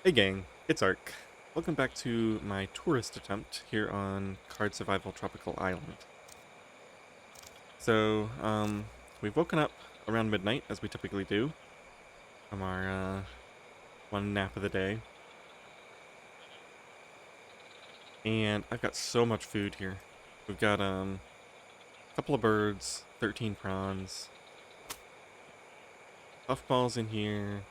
Hey gang, it's Ark. Welcome back to my tourist attempt here on Card Survival Tropical Island. So, we've woken up around midnight, as we typically do, from our, one nap of the day. And I've got so much food here. We've got, a couple of birds, 13 prawns, puffballs in here.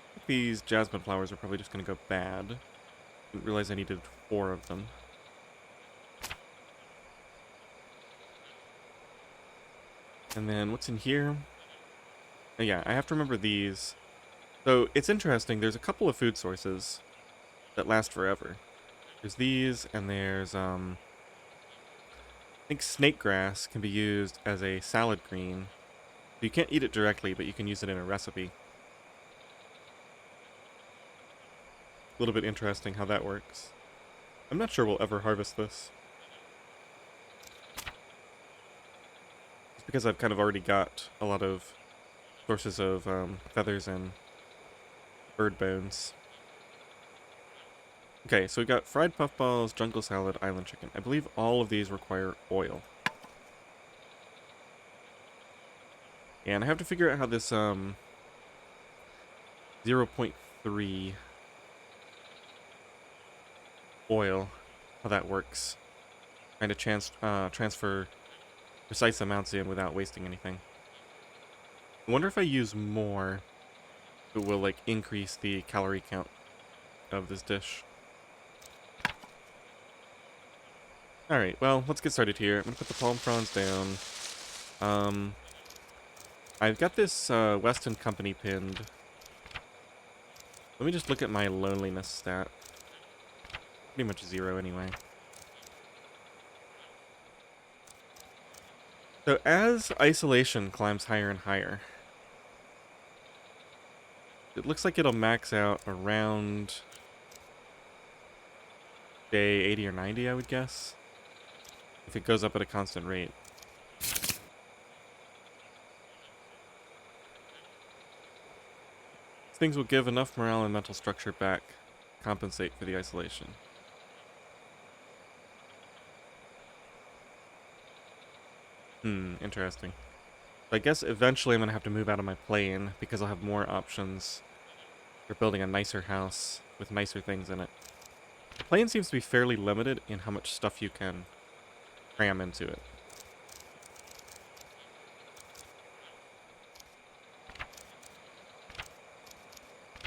I think these jasmine flowers are probably just gonna go bad. Didn't realize I needed 4 of them. And then what's in here? Oh, yeah, I have to remember these. So it's interesting, there's a couple of food sources that last forever. There's these, and there's, I think snake grass can be used as a salad green. You can't eat it directly, but you can use it in a recipe. A little bit interesting how that works. I'm not sure we'll ever harvest this. Just because I've kind of already got a lot of sources of feathers and bird bones. Okay, so we've got fried puffballs, jungle salad, island chicken. I believe all of these require oil. And I have to figure out how this 0.3 oil, how that works. Trying to transfer precise amounts in without wasting anything. I wonder if I use more, it will like increase the calorie count of this dish. Alright, well, let's get started here. I'm gonna put the palm prawns down. I've got this Weston Company pinned. Let me just look at my loneliness stat. Pretty much 0 anyway. So as isolation climbs higher and higher, it looks like it'll max out around day 80 or 90, I would guess, if it goes up at a constant rate. Things will give enough morale and mental structure back, compensate for the isolation. Interesting. I guess eventually I'm going to have to move out of my plane because I'll have more options for building a nicer house with nicer things in it. The plane seems to be fairly limited in how much stuff you can cram into it.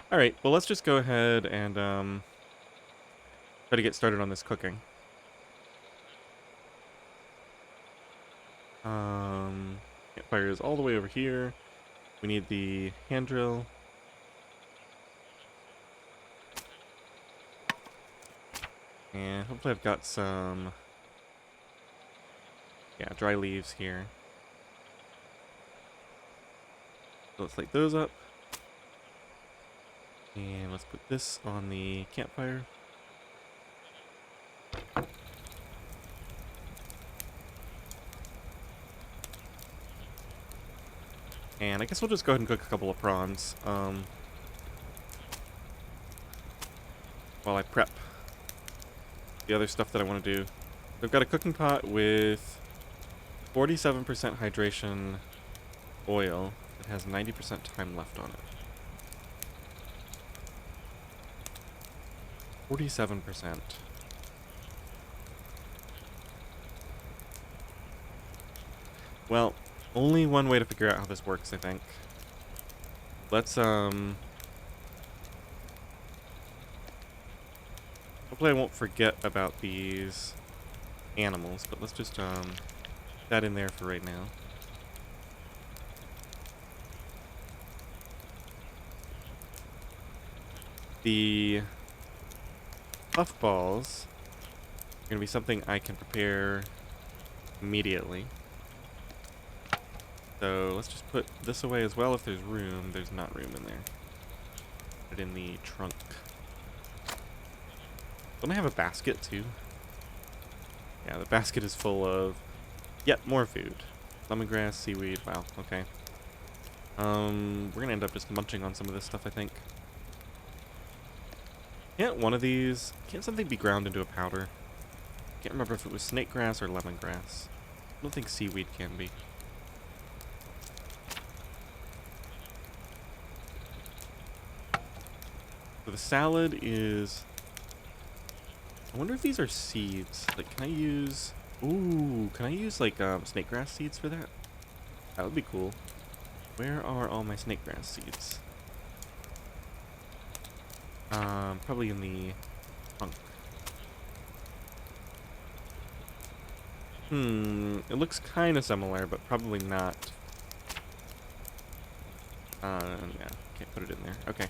Alright, well let's just go ahead and try to get started on this cooking. Campfire is all the way over here. We need the hand drill. And hopefully I've got some, yeah, dry leaves here. So let's light those up. And let's put this on the campfire. And I guess we'll just go ahead and cook a couple of prawns while I prep the other stuff that I want to do. I've got a cooking pot with 47% hydration oil. It has 90% time left on it. 47%. Well, only one way to figure out how this works, I think. Let's, hopefully I won't forget about these animals, but let's just, put that in there for right now. The puffballs are going to be something I can prepare immediately. So let's just put this away as well if there's room. There's not room in there. Put it in the trunk. Don't I have a basket too? Yeah, the basket is full of yet more food. Lemongrass, seaweed, wow, okay. We're gonna end up just munching on some of this stuff, I think. Can't one of these... Can't something be ground into a powder? Can't remember if it was snake grass or lemongrass. I don't think seaweed can be. So the salad is... I wonder if these are seeds. Like, can I use... Ooh, can I use, like, snake grass seeds for that? That would be cool. Where are all my snake grass seeds? Probably in the trunk. It looks kind of similar, but probably not. Yeah, can't put it in there. Okay.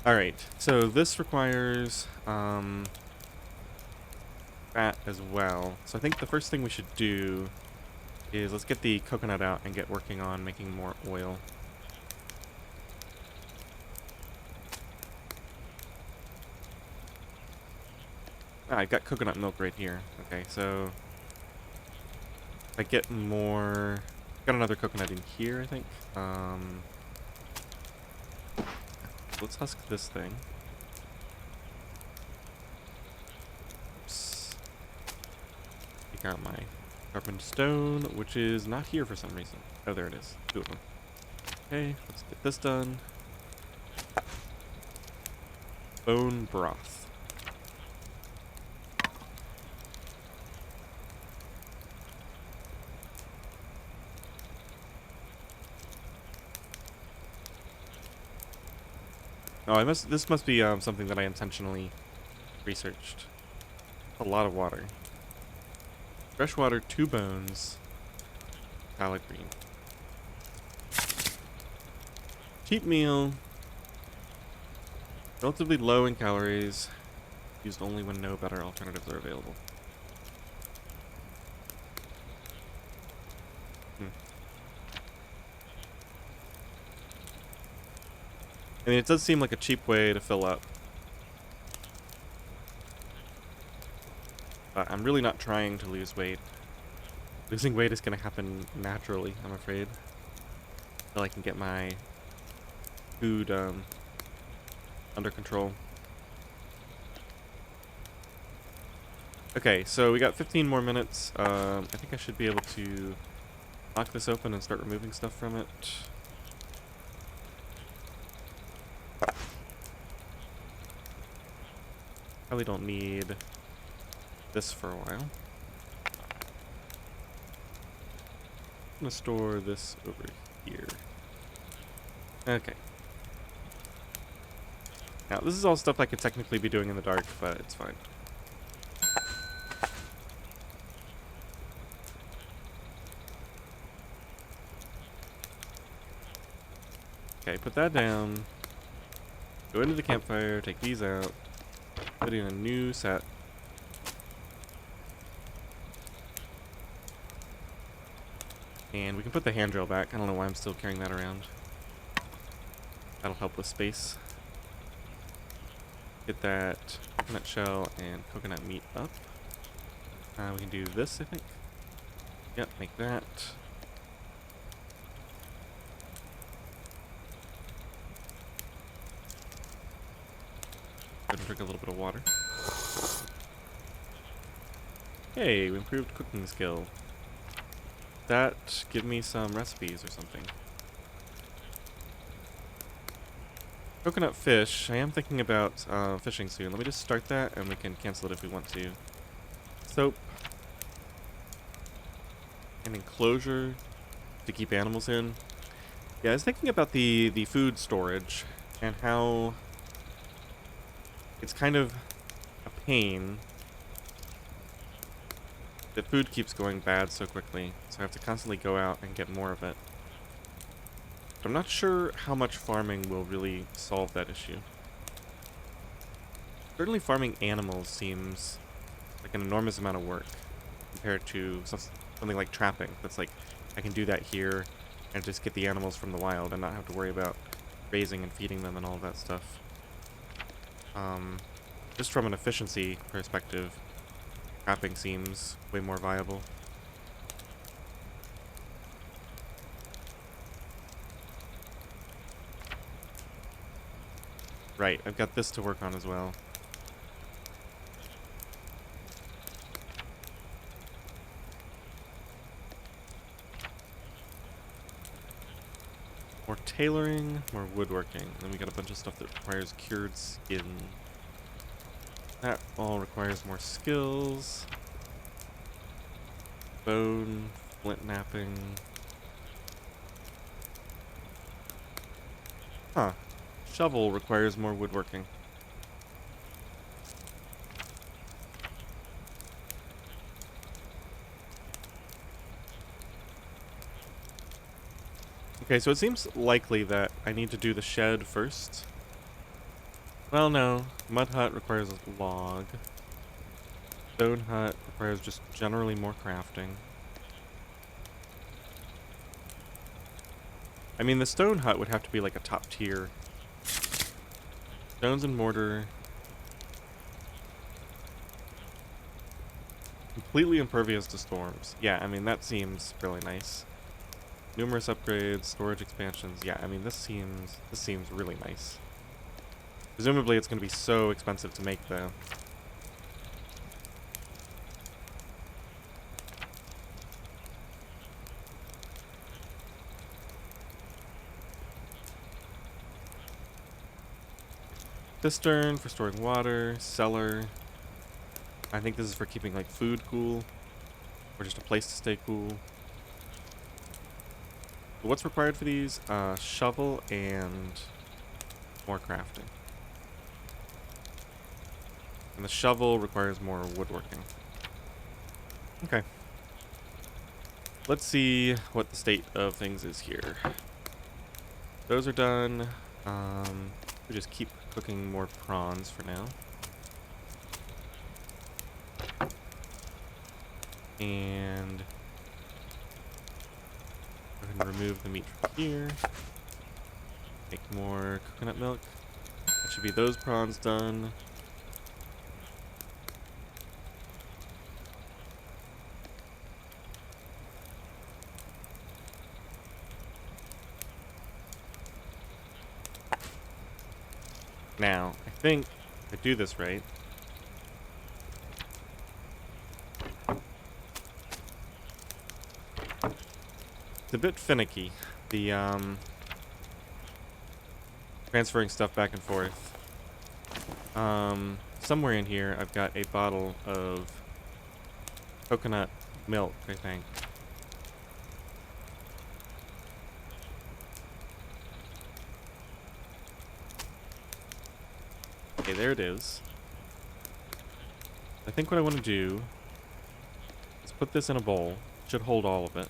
Alright, so this requires, fat as well. So I think the first thing we should do is let's get the coconut out and get working on making more oil. Ah, I've got coconut milk right here. Okay, so if I get more... Got another coconut in here, I think. Let's husk this thing. Oops. Take out my sharpened stone, which is not here for some reason. Oh, there it is. Two of them. Okay, let's get this done. Bone broth. Oh, this must be something that I intentionally researched. A lot of water. Fresh water, 2 bones, salad green. Cheap meal. Relatively low in calories. Used only when no better alternatives are available. I mean, it does seem like a cheap way to fill up. But I'm really not trying to lose weight. Losing weight is going to happen naturally, I'm afraid. Until I can get my food under control. Okay, so we got 15 more minutes. I think I should be able to lock this open and start removing stuff from it. Probably don't need this for a while. I'm gonna store this over here. Okay. Now, this is all stuff I could technically be doing in the dark, but it's fine. Okay, put that down. Go into the campfire, take these out. Put in a new set. And we can put the hand drill back. I don't know why I'm still carrying that around. That'll help with space. Get that coconut shell and coconut meat up. We can do this, I think. Yep, make that. Go and drink a little bit of water. Hey, we improved cooking skill. That give me some recipes or something. Coconut fish. I am thinking about fishing soon. Let me just start that and we can cancel it if we want to. Soap. An enclosure to keep animals in. Yeah, I was thinking about the food storage and how it's kind of a pain that food keeps going bad so quickly, so I have to constantly go out and get more of it. But I'm not sure how much farming will really solve that issue. Certainly farming animals seems like an enormous amount of work compared to something like trapping. That's like, I can do that here and just get the animals from the wild and not have to worry about raising and feeding them and all that stuff. Just from an efficiency perspective, trapping seems way more viable. Right, I've got this to work on as well. More tailoring, more woodworking. And then we got a bunch of stuff that requires cured skin. That all requires more skills. Bone, flint napping. Huh. Shovel requires more woodworking. Okay, so it seems likely that I need to do the shed first. Well, no. Mud hut requires a log. Stone hut requires just generally more crafting. I mean, the stone hut would have to be like a top tier. Stones and mortar. Completely impervious to storms. Yeah, I mean, that seems really nice. Numerous upgrades, storage expansions. Yeah, I mean, this seems really nice. Presumably it's going to be so expensive to make, though. Cistern for storing water, cellar. I think this is for keeping, like, food cool. Or just a place to stay cool. But what's required for these? Shovel and more crafting. And the shovel requires more woodworking. Okay. Let's see what the state of things is here. Those are done. We just keep cooking more prawns for now. And go ahead and remove the meat from here. Make more coconut milk. That should be those prawns done. Now, I think if I do this right, it's a bit finicky, the transferring stuff back and forth. Somewhere in here I've got a bottle of coconut milk, I think. Okay, there it is. I think what I want to do is put this in a bowl. Should hold all of it.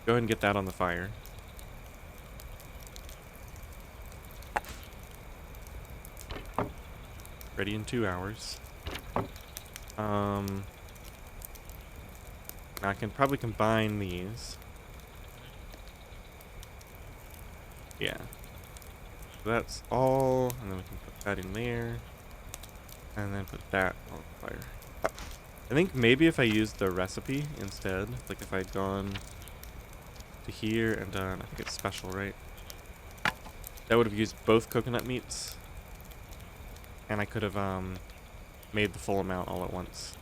Go ahead and get that on the fire. Ready in 2 hours. Now I can probably combine these. Yeah. So that's all, and then we can put that in there. And then put that on the fire. I think maybe if I used the recipe instead, like if I'd gone to here and done, I think it's special, right? That would have used both coconut meats. And I could have made the full amount all at once.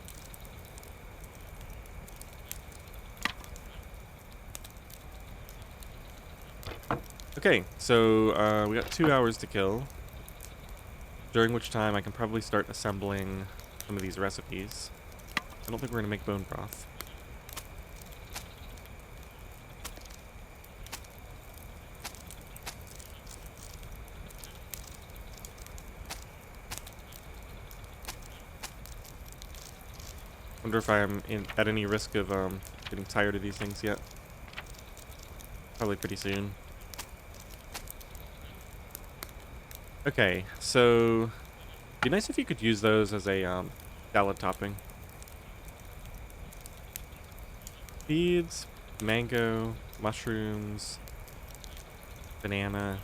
Okay, so we got 2 hours to kill. During which time I can probably start assembling some of these recipes. I don't think we're going to make bone broth. Wonder if I'm at any risk of getting tired of these things yet. Probably pretty soon. Okay, so it'd be nice if you could use those as a salad topping. Seeds, mango, mushrooms, banana.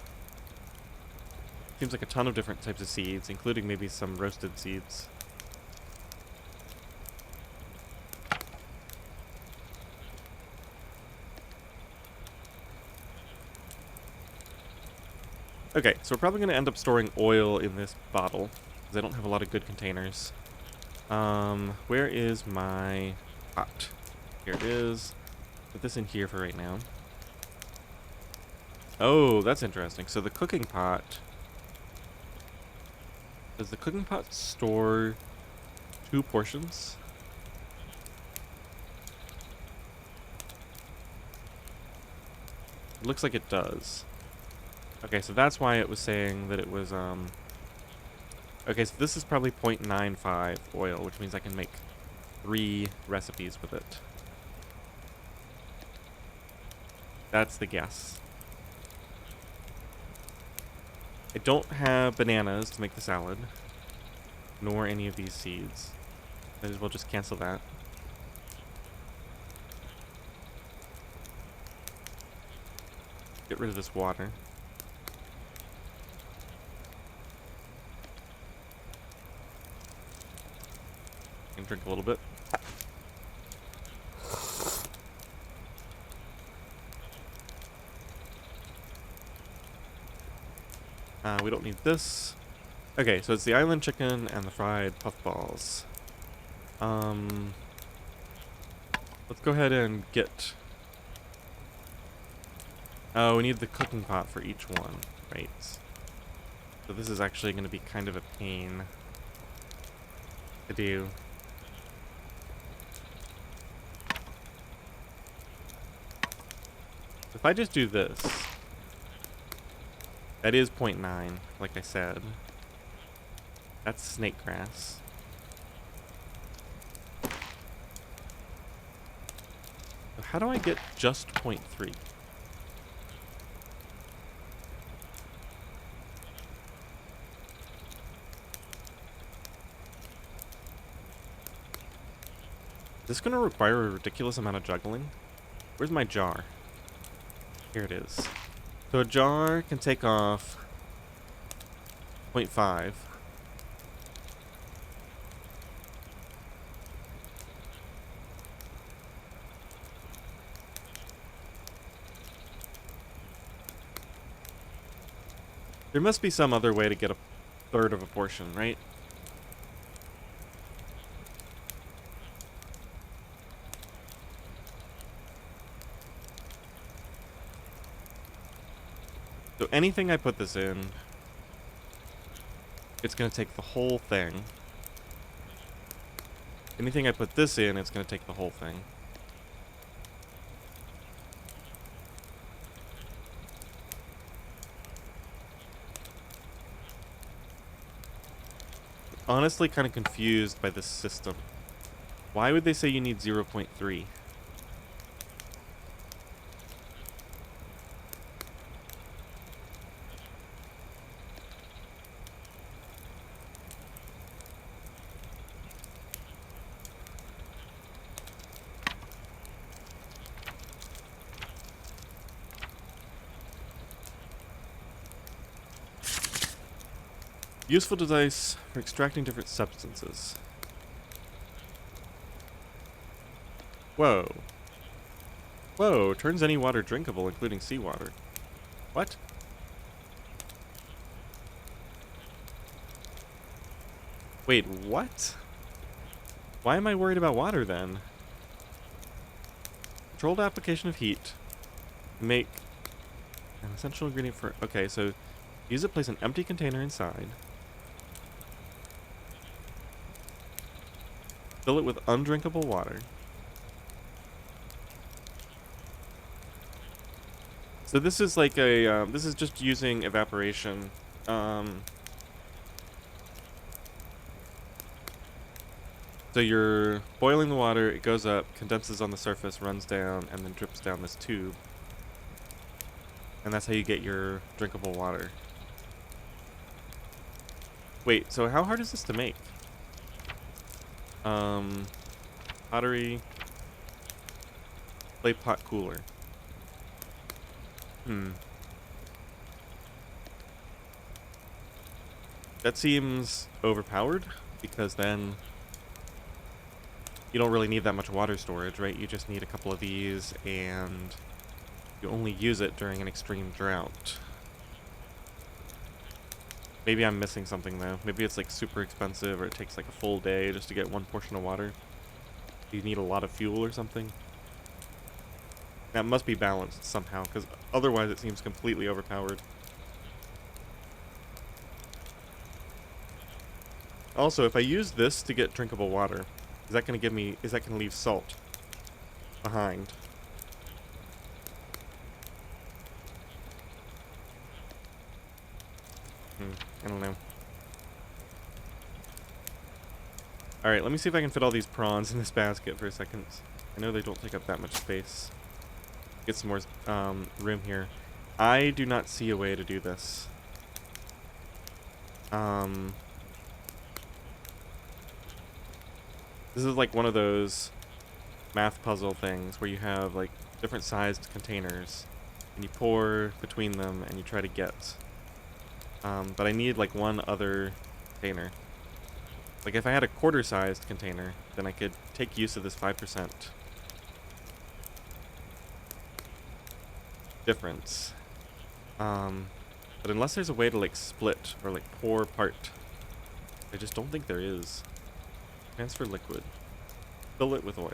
Seems like a ton of different types of seeds, including maybe some roasted seeds. Okay, so we're probably going to end up storing oil in this bottle, because I don't have a lot of good containers. Where is my pot? Here it is. Put this in here for right now. Oh, that's interesting. So the cooking pot... Does the cooking pot store 2 portions? It looks like it does. Okay, so that's why it was saying that it was, Okay, so this is probably 0.95 oil, which means I can make 3 recipes with it. That's the guess. I don't have bananas to make the salad, nor any of these seeds. Might as well just cancel that. Get rid of this water. And drink a little bit. We don't need this. Okay, so it's the island chicken and the fried puffballs. Let's go ahead and get... Oh, we need the cooking pot for each one. Right. So this is actually going to be kind of a pain to do. If I just do this... That is 0.9, like I said. That's snake grass. So how do I get just 0.3? Is this going to require a ridiculous amount of juggling? Where's my jar? Here it is. So a jar can take off 0.5. There must be some other way to get a third of a portion, right? So anything I put this in, it's going to take the whole thing. Anything I put this in, it's going to take the whole thing. Honestly, kind of confused by this system. Why would they say you need 0.3? Useful device for extracting different substances. Whoa. Whoa, turns any water drinkable, including seawater. What? Wait, what? Why am I worried about water then? Controlled application of heat. Make an essential ingredient for... Okay, so use it, place an empty container inside. Fill it with undrinkable water. So this is like a, this is just using evaporation. So you're boiling the water, it goes up, condenses on the surface, runs down, and then drips down this tube. And that's how you get your drinkable water. Wait, so how hard is this to make? Pottery, clay pot cooler. That seems overpowered, because then you don't really need that much water storage, right? You just need a couple of these, and you only use it during an extreme drought. Maybe I'm missing something though. Maybe it's like super expensive or it takes like a full day just to get one portion of water. You need a lot of fuel or something. That must be balanced somehow, because otherwise it seems completely overpowered. Also, if I use this to get drinkable water, is that going to give me, is that going to leave salt behind? I don't know. Alright, let me see if I can fit all these prawns in this basket for a second. I know they don't take up that much space. Get some more room here. I do not see a way to do this. This is like one of those math puzzle things where you have like different sized containers and you pour between them and you try to get. But I need like one other container. Like if I had a quarter-sized container, then I could take use of this 5% difference. But unless there's a way to like split or like pour part, I just don't think there is. Transfer liquid. Fill it with oil.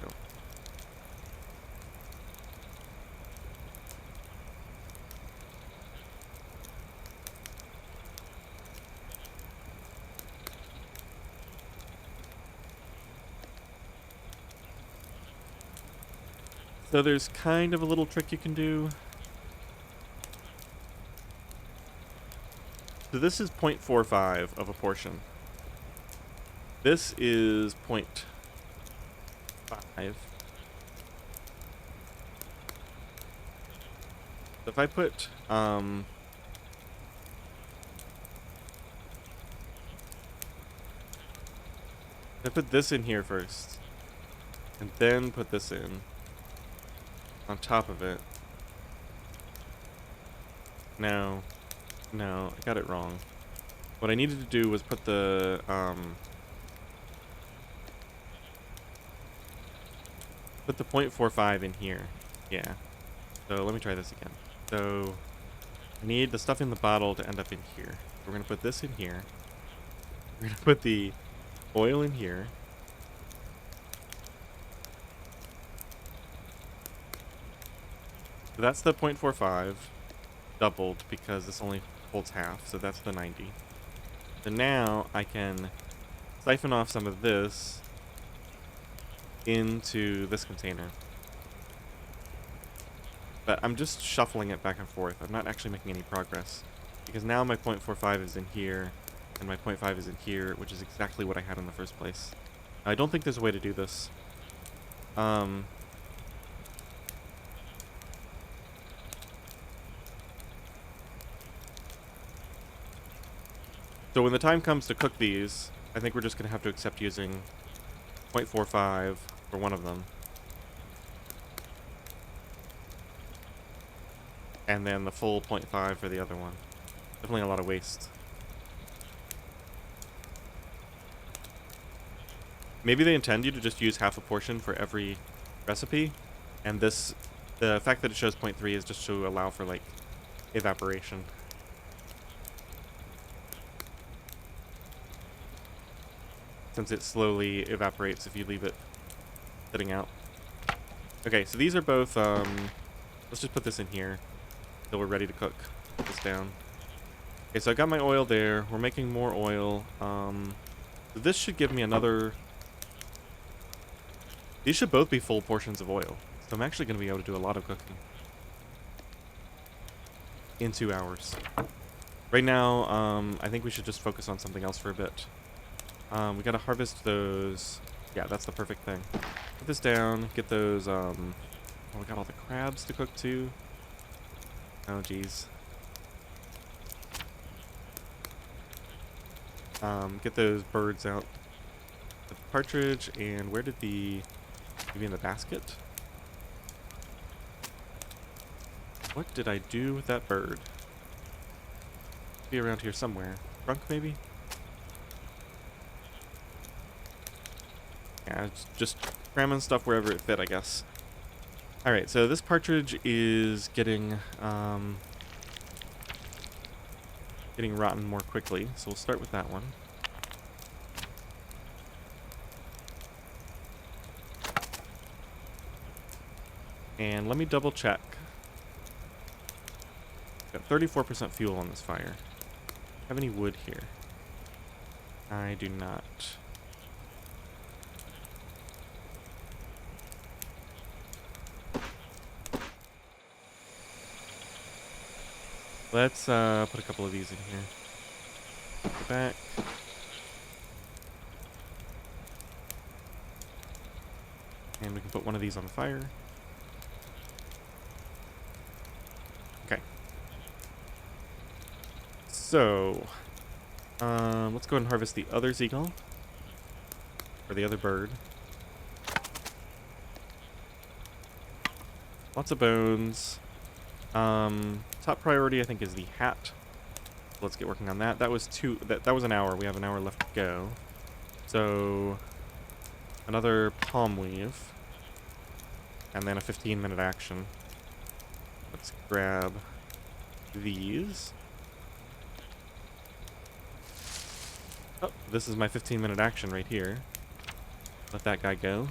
So there's kind of a little trick you can do. So this is 0.45 of a portion. This is 0.5. So if I put, if I put this in here first, and then put this in on top of it. No, I got it wrong. What I needed to do was put the, put the 0.45 in here. Yeah. So let me try this again. So I need the stuff in the bottle to end up in here. We're going to put this in here. We're going to put the oil in here. So that's the 0.45 doubled because this only holds half. So that's the 90. So now I can siphon off some of this into this container. But I'm just shuffling it back and forth. I'm not actually making any progress. Because now my 0.45 is in here, and my 0.5 is in here, which is exactly what I had in the first place. I don't think there's a way to do this. So when the time comes to cook these, I think we're just going to have to accept using 0.45 for one of them. And then the full 0.5 for the other one. Definitely a lot of waste. Maybe they intend you to just use half a portion for every recipe. And this, the fact that it shows 0.3 is just to allow for, like, evaporation. Since it slowly evaporates if you leave it sitting out. Okay, so these are both, let's just put this in here until we're ready to cook. Put this down. Okay, so I got my oil there. We're making more oil. So this should give me another... These should both be full portions of oil. So I'm actually going to be able to do a lot of cooking. In 2 hours. Right now, I think we should just focus on something else for a bit. We gotta harvest those. Yeah, that's the perfect thing. Put this down, get those, oh, we got all the crabs to cook too. Oh, geez. Get those birds out. The partridge, and where did the... Maybe in the basket? What did I do with that bird? Be around here somewhere. Trunk, maybe? Yeah, it's just cramming stuff wherever it fit, I guess. Alright, so this partridge is getting, getting rotten more quickly, so we'll start with that one. And let me double check. Got 34% fuel on this fire. Have any wood here? I do not. Let's put a couple of these in here. Go back. And we can put one of these on the fire. Okay. So, let's go ahead and harvest the other seagull. Or the other bird. Lots of bones. Top priority, I think, is the hat. Let's get working on that. That was that was an hour. We have an hour left to go. So, another palm weave. And then a 15-minute action. Let's grab these. Oh, this is my 15-minute action right here. Let that guy go.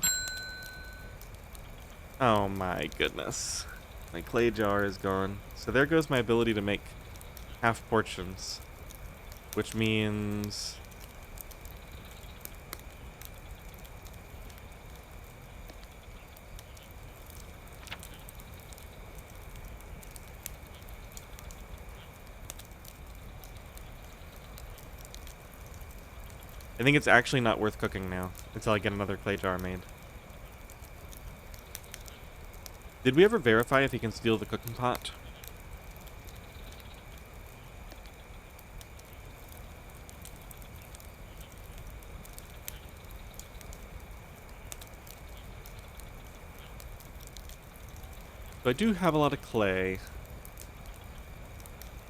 Oh my goodness. My clay jar is gone. So there goes my ability to make half portions. Which means... I think it's actually not worth cooking now until I get another clay jar made. Did we ever verify if he can steal the cooking pot? So I do have a lot of clay.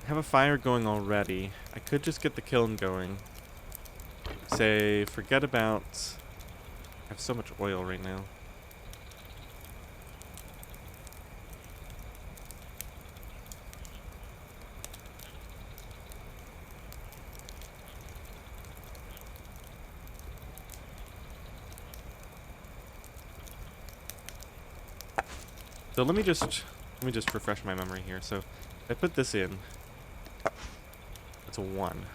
I have a fire going already. I could just get the kiln going. Say, forget about... I have so much oil right now. So let me just refresh my memory here. So if I put this in, it's a 1.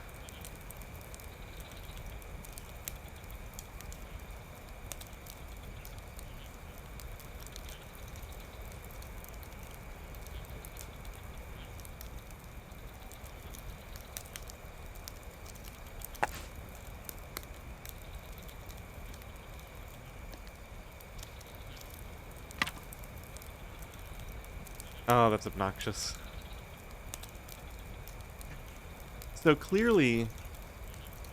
Oh, that's obnoxious. So clearly,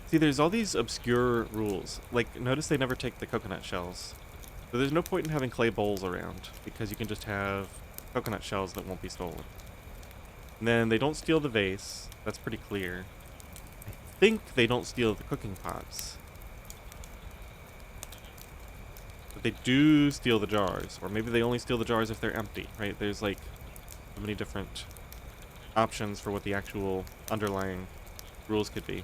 see, there's all these obscure rules. Like, notice they never take the coconut shells. So there's no point in having clay bowls around, because you can just have coconut shells that won't be stolen. And then they don't steal the vase. That's pretty clear. I think they don't steal the cooking pots. But they do steal the jars. Or maybe they only steal the jars if they're empty, right? There's like so many different options for what the actual underlying rules could be.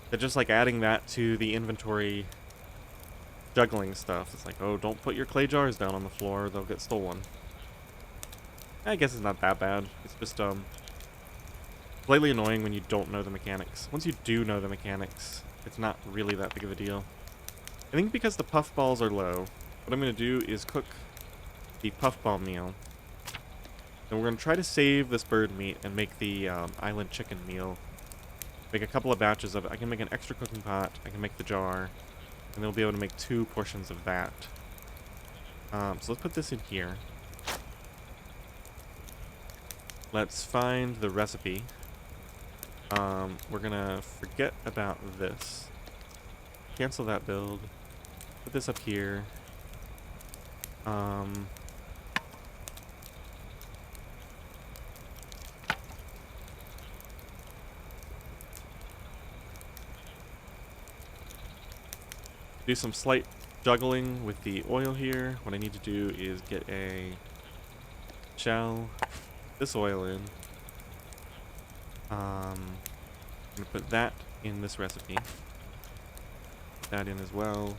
But just like adding that to the inventory juggling stuff. It's like, oh, don't put your clay jars down on the floor, they'll get stolen. I guess it's not that bad. It's just slightly annoying when you don't know the mechanics. Once you do know the mechanics, it's not really that big of a deal. I think because the puffballs are low, what I'm going to do is cook the puffball meal. And we're going to try to save this bird meat and make the island chicken meal. Make a couple of batches of it. I can make an extra cooking pot. I can make the jar. And then we'll be able to make 2 portions of that. So let's put this in here. Let's find the recipe. We're going to forget about this. Cancel that build. Put this up here. Do some slight juggling with the oil here. What I need to do is get a shell, this oil in, I'm gonna put that in this recipe. Put that in as well.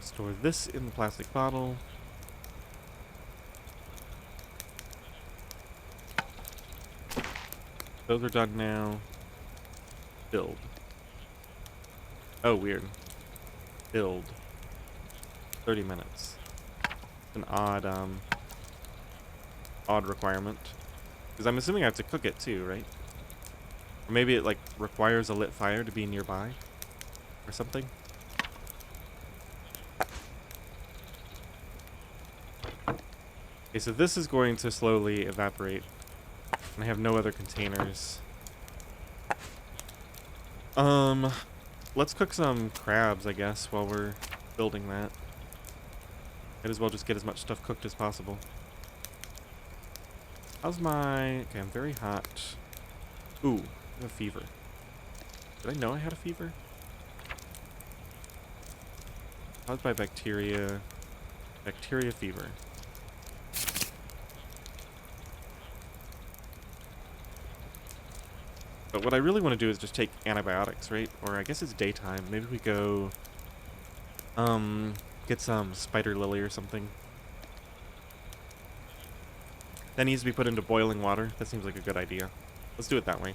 Store this in the plastic bottle. Those are done now. Build. Oh, weird. Build. 30 minutes. An odd requirement. Because I'm assuming I have to cook it too, right? Or maybe it, like, requires a lit fire to be nearby? Or something? Okay, so this is going to slowly evaporate. And I have no other containers. Let's cook some crabs, I guess, while we're building that. Might as well just get as much stuff cooked as possible. How's my... Okay, I'm very hot. Ooh, I have a fever. Did I know I had a fever? Caused by bacteria. Bacteria fever. But what I really want to do is just take antibiotics, right? Or I guess it's daytime. Maybe we go... get some spider lily or something. That needs to be put into boiling water. That seems like a good idea. Let's do it that way.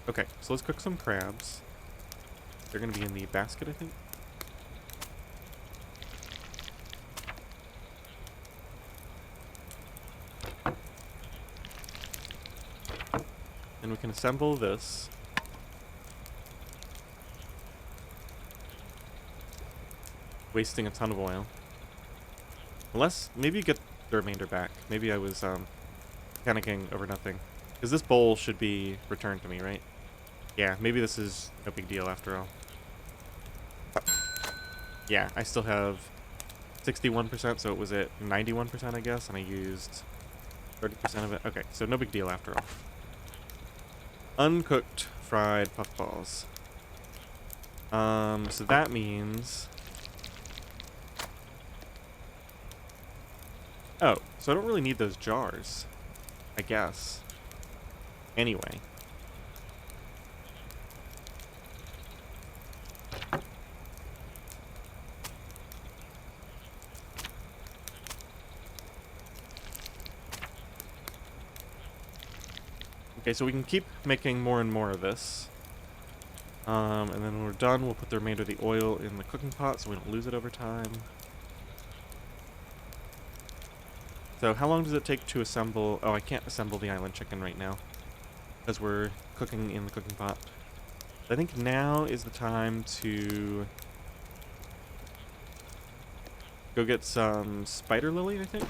Okay, so let's cook some crabs. They're gonna be in the basket, I think. And we can assemble this. Wasting a ton of oil. Unless, maybe you get the remainder back. Maybe I was, panicking over nothing. Because this bowl should be returned to me, right? Yeah, maybe this is no big deal after all. Yeah, I still have 61%, so it was at 91%, I guess, and I used 30% of it. Okay, so no big deal after all. Uncooked fried puffballs. So that means... Oh, so I don't really need those jars, I guess. Anyway. Okay, so we can keep making more and more of this. And then when we're done, we'll put the remainder of the oil in the cooking pot so we don't lose it over time. So how long does it take to assemble... Oh, I can't assemble the island chicken right now, because we're cooking in the cooking pot. I think now is the time to go get some spider lily, I think.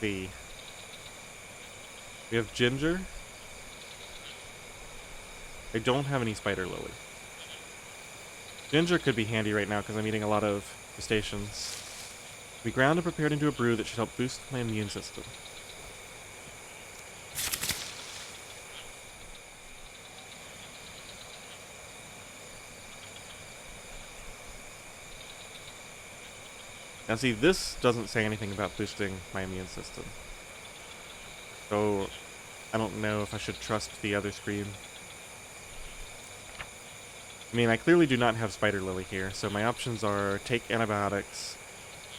See. We have ginger. I don't have any spider lily. Ginger could be handy right now because I'm eating a lot of crustaceans. We ground and prepared into a brew that should help boost my immune system. Now see, this doesn't say anything about boosting my immune system. So, I don't know if I should trust the other screen. I mean, I clearly do not have spider lily here, so my options are take antibiotics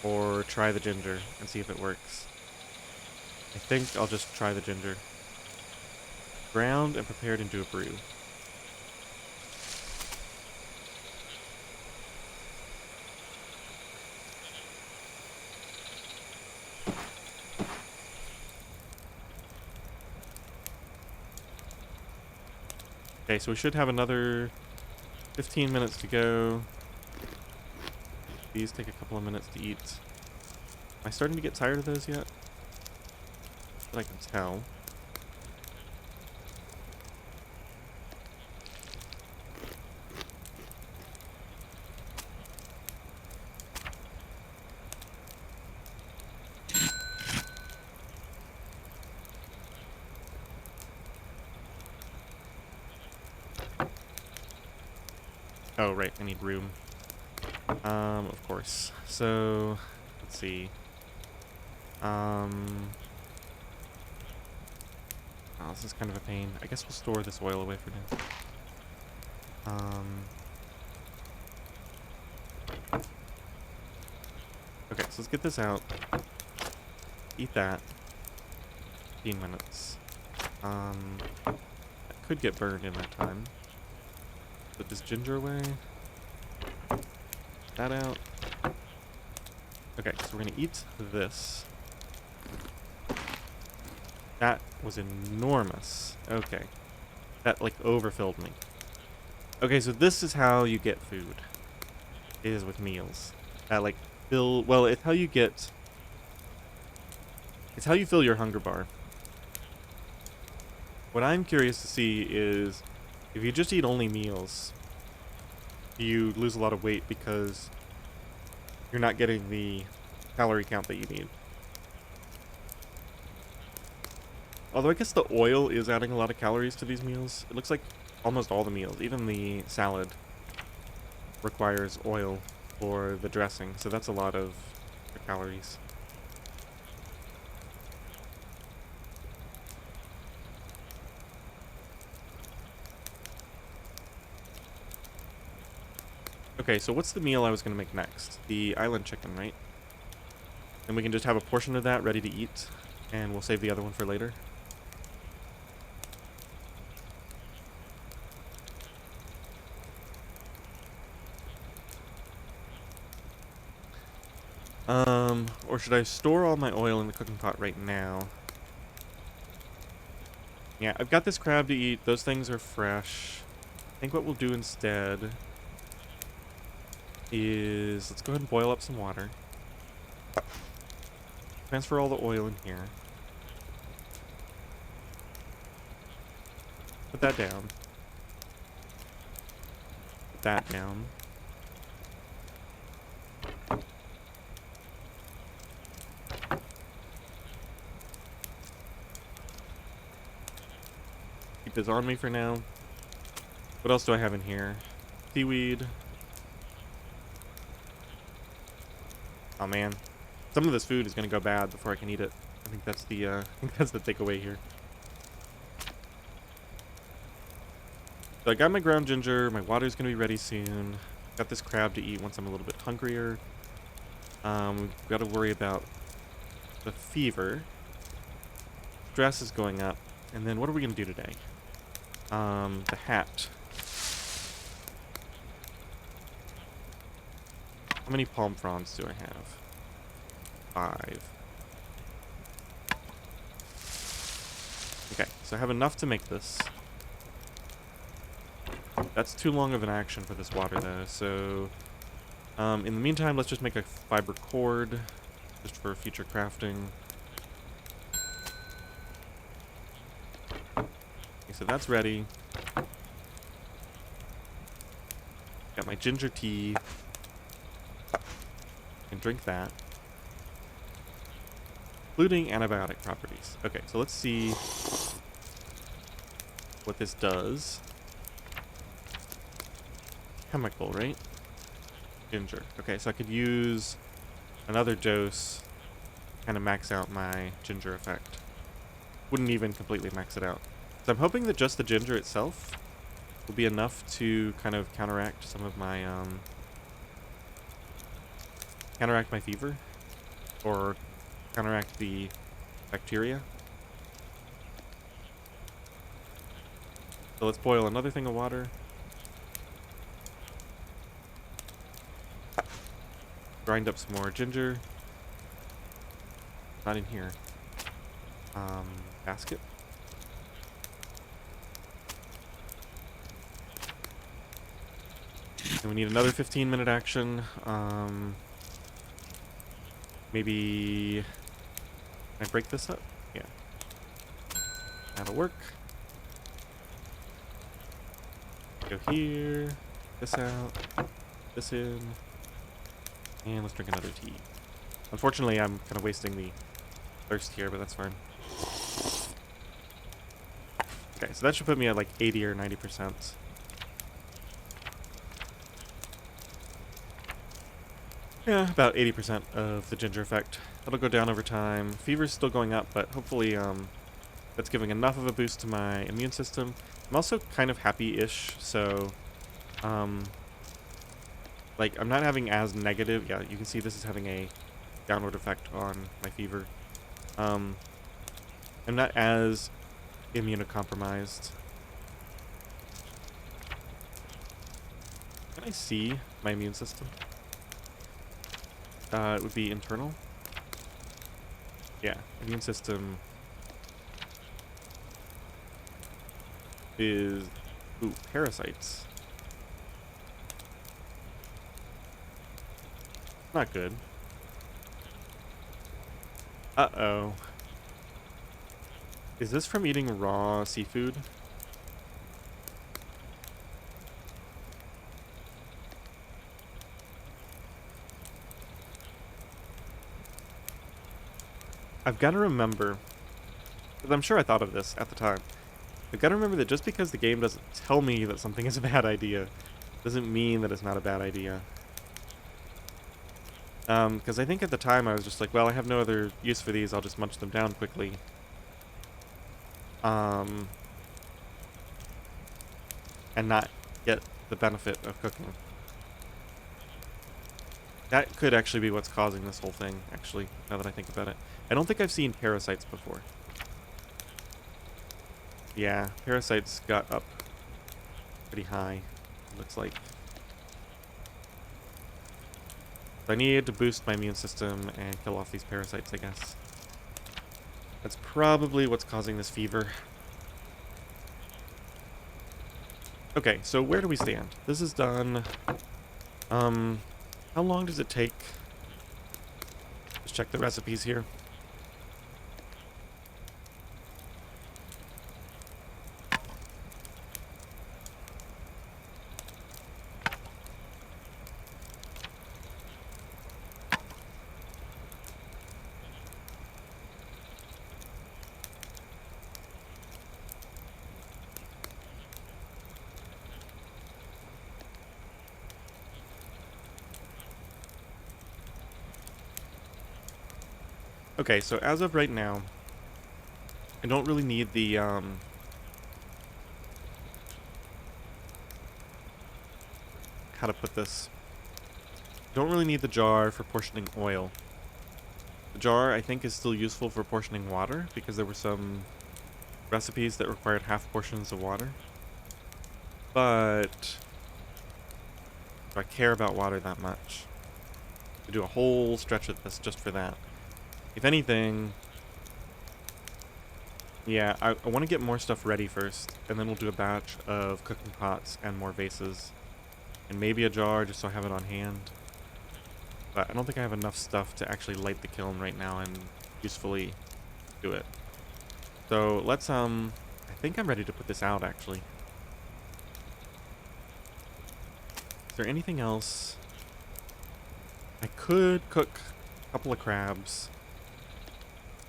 or try the ginger and see if it works. I think I'll just try the ginger. Ground and prepared into a brew. Okay, so we should have another 15 minutes to go. These take a couple of minutes to eat. Am I starting to get tired of those yet? But I can tell. Oh, right, I need room. Of course. So, let's see. Oh, this is kind of a pain. I guess we'll store this oil away for now. Okay, so let's get this out. Eat that. 15 minutes. That could get burned in that time. Put this ginger away. That out. Okay, so we're gonna eat this. That was enormous. Okay. That, like, overfilled me. Okay, so this is how you get food. It is with meals. That, like, well, it's how you get... It's how you fill your hunger bar. What I'm curious to see is, if you just eat only meals, you lose a lot of weight because you're not getting the calorie count that you need. Although I guess the oil is adding a lot of calories to these meals. It looks like almost all the meals, even the salad, requires oil for the dressing. So that's a lot of calories. Okay, so what's the meal I was going to make next? The island chicken, right? And we can just have a portion of that ready to eat, and we'll save the other one for later. Or should I store all my oil in the cooking pot right now? Yeah, I've got this crab to eat. Those things are fresh. I think what we'll do instead is, let's go ahead and boil up some water. Transfer all the oil in here. Put that down. Put that down. Keep this on me for now. What else do I have in here? Seaweed. Oh man, some of this food is gonna go bad before I can eat it. I think that's the I think that's the takeaway here. So I got my ground ginger. My water's gonna be ready soon. Got this crab to eat once I'm a little bit hungrier. We've got to worry about the fever. Stress is going up. And then what are we gonna do today? The hat. How many palm fronds do I have? 5. Okay, so I have enough to make this. That's too long of an action for this water, though, so... in the meantime, let's just make a fiber cord, just for future crafting. Okay, so that's ready. Got my ginger tea. And drink that. Including antibiotic properties. Okay, so let's see what this does. Chemical, right? Ginger. Okay, so I could use another dose, kind of max out my ginger effect. Wouldn't even completely max it out. So I'm hoping that just the ginger itself will be enough to kind of counteract some of my, counteract my fever, or counteract the bacteria. So let's boil another thing of water. Grind up some more ginger. Not in here. Basket. And we need another 15-minute action. Maybe... Can I break this up? Yeah. That'll work. Go here. This out. This in. And let's drink another tea. Unfortunately, I'm kind of wasting the thirst here, but that's fine. Okay, so that should put me at like 80 or 90%. Yeah, about 80% of the ginger effect. That'll go down over time. Fever's still going up, but hopefully that's giving enough of a boost to my immune system. I'm also kind of happy-ish, so um, like I'm not having as negative. Yeah, you can see this is having a downward effect on my fever. Um, I'm not as immunocompromised. Can I see my immune system? It would be internal. Yeah, immune system is... Ooh, parasites. Not good. Uh-oh. Is this from eating raw seafood? I've got to remember, because I'm sure I thought of this at the time. I've got to remember that just because the game doesn't tell me that something is a bad idea, doesn't mean that it's not a bad idea. Because I think at the time I was just like, well, I have no other use for these, I'll just munch them down quickly. And not get the benefit of cooking. That could actually be what's causing this whole thing, actually, now that I think about it. I don't think I've seen parasites before. Yeah, parasites got up pretty high, looks like. So I need to boost my immune system and kill off these parasites, I guess. That's probably what's causing this fever. Okay, so where do we stand? This is done. How long does it take? Just check the recipes here. Okay, so as of right now, I don't really need the, how to put this? Don't really need the jar for portioning oil. The jar, I think, is still useful for portioning water, because there were some recipes that required half portions of water. But do I care about water that much? To do a whole stretch of this just for that. If anything, yeah, I want to get more stuff ready first, and then we'll do a batch of cooking pots and more vases. And maybe a jar, just so I have it on hand. But I don't think I have enough stuff to actually light the kiln right now and usefully do it. So let's, I think I'm ready to put this out, actually. Is there anything else? I could cook a couple of crabs,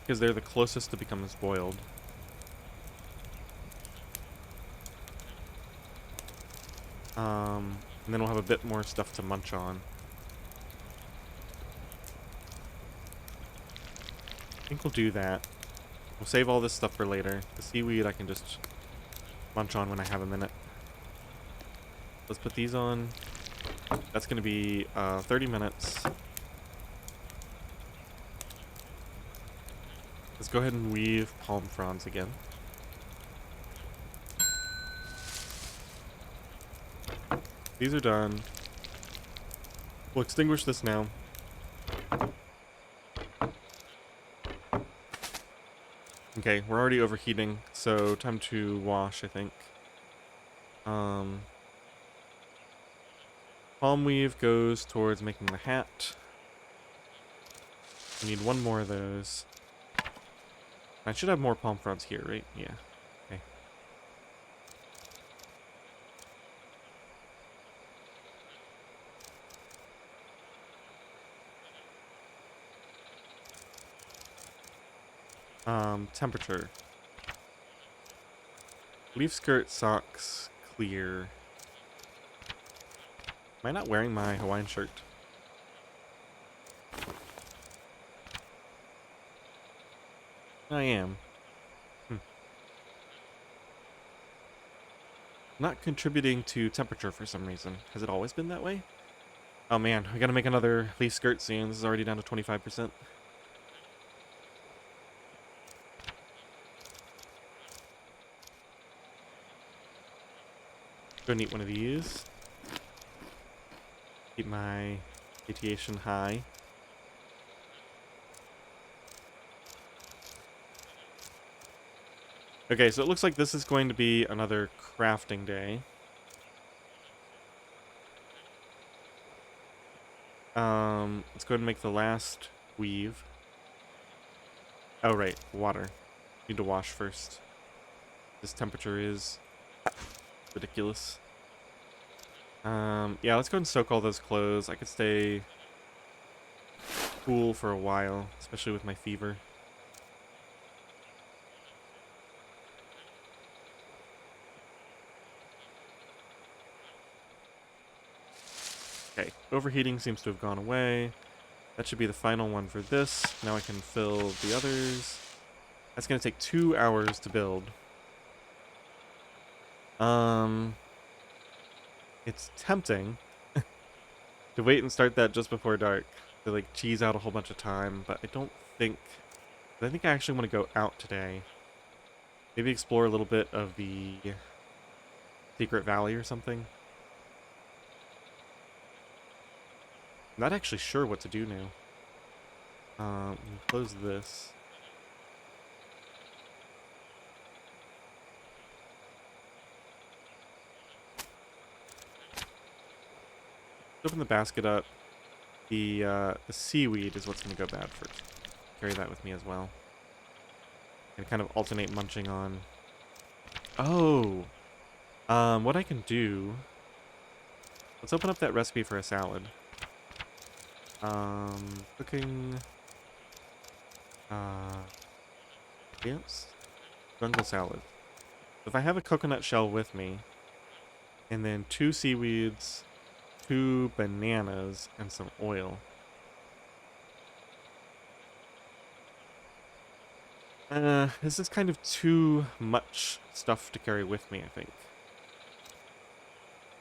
because they're the closest to becoming spoiled. And then we'll have a bit more stuff to munch on. I think we'll do that. We'll save all this stuff for later. The seaweed I can just munch on when I have a minute. Let's put these on. That's going to be 30 minutes. Let's go ahead and weave palm fronds again. These are done. We'll extinguish this now. Okay, we're already overheating, so time to wash, I think. Palm weave goes towards making the hat. We need one more of those. I should have more palm fronds here, right? Yeah. Okay. Temperature. Leaf skirt, socks, clear. Am I not wearing my Hawaiian shirt? I am. Hmm. Not contributing to temperature for some reason. Has it always been that way? Oh man, we gotta make another leaf skirt soon. This is already down to 25%. Go and eat one of these. Keep my radiation high. Okay, so it looks like this is going to be another crafting day. Let's go ahead and make the last weave. Oh, right, water. Need to wash first. This temperature is ridiculous. Yeah, let's go and soak all those clothes. I could stay cool for a while, especially with my fever. Okay, overheating seems to have gone away. That should be the final one for this. Now I can fill the others. That's going to take 2 hours to build. It's tempting to wait and start that just before dark. To like cheese out a whole bunch of time, but I don't think... I think I actually want to go out today. Maybe explore a little bit of the Secret Valley or something. I'm not actually sure what to do now. Close this. Open the basket up. The seaweed is what's going to go bad first. Carry that with me as well. And kind of alternate munching on... Oh! What I can do... Let's open up that recipe for a salad. Cooking... Yes? Jungle salad. If I have a coconut shell with me, and then 2 seaweeds, 2 bananas, and some oil. This is kind of too much stuff to carry with me, I think.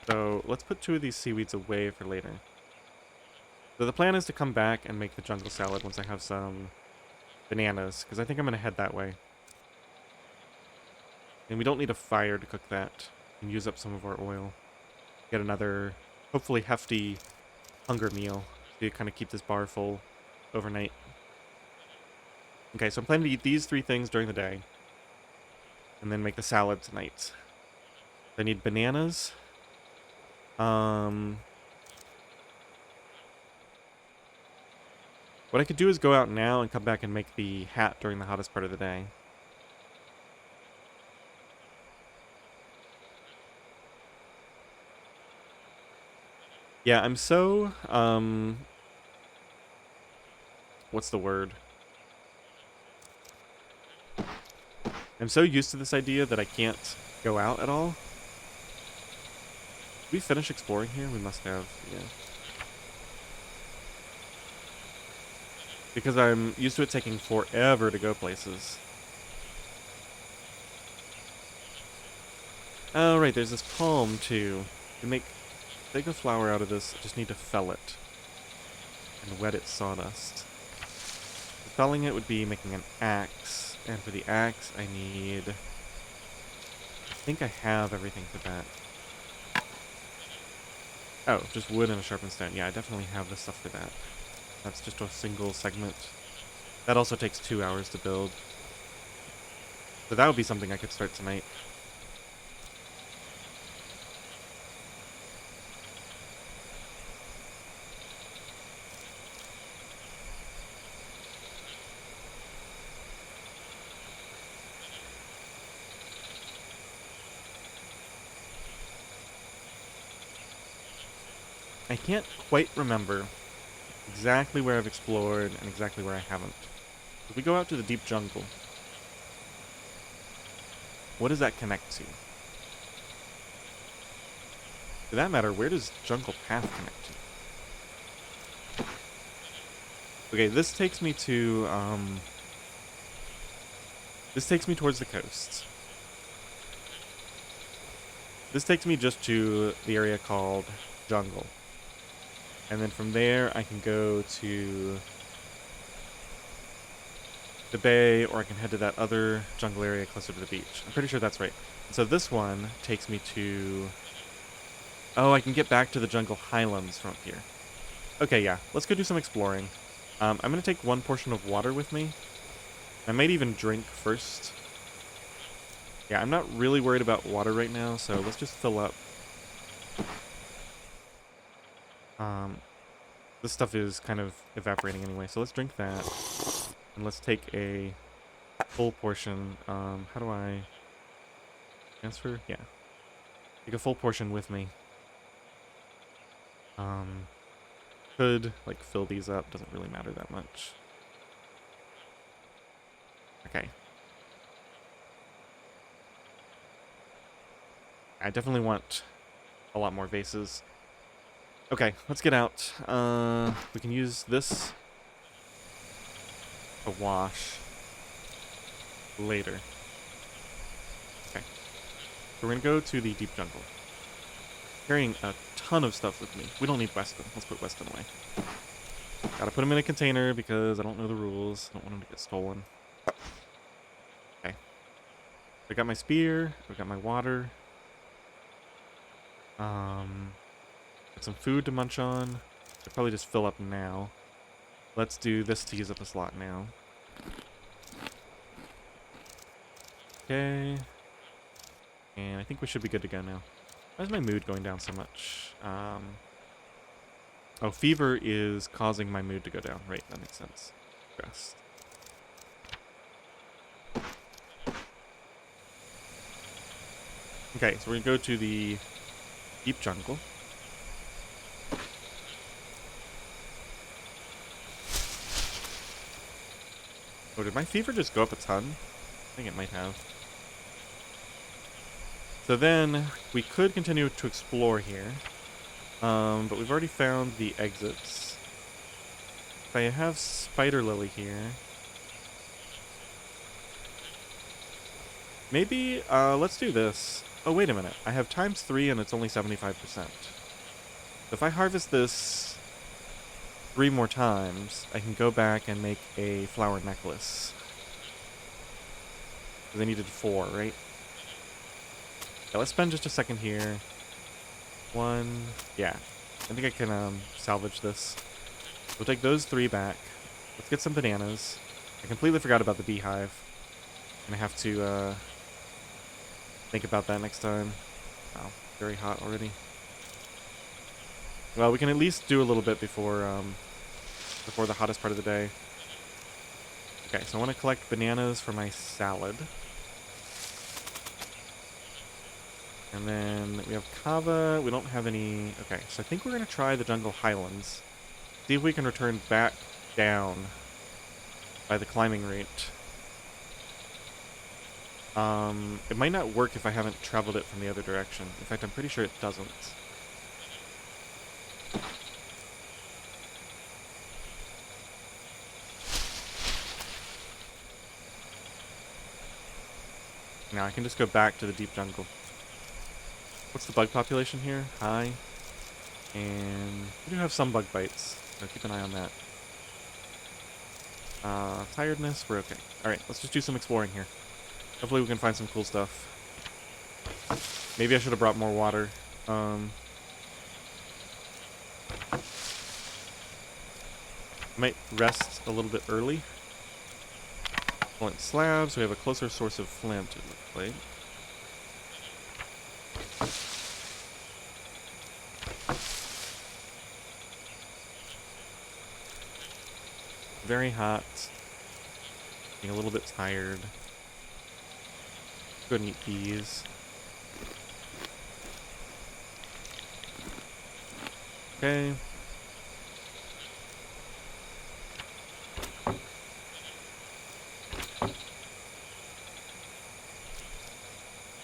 So let's put 2 of these seaweeds away for later. So the plan is to come back and make the jungle salad once I have some bananas, because I think I'm going to head that way. And we don't need a fire to cook that. And use up some of our oil. Get another, hopefully hefty hunger meal to kind of keep this bar full overnight. Okay, so I'm planning to eat these 3 things during the day. And then make the salad tonight. I need bananas. What I could do is go out now and come back and make the hat during the hottest part of the day. Yeah, I'm so, what's the word? I'm so used to this idea that I can't go out at all. Did we finish exploring here? We must have, yeah. Because I'm used to it taking forever to go places. Oh, right, there's this palm, too. To make a flower out of this, I just need to fell it. And wet it sawdust. For felling it would be making an axe. And for the axe, I need... I think I have everything for that. Oh, just wood and a sharpened stone. Yeah, I definitely have the stuff for that. That's just a single segment. That also takes 2 hours to build. So that would be something I could start tonight. I can't quite remember exactly where I've explored and exactly where I haven't. If we go out to the deep jungle, what does that connect to? For that matter, where does Jungle Path connect to? Okay, this takes me to, This takes me towards the coast. This takes me just to the area called Jungle. And then from there, I can go to the bay, or I can head to that other jungle area closer to the beach. I'm pretty sure that's right. So this one takes me to... Oh, I can get back to the jungle highlands from here. Okay, yeah. Let's go do some exploring. I'm going to take one portion of water with me. I might even drink first. Yeah, I'm not really worried about water right now, so let's just fill up. This stuff is kind of evaporating anyway, so let's drink that. And let's take a full portion. How do I transfer? Yeah. Take a full portion with me. Could, like, fill these up. Doesn't really matter that much. Okay. I definitely want a lot more vases. Okay, let's get out. We can use this to wash later. Okay. So we're gonna go to the deep jungle. Carrying a ton of stuff with me. We don't need Weston. Let's put Weston away. Gotta put him in a container because I don't know the rules. I don't want him to get stolen. Okay. I got my spear. I've got my water. Got some food to munch on. I'll probably just fill up now. Let's do this to use up a slot now. Okay. And I think we should be good to go now. Why is my mood going down so much? Oh, fever is causing my mood to go down. Right, that makes sense. Rest. Okay, so we're gonna go to the deep jungle. Oh, did my fever just go up a ton? I think it might have. So then, we could continue to explore here. But we've already found the exits. If I have Spider Lily here... Maybe, let's do this. Oh, wait a minute. I have ×3 and it's only 75%. So if I harvest this 3 more times, I can go back and make a flower necklace. Because I needed 4, right? Yeah, let's spend just a second here. 1, yeah. I think I can salvage this. We'll take those 3 back. Let's get some bananas. I completely forgot about the beehive. I'm gonna have to think about that next time. Wow, very hot already. Well, we can at least do a little bit before the hottest part of the day. Okay, so I want to collect bananas for my salad. And then we have kava. We don't have any... Okay, so I think we're going to try the jungle highlands. See if we can return back down by the climbing rate. It might not work if I haven't traveled it from the other direction. In fact, I'm pretty sure it doesn't. Now I can just go back to the deep jungle. What's the bug population here? High. And we do have some bug bites, so keep an eye on that. Tiredness, we're okay. Alright, let's just do some exploring here. Hopefully we can find some cool stuff. Maybe I should have brought more water. I might rest a little bit early. Flint slabs, we have a closer source of flint, it looks like. Very hot. Being a little bit tired. Go and eat these. Okay.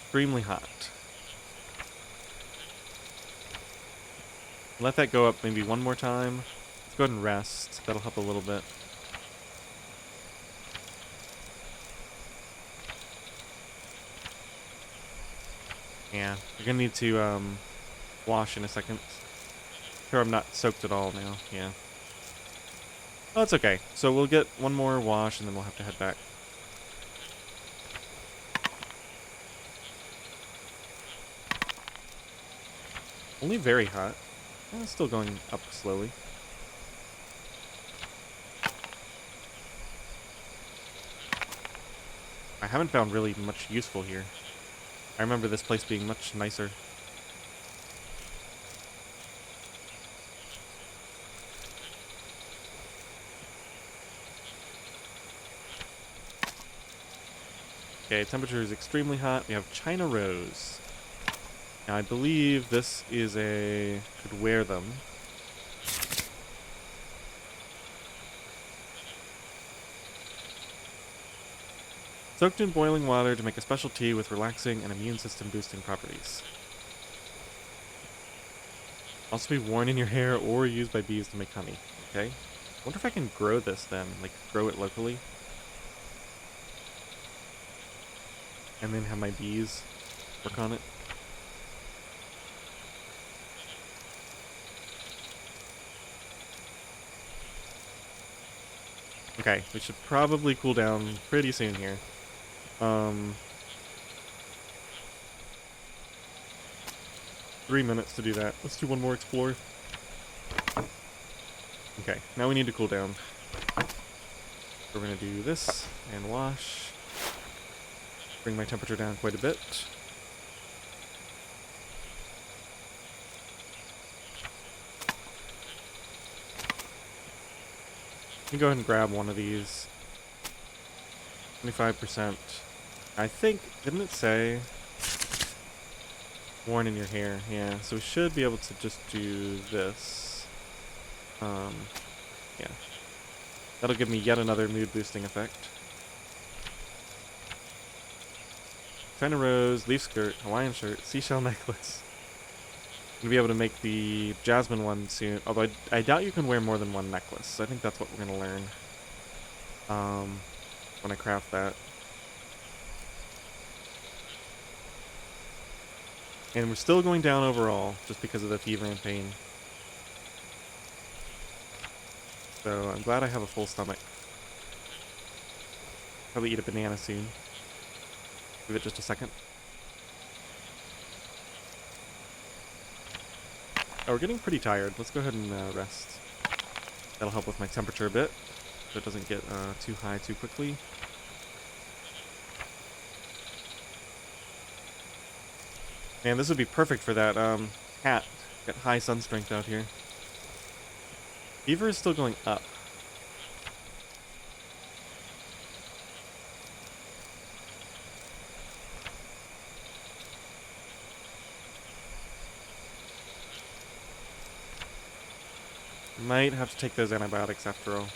Extremely hot. Let that go up maybe one more time. Let's go ahead and rest. That'll help a little bit. Yeah, you're gonna need to wash in a second. Sure, I'm not soaked at all now. Yeah. Oh, that's okay. So we'll get one more wash and then we'll have to head back. Only very hot. It's still going up slowly. I haven't found really much useful here. I remember this place being much nicer. Okay, temperature is extremely hot. We have China Rose. Now, I believe this is a... could wear them. Soaked in boiling water to make a special tea with relaxing and immune system boosting properties. Also be worn in your hair or used by bees to make honey. Okay. I wonder if I can grow this then. Like, grow it locally. And then have my bees work on it. Okay, we should probably cool down pretty soon here. 3 minutes to do that. Let's do one more explore. Okay, now we need to cool down. We're gonna do this and wash. Bring my temperature down quite a bit. Let me go ahead and grab one of these. 25%. I think, didn't it say worn in your hair? Yeah, so we should be able to just do this. Yeah. That'll give me yet another mood boosting effect. China Rose, leaf skirt, Hawaiian shirt, seashell necklace. I'm gonna be able to make the jasmine one soon, although I doubt you can wear more than one necklace, so I think that's what we're gonna learn. When I craft that. And we're still going down overall, just because of the fever and pain. So I'm glad I have a full stomach. Probably eat a banana soon. Give it just a second. Oh, we're getting pretty tired. Let's go ahead and rest. That'll help with my temperature a bit, so it doesn't get too high too quickly. Man, this would be perfect for that hat. Got high sun strength out here. Fever is still going up. Might have to take those antibiotics after all.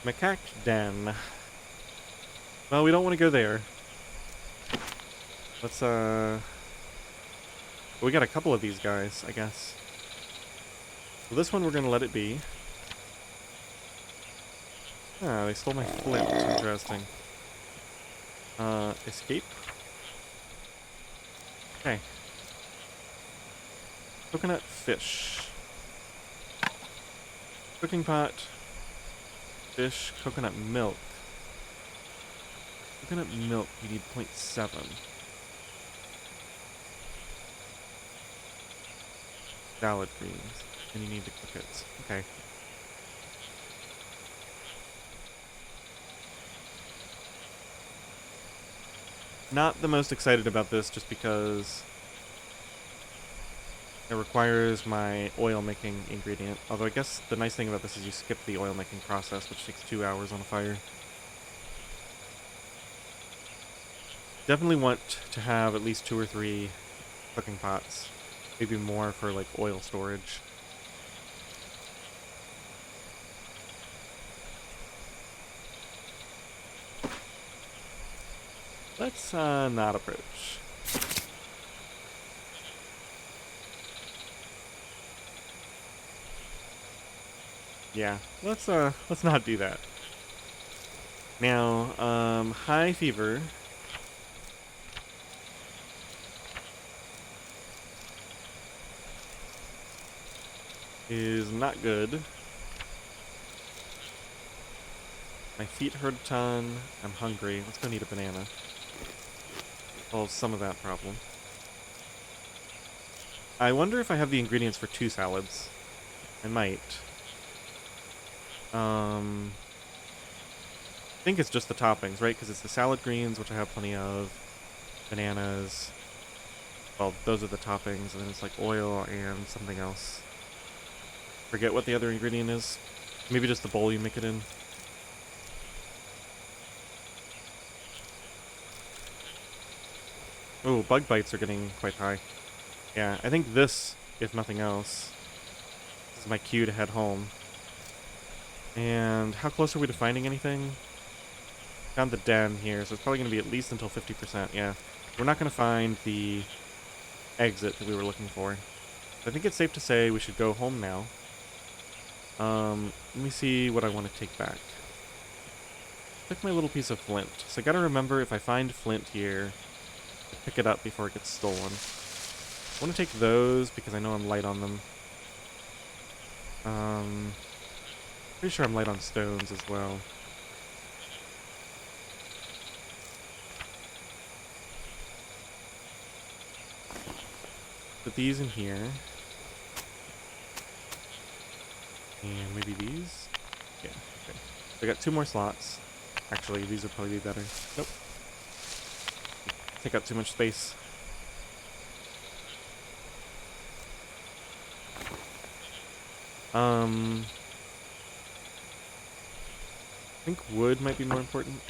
Macaque den. Well, we don't want to go there. Let's, we got a couple of these guys, I guess. So this one we're gonna let it be. Ah, they stole my flint. Interesting. Escape? Okay. Coconut fish. Cooking pot. Fish. Coconut milk. Coconut milk, you need 0.7. Salad greens. And you need to cook it. Okay. Not the most excited about this just because it requires my oil making ingredient. Although I guess the nice thing about this is you skip the oil making process, which takes 2 hours on a fire. Definitely want to have at least 2 or 3 cooking pots. Maybe more for like oil storage. Let's not approach. Yeah, let's not do that. Now, high fever. Is not good. My feet hurt a ton. I'm hungry. Let's go eat a banana. Solve some of that problem. I wonder if I have the ingredients for 2 salads. I might. I think it's just the toppings, right? Because it's the salad greens, which I have plenty of. Bananas. Well, those are the toppings, and then it's like oil and something else. Forget what the other ingredient is. Maybe just the bowl you make it in. Oh, bug bites are getting quite high. Yeah, I think this, if nothing else, is my cue to head home. And how close are we to finding anything? Found the den here, so it's probably going to be at least until 50%, yeah. We're not going to find the exit that we were looking for. I think it's safe to say we should go home now. Let me see what I want to take back. Took my little piece of flint. So I gotta remember if I find flint here, pick it up before it gets stolen. I want to take those because I know I'm light on them. Pretty sure I'm light on stones as well. Put these in here. And maybe these? Yeah, okay. So I got 2 more slots. Actually, these would probably be better. Nope. Take up too much space. I think wood might be more important.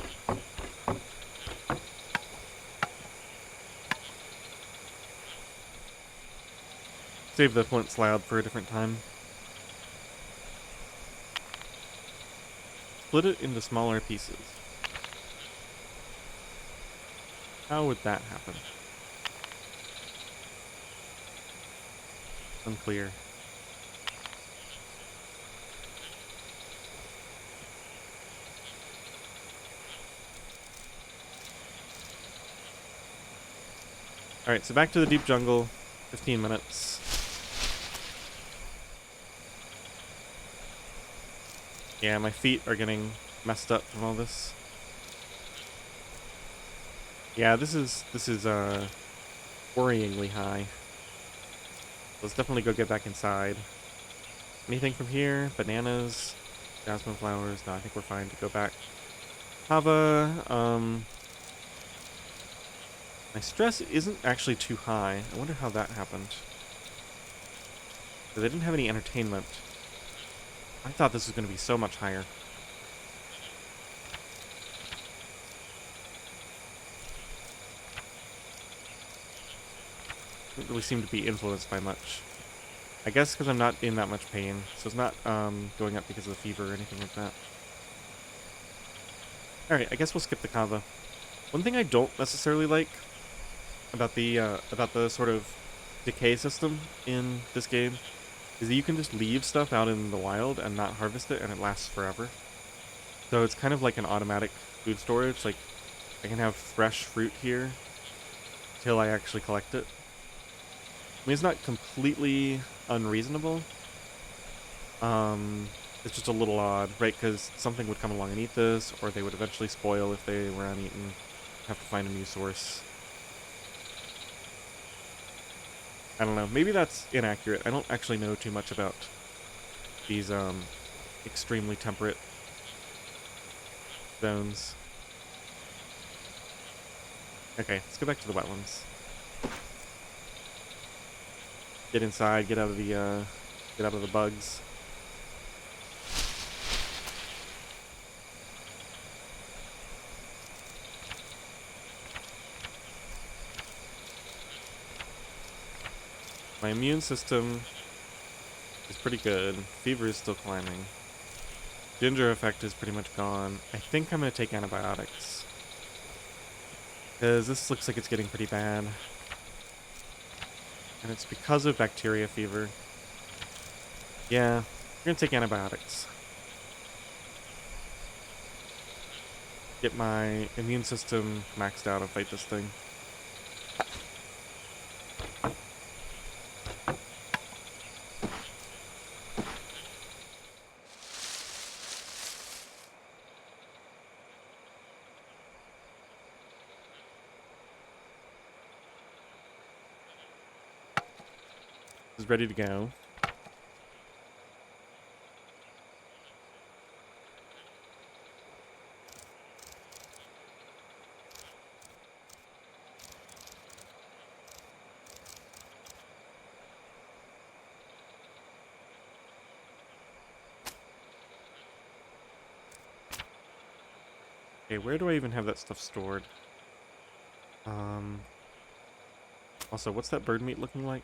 Save the flint slab for a different time. Split it into smaller pieces. How would that happen? Unclear. Alright, so back to the deep jungle. 15 minutes. Yeah, my feet are getting messed up from all this. Yeah, this is worryingly high. Let's definitely go get back inside. Anything from here? Bananas, jasmine flowers. No, I think we're fine to go back. Hava, my stress isn't actually too high. I wonder how that happened. Because I didn't have any entertainment. I thought this was going to be so much higher. Didn't really seem to be influenced by much. I guess because I'm not in that much pain. So it's not going up because of the fever or anything like that. Alright, I guess we'll skip the kava. One thing I don't necessarily like about the sort of decay system in this game is that you can just leave stuff out in the wild and not harvest it, and it lasts forever. So it's kind of like an automatic food storage. Like, I can have fresh fruit here till I actually collect it. I mean, it's not completely unreasonable. It's just a little odd, right? Because something would come along and eat this, or they would eventually spoil if they were uneaten. Have to find a new source. I don't know. Maybe that's inaccurate. I don't actually know too much about these extremely temperate zones. Okay, let's go back to the wetlands. Get inside. Get out of the bugs. My immune system is pretty good. Fever is still climbing. Ginger effect is pretty much gone. I think I'm going to take antibiotics. Because this looks like it's getting pretty bad. And it's because of bacteria fever. Yeah, we're going to take antibiotics. get my immune system maxed out and fight this thing. Is ready to go. Okay, where do I even have that stuff stored? Also, what's that bird meat looking like?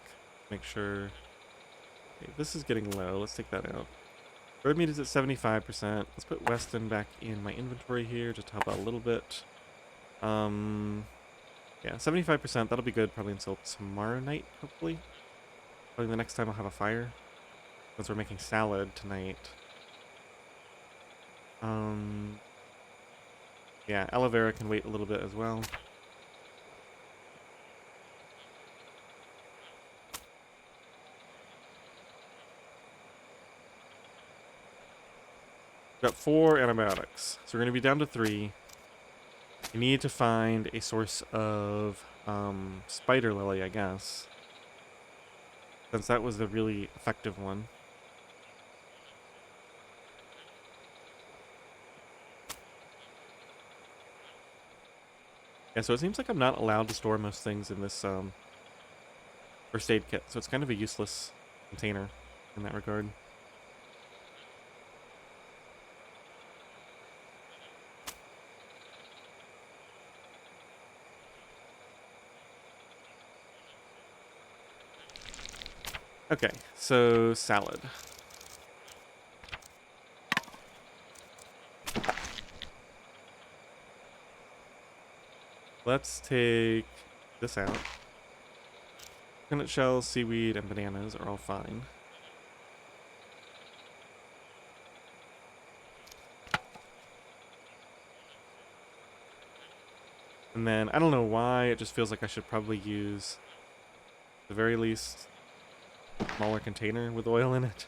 Make sure. Okay, this is getting low. Let's take that out. Bird meat is at 75%. Let's put Weston back in my inventory here just to help out a little bit. Yeah, 75%. That'll be good probably until tomorrow night, hopefully. Probably the next time I'll have a fire. Since we're making salad tonight. Yeah, aloe vera can wait a little bit as well. Got 4 antibiotics, so we're going to be down to 3. We need to find a source of spider lily, I guess. Since that was the really effective one. Yeah, so it seems like I'm not allowed to store most things in this first aid kit, so it's kind of a useless container in that regard. Okay, so salad. Let's take this out. Coconut shells, seaweed, and bananas are all fine. And then, I don't know why, it just feels like I should probably use, at the very least, a smaller container with oil in it.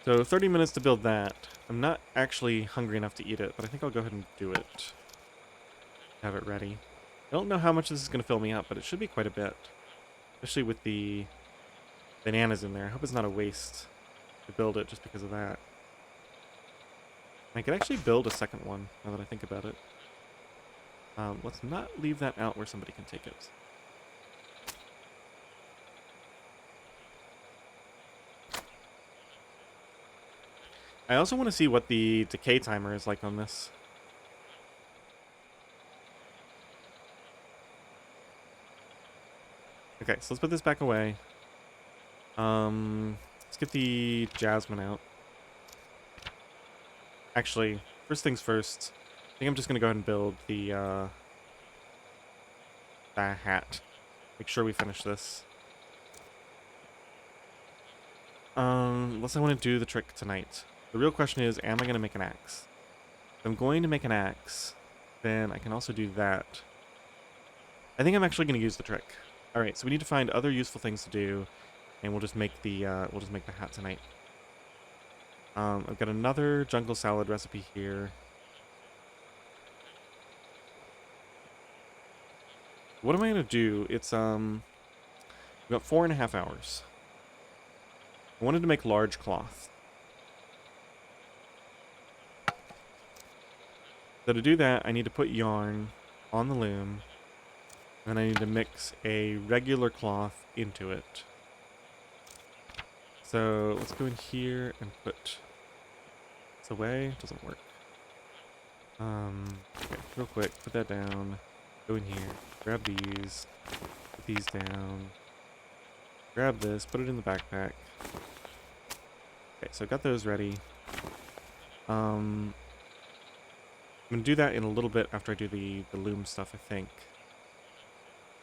So 30 minutes to build that. I'm not actually hungry enough to eat it, but I think I'll go ahead and do it. Have it ready. I don't know how much this is going to fill me up, but it should be quite a bit. Especially with the bananas in there. I hope it's not a waste to build it just because of that. I could actually build a second one, now that I think about it. Let's not leave that out where somebody can take it. I also want to see what the decay timer is like on this. Okay, so let's put this back away. Let's get the jasmine out. Actually, first things first. I think I'm just gonna go ahead and build the hat. Make sure we finish this. Unless I want to do the trick tonight. The real question is, am I gonna make an axe? If I'm going to make an axe, then I can also do that. I think I'm actually gonna use the trick. All right, so we need to find other useful things to do, and we'll just make the hat tonight. I've got another jungle salad recipe here. What am I gonna do? It's we've got 4.5 hours. I wanted to make large cloth. So to do that, I need to put yarn on the loom, and I need to mix a regular cloth into it. So let's go in here and put this away. It doesn't work. Okay, real quick, put that down. Go in here, grab these, put these down. Grab this, put it in the backpack. Okay, so I've got those ready. I'm gonna do that in a little bit after I do the loom stuff, I think.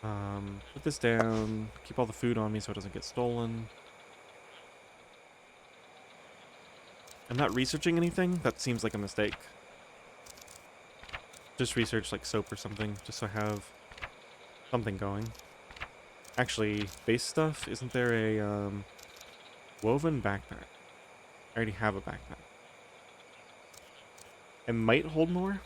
Put this down. Keep all the food on me so it doesn't get stolen. I'm not researching anything. That seems like a mistake. Just research like soap or something, just so I have something going. Actually, base stuff, isn't there a woven backpack? I already have a backpack. It might hold more.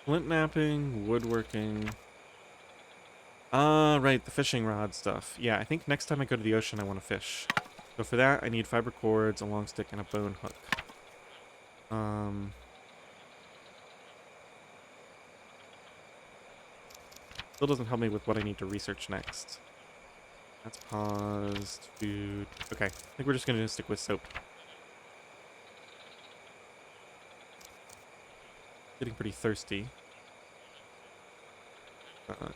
Flint napping, woodworking. Ah, right, the fishing rod stuff. Yeah, I think next time I go to the ocean, I want to fish. So for that, I need fiber cords, a long stick, and a bone hook. Still doesn't help me with what I need to research next. That's paused. Food. Okay, I think we're just going to stick with soap. Getting pretty thirsty.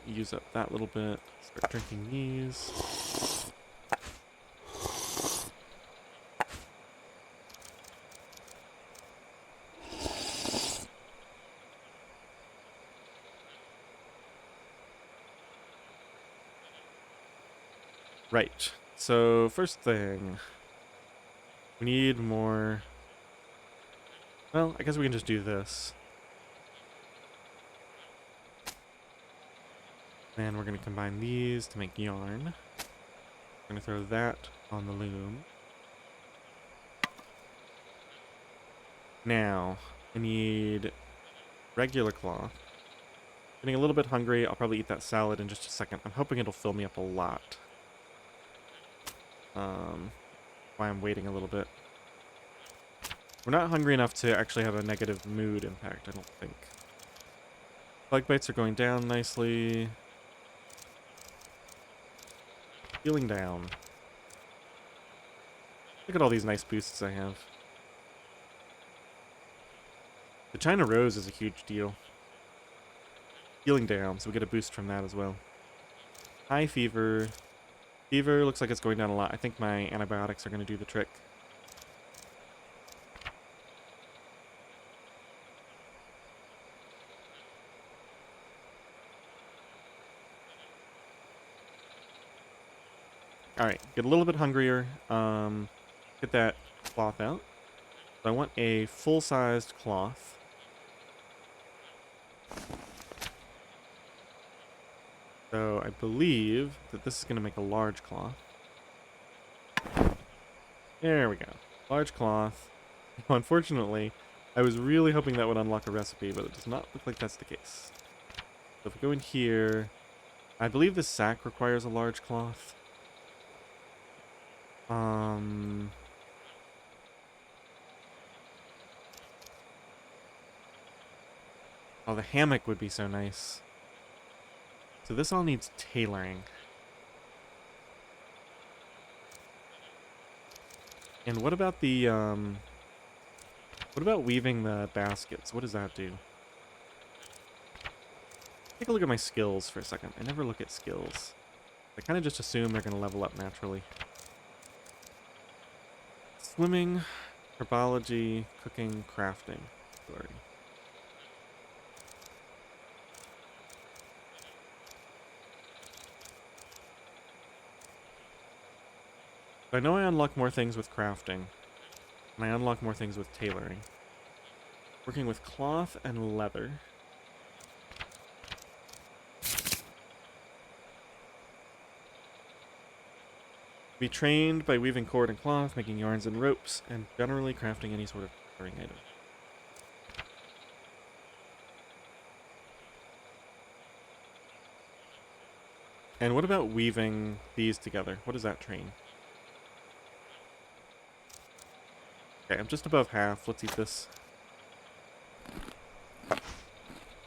Use up that little bit. Start drinking these. Right. So, first thing. We need more... Well, I guess we can just do this. Then we're going to combine these to make yarn. We're going to throw that on the loom. Now, I need regular cloth. Getting a little bit hungry. I'll probably eat that salad in just a second. I'm hoping it'll fill me up a lot. Why I'm waiting a little bit. We're not hungry enough to actually have a negative mood impact, I don't think. Bug bites are going down nicely. Healing down. Look at all these nice boosts I have. The China Rose is a huge deal. Healing down, so we get a boost from that as well. High fever. Fever looks like it's going down a lot. I think my antibiotics are going to do the trick. Alright, get a little bit hungrier. Get that cloth out. So I want a full-sized cloth. So I believe that this is going to make a large cloth. There we go. Large cloth. Unfortunately, I was really hoping that would unlock a recipe, but it does not look like that's the case. So if we go in here, I believe this sack requires a large cloth. Oh, the hammock would be so nice. So this all needs tailoring. And what about the, what about weaving the baskets? What does that do? Take a look at my skills for a second. I never look at skills. I kind of just assume they're going to level up naturally. Swimming, herbology, cooking, crafting. Sorry. I know I unlock more things with crafting, and I unlock more things with tailoring. Working with cloth and leather. Be trained by weaving cord and cloth, making yarns and ropes, and generally crafting any sort of tailoring item. And what about weaving these together? What does that train? Okay, I'm just above half. Let's eat this.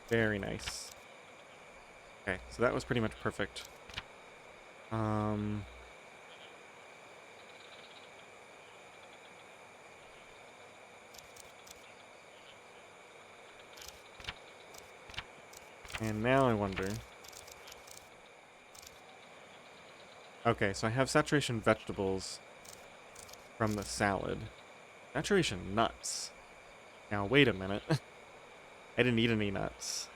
Very nice. Okay, so that was pretty much perfect. And now I wonder... Okay, so I have saturation vegetables from the salad. Saturation nuts. Now, wait a minute. I didn't eat any nuts.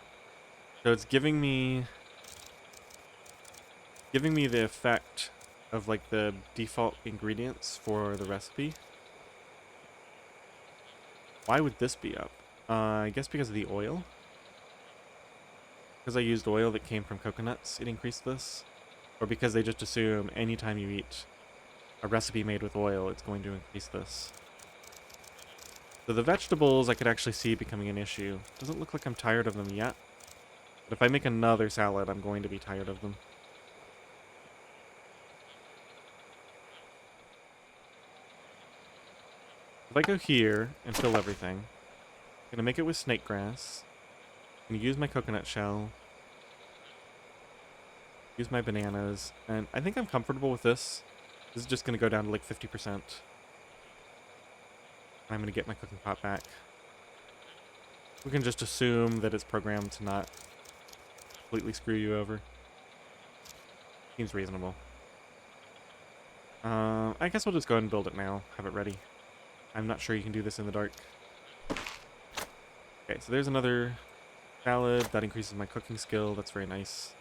So it's giving me the effect of like the default ingredients for the recipe. Why would this be up? I guess because of the oil. Because I used oil that came from coconuts, it increased this. Or because they just assume anytime you eat a recipe made with oil, it's going to increase this. So the vegetables I could actually see becoming an issue. Doesn't look like I'm tired of them yet. But if I make another salad, I'm going to be tired of them. If I go here and fill everything, I'm going to make it with snake grass. I'm going to use my coconut shell. Use my bananas. And I think I'm comfortable with this. This is just going to go down to like 50%. I'm going to get my cooking pot back. We can just assume that it's programmed to not completely screw you over. Seems reasonable. I guess we'll just go ahead and build it now. Have it ready. I'm not sure you can do this in the dark. Okay, so there's another salad. That increases my cooking skill. That's very nice.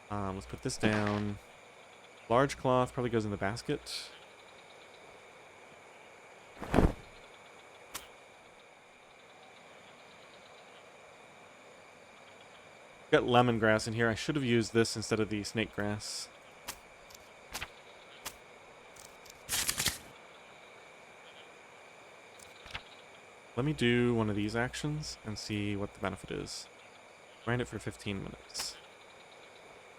Let's put this down. Large cloth probably goes in the basket. Got lemongrass in here. I should have used this instead of the snake grass. Let me do one of these actions and see what the benefit is. Grind it for 15 minutes.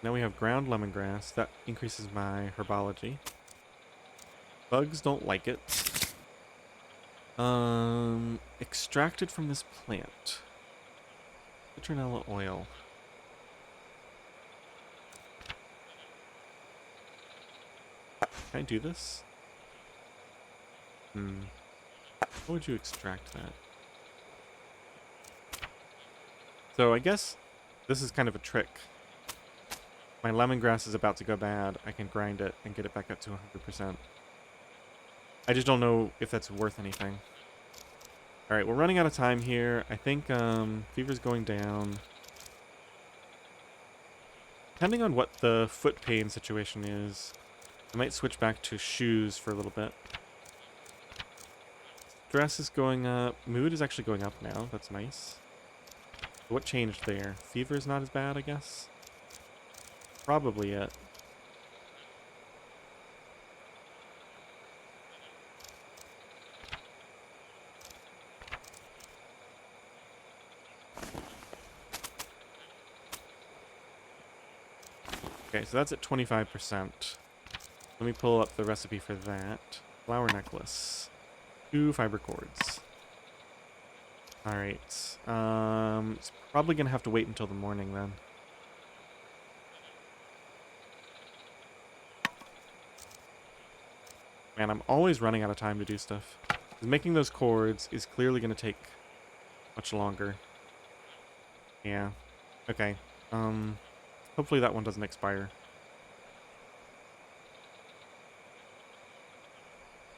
Now we have ground lemongrass. That increases my herbology. Bugs don't like it. Extracted from this plant. Citronella oil. Can I do this? How would you extract that? So I guess this is kind of a trick. My lemongrass is about to go bad. I can grind it and get it back up to 100%. I just don't know if that's worth anything. Alright, we're running out of time here. I think fever's going down. Depending on what the foot pain situation is, I might switch back to shoes for a little bit. Stress is going up. Mood is actually going up now. That's nice. What changed there? Fever is not as bad, I guess? Probably it. Okay, so that's at 25%. Let me pull up the recipe for that. Flower necklace. 2 fiber cords. Alright. It's probably gonna have to wait until the morning then. Man, I'm always running out of time to do stuff. 'Cause making those cords is clearly gonna take much longer. Yeah. Okay. Hopefully that one doesn't expire.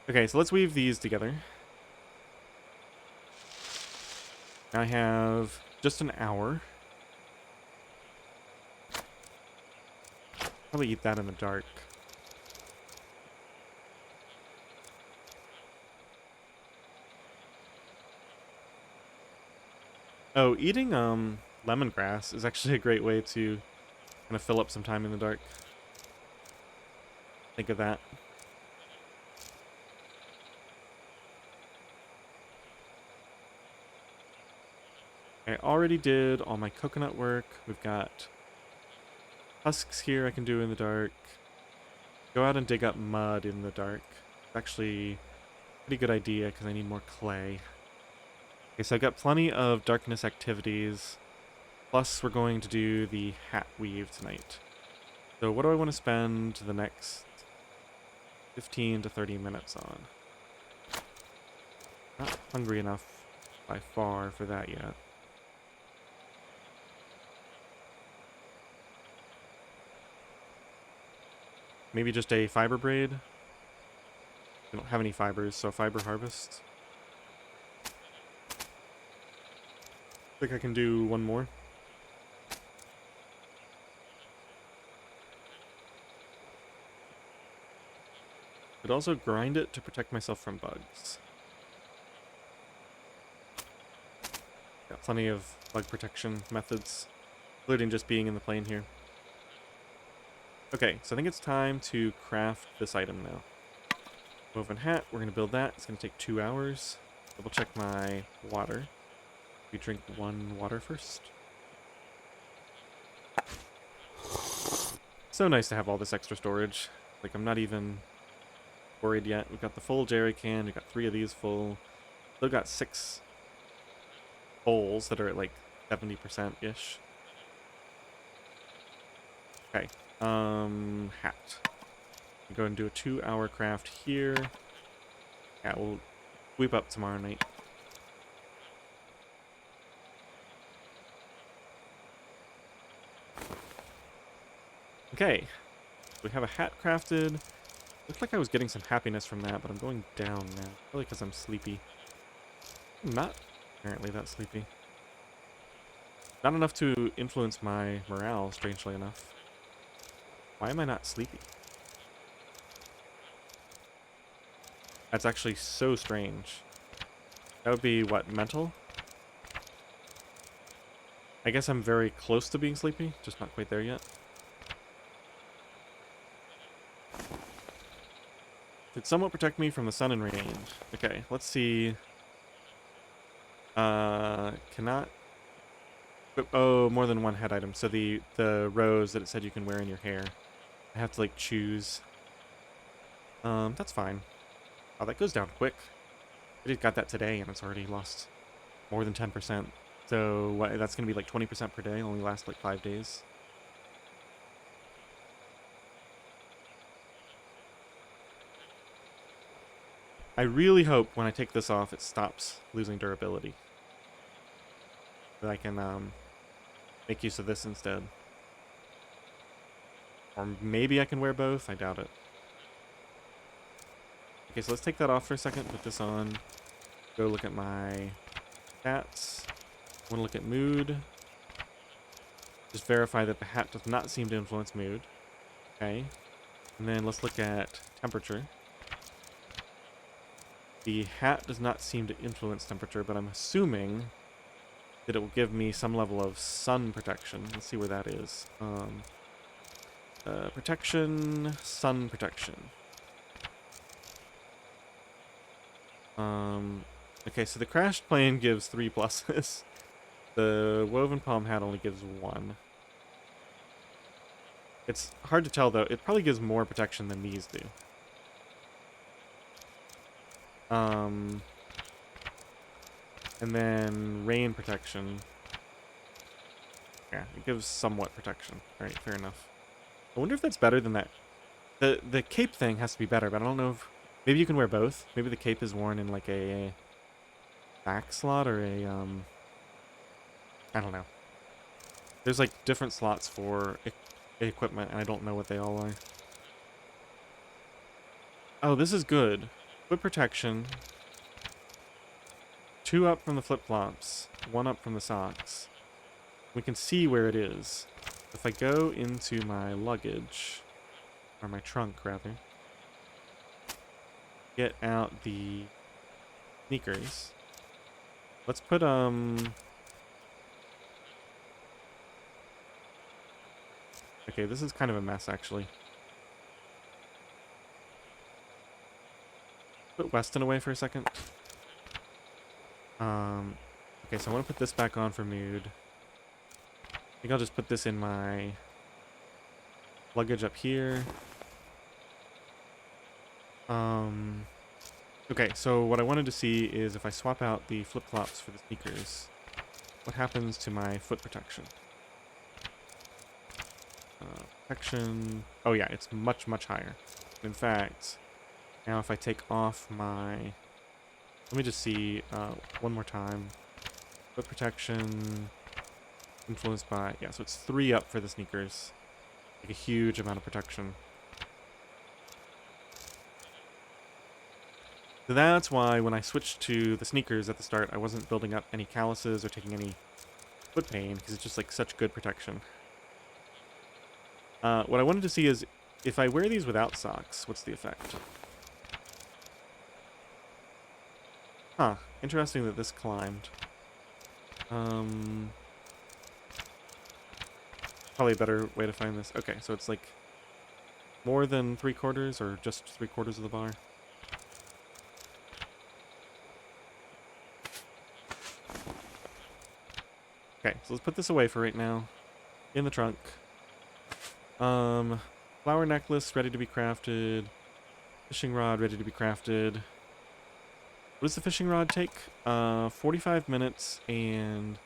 Okay, so let's weave these together. I have just an hour. Probably eat that in the dark. Oh, eating lemongrass is actually a great way to kind of fill up some time in the dark. Think of that. I already did all my coconut work. We've got husks here I can do in the dark. Go out and dig up mud in the dark. It's actually a pretty good idea because I need more clay. Okay, so I've got plenty of darkness activities. Plus, we're going to do the hat weave tonight. So what do I want to spend the next 15 to 30 minutes on? Not hungry enough by far for that yet. maybe just a fiber braid. I don't have any fibers, so fiber harvest. I think I can do one more. Could also grind it to protect myself from bugs. Got plenty of bug protection methods, including just being in the plane here. Okay, so I think it's time to craft this item now. Woven hat, we're going to build that. It's going to take 2 hours. Double check my water. We drink 1 water first. So nice to have all this extra storage. Like, I'm not even worried yet. We've got the full jerry can. We've got 3 of these full. Still got 6 bowls that are at like 70%-ish. Okay. Hat. We'll go and do a 2-hour craft here. Yeah, we'll sweep up tomorrow night. Okay. We have a hat crafted. Looked like I was getting some happiness from that, but I'm going down now. Probably because I'm sleepy. I'm not apparently that sleepy. Not enough to influence my morale, strangely enough. Why am I not sleepy? That's actually so strange. That would be, what, mental? I guess I'm very close to being sleepy, just not quite there yet. Could somewhat protect me from the sun and rain. Okay, let's see. Cannot... Oh, more than one head item. So the rose that it said you can wear in your hair. I have to, like, choose. That's fine. Oh, that goes down quick. I just got that today, and it's already lost more than 10%. So what, that's going to be like 20% per day, only lasts like 5 days. I really hope when I take this off, it stops losing durability. That I can make use of this instead. Or maybe I can wear both, I doubt it. Okay, so let's take that off for a second, put this on. Go look at my stats. I want to look at mood. Just verify that the hat does not seem to influence mood. Okay. And then let's look at temperature. The hat does not seem to influence temperature, but I'm assuming that it will give me some level of sun protection. Let's see where that is. Protection, sun protection. Okay, so the crashed plane gives 3 pluses. The woven palm hat only gives 1. It's hard to tell, though. It probably gives more protection than these do. And then rain protection. Yeah, it gives somewhat protection. Alright, fair enough. I wonder if that's better than that. The cape thing has to be better, but I don't know if... Maybe you can wear both. Maybe the cape is worn in like a back slot or a... I don't know. There's like different slots for equipment, and I don't know what they all are. Oh, this is good. Foot protection. 2 up from the flip-flops. 1 up from the socks. We can see where it is. If I go into my luggage, or my trunk, rather, get out the sneakers. Let's put, okay, this is kind of a mess, actually. Put Weston away for a second. Okay, so I want to put this back on for mood. I think I'll just put this in my luggage up here. Okay, so what I wanted to see is if I swap out the flip-flops for the sneakers, what happens to my foot protection? Protection... Oh yeah, it's much, much higher. In fact, now if I take off my... Let me just see one more time. Foot protection... Influenced by... Yeah, so it's 3 up for the sneakers. Like a huge amount of protection. So that's why when I switched to the sneakers at the start, I wasn't building up any calluses or taking any foot pain, because it's just like such good protection. What I wanted to see is, if I wear these without socks, what's the effect? Huh. Interesting that this climbed. Probably a better way to find this. Okay, so it's like more than 3/4 or just 3/4 of the bar. Okay, so let's put this away for right now. In the trunk. Flower necklace ready to be crafted. Fishing rod ready to be crafted. What does the fishing rod take? 45 minutes and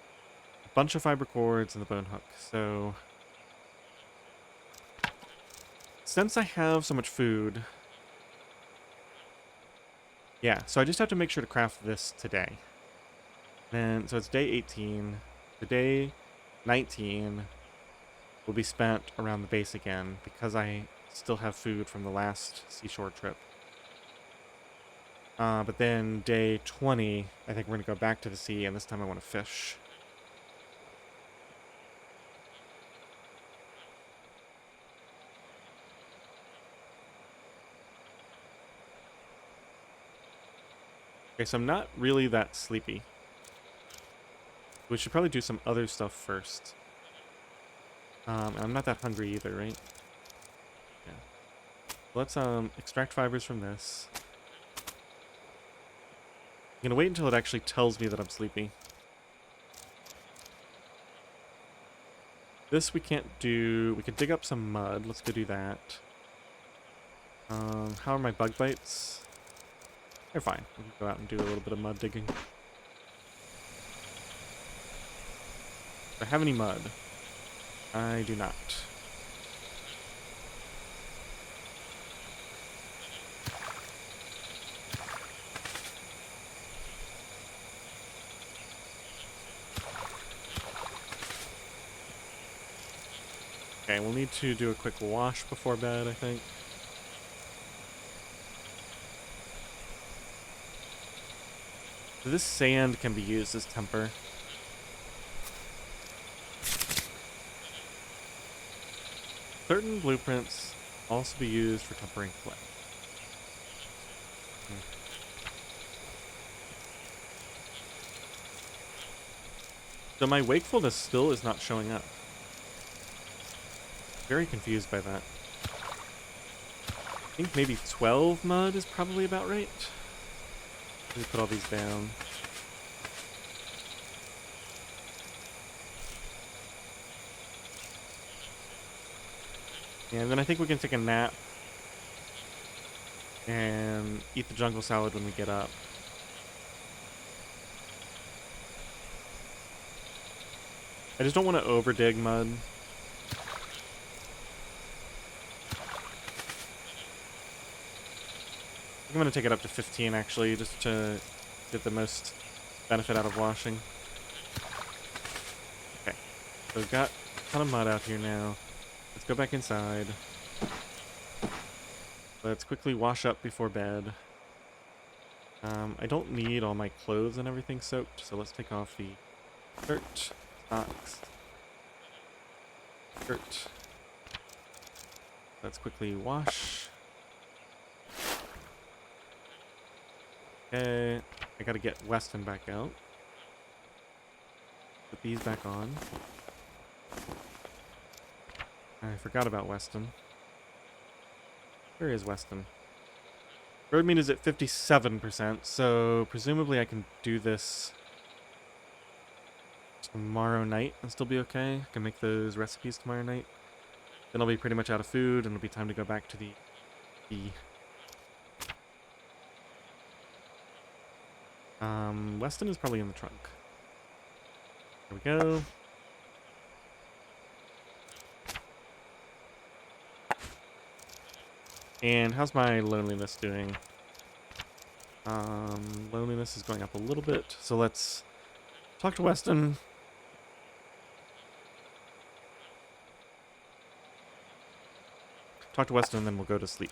a bunch of fiber cords and the bone hook. So since I have so much food, yeah, so I just have to make sure to craft this today. Then, so it's day 18. The day 19 will be spent around the base again because I still have food from the last seashore trip. But then day 20, I think we're going to go back to the sea, and this time I want to fish. Okay, so I'm not really that sleepy. We should probably do some other stuff first. I'm not that hungry either, right? Yeah. Let's extract fibers from this. I'm gonna wait until it actually tells me that I'm sleepy. This we can't do. We could dig up some mud. Let's go do that. How are my bug bites? They're fine. We can go out and do a little bit of mud digging. Do I have any mud? I do not. Okay, we'll need to do a quick wash before bed, I think. So this sand can be used as temper. Certain blueprints also be used for tempering clay. So my wakefulness still is not showing up. Very confused by that. I think maybe 12 mud is probably about right. Let me put all these down. And then I think we can take a nap and eat the jungle salad when we get up. I just don't want to over dig mud. I'm going to take it up to 15 actually, just to get the most benefit out of washing. Okay, so we've got a ton of mud out here now. Let's go back inside. Let's quickly wash up before bed. I don't need all my clothes and everything soaked, so let's take off the shirt, socks, shirt. Let's quickly wash. Okay, I gotta get Weston back out. Put these back on. I forgot about Weston. Where is Weston? Road meat is at 57%, so presumably I can do this tomorrow night and still be okay. I can make those recipes tomorrow night. Then I'll be pretty much out of food, and it'll be time to go back to the Weston is probably in the trunk. There we go. And how's my loneliness doing? Loneliness is going up a little bit, so let's talk to Weston. Talk to Weston, and then we'll go to sleep.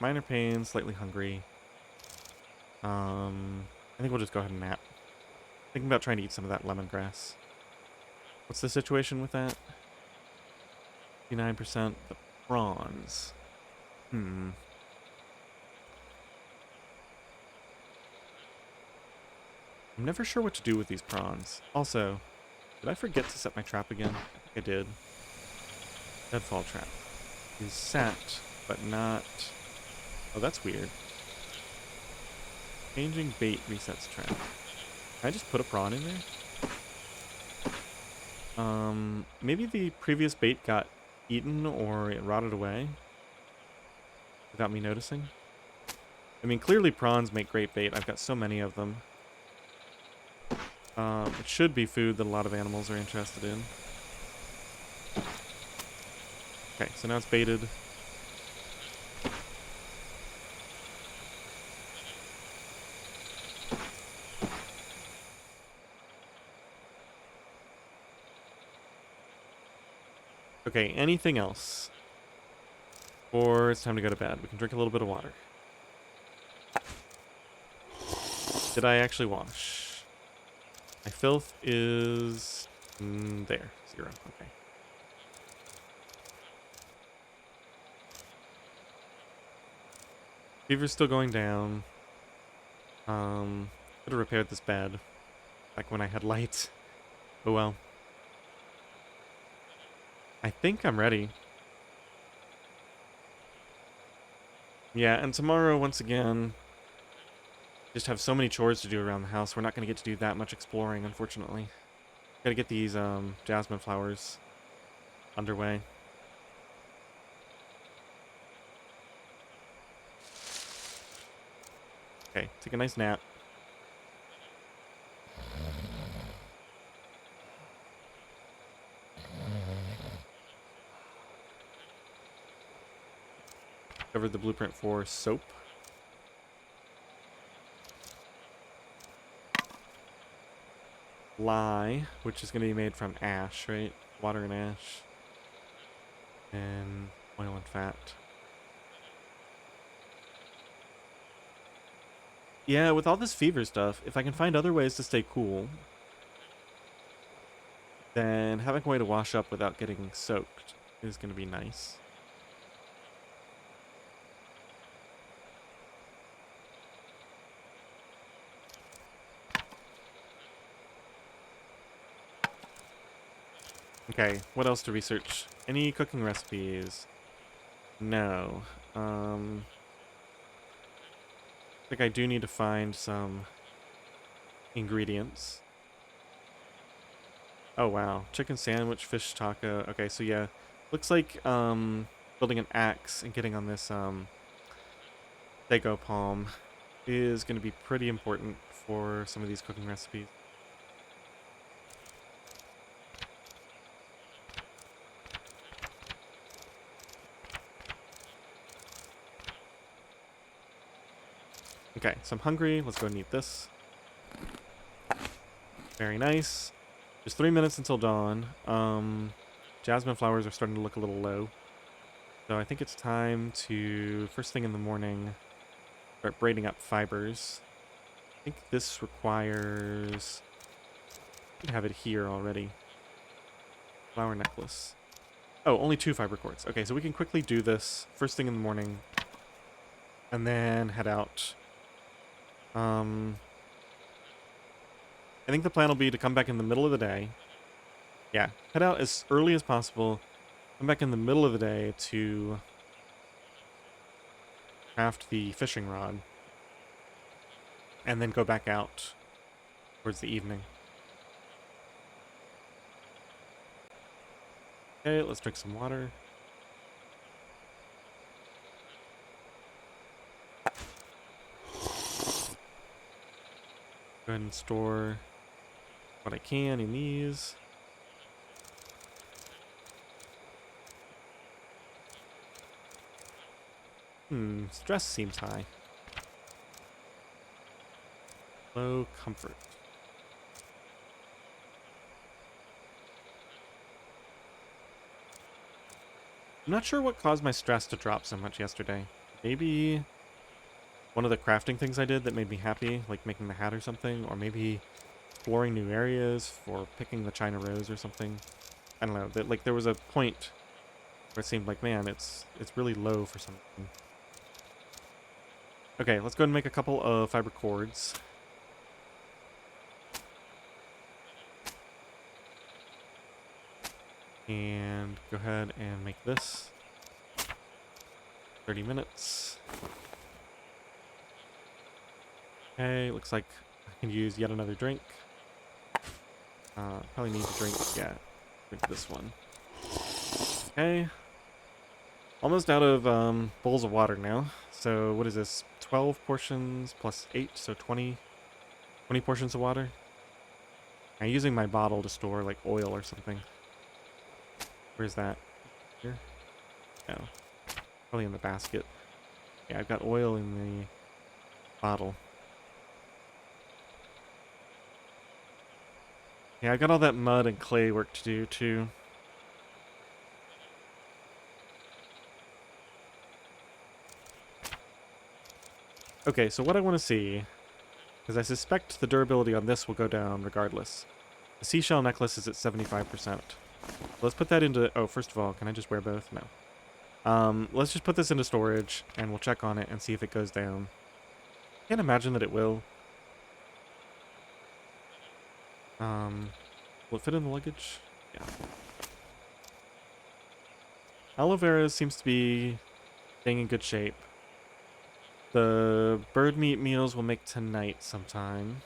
minor pain, slightly hungry. I think we'll just go ahead and nap. Thinking about trying to eat some of that lemongrass. What's the situation with that? 59%. The prawns. I'm never sure what to do with these prawns. Also, did I forget to set my trap again? I think I did. Deadfall trap. Is set, but not... Oh, that's weird. Changing bait resets trap. Can I just put a prawn in there? Maybe the previous bait got eaten or it rotted away without me noticing. I mean, clearly prawns make great bait. I've got so many of them. It should be food that a lot of animals are interested in. Okay, so now it's baited. Okay, anything else? Or it's time to go to bed. We can drink a little bit of water. Did I actually wash? My filth is... there. 0. Okay. Fever's still going down. Could have repaired this bed. Back when I had lights. Oh well. I think I'm ready. Yeah, and tomorrow, once again, just have so many chores to do around the house. We're not going to get to do that much exploring, unfortunately. Gotta get these jasmine flowers underway. Okay, take a nice nap. Covered the blueprint for soap. Lye, which is going to be made from ash, right? Water and ash. And oil and fat. Yeah, with all this fever stuff, if I can find other ways to stay cool, then having a way to wash up without getting soaked is going to be nice. Okay, what else to research? Any cooking recipes? No. I think I do need to find some ingredients. Oh wow, chicken sandwich, fish taco. Okay, so yeah, looks like building an axe and getting on this Dago palm is going to be pretty important for some of these cooking recipes. Okay, so I'm hungry. Let's go and eat this. Very nice. Just 3 minutes until dawn. Jasmine flowers are starting to look a little low. So I think it's time to, first thing in the morning, start braiding up fibers. I think this requires... I could have it here already. Flower necklace. Oh, only 2 fiber cords. Okay, so we can quickly do this first thing in the morning. And then head out. I think the plan will be to come back in the middle of the day. Yeah, head out as early as possible. Come back in the middle of the day to craft the fishing rod. And then go back out towards the evening. Okay, let's drink some water. Go ahead and store what I can in these. Stress seems high. Low comfort. I'm not sure what caused my stress to drop so much yesterday. maybe one of the crafting things I did that made me happy, like making the hat or something, or maybe exploring new areas for picking the China Rose or something. I don't know. That like there was a point where it seemed like, man, it's really low for something. Okay, let's go ahead and make a couple of fiber cords. And go ahead and make this. 30 minutes. Okay, looks like I can use yet another drink. Probably need to drink, yeah, drink this one. Okay. Almost out of bowls of water now. So what is this? 12 portions plus 8, so 20 portions of water. I'm using my bottle to store like oil or something. Where's that? Here? No. Probably in the basket. Yeah, I've got oil in the bottle. Yeah, I've got all that mud and clay work to do too. Okay, so what I want to see, because I suspect the durability on this will go down regardless. The seashell necklace is at 75%. Let's put that into... Oh, first of all, can I just wear both? No. Let's just put this into storage, and we'll check on it and see if it goes down. Can't imagine that it will. Will it fit in the luggage? Yeah. Aloe vera seems to be staying in good shape. The bird meat meals we'll make tonight sometime.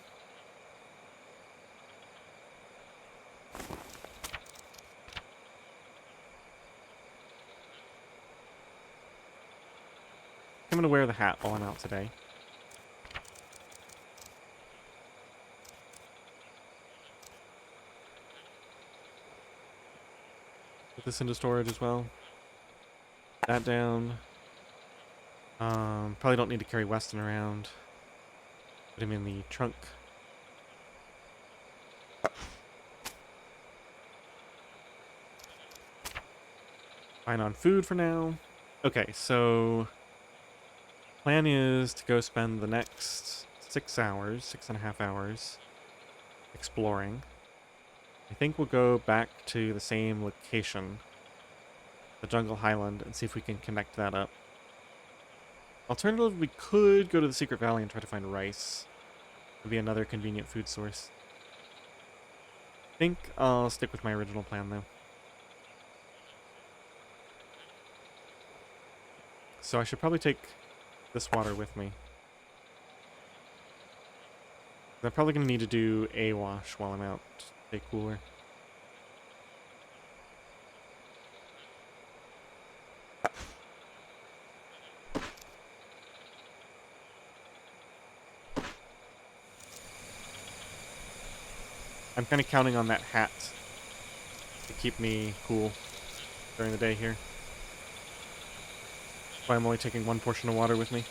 I'm gonna wear the hat while I'm out today. Put this into storage as well. That down. Probably don't need to carry Weston around. Put him in the trunk. Fine on food for now. Okay, so plan is to go spend the next 6 hours, 6.5 hours exploring. I think we'll go back to the same location, the Jungle Highland, and see if we can connect that up. Alternatively, we could go to the Secret Valley and try to find rice. Would be another convenient food source. I think I'll stick with my original plan, though. So I should probably take this water with me. I'm probably going to need to do a wash while I'm out to stay cooler. I'm kind of counting on that hat to keep me cool during the day here. That's why I'm only taking 1 portion of water with me.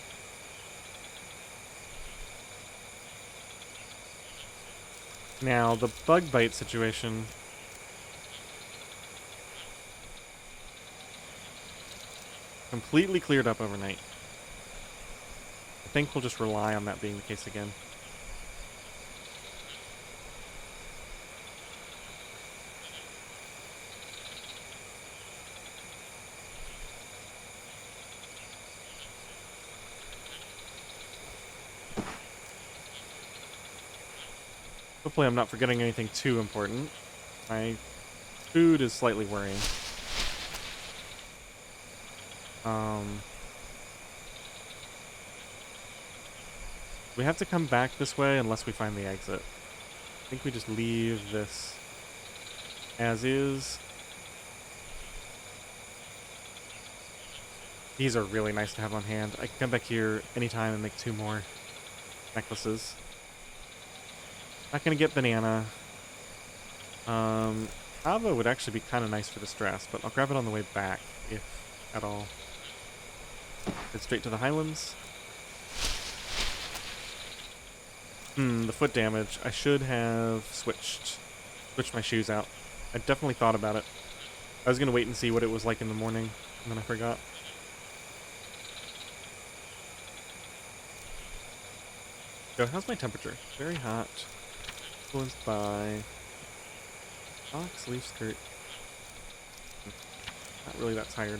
Now, the bug bite situation... completely cleared up overnight. I think we'll just rely on that being the case again. Hopefully I'm not forgetting anything too important. My food is slightly worrying. We have to come back this way unless we find the exit. I think we just leave this as is. These are really nice to have on hand. I can come back here anytime and make 2 more necklaces. Not gonna get banana. Kava would actually be kind of nice for the stress, but I'll grab it on the way back, if at all. Head straight to the Highlands. The foot damage. I should have switched my shoes out. I definitely thought about it. I was gonna wait and see what it was like in the morning, and then I forgot. So how's my temperature? Very hot. Influenced by socks, leaf skirt. Not really that tired.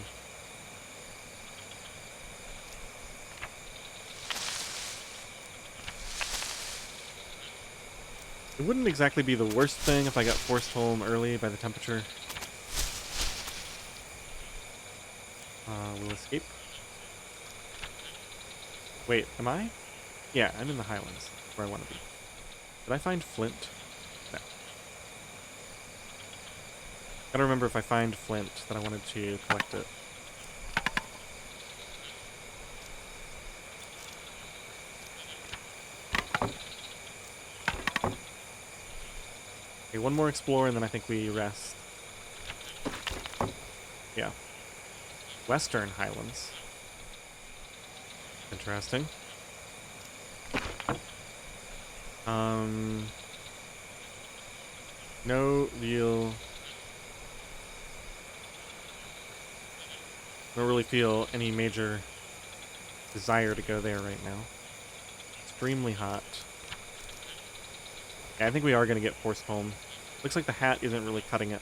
It wouldn't exactly be the worst thing if I got forced home early by the temperature. We'll escape. Wait, am I? Yeah, I'm in the Highlands, where I want to be. Did I find flint? No. Gotta remember if I find flint that I wanted to collect it. Okay, one more explore and then I think we rest. Yeah. Western Highlands. Interesting. No real... Don't really feel any major desire to go there right now. Extremely hot. Yeah, I think we are going to get forced home. Looks like the hat isn't really cutting it.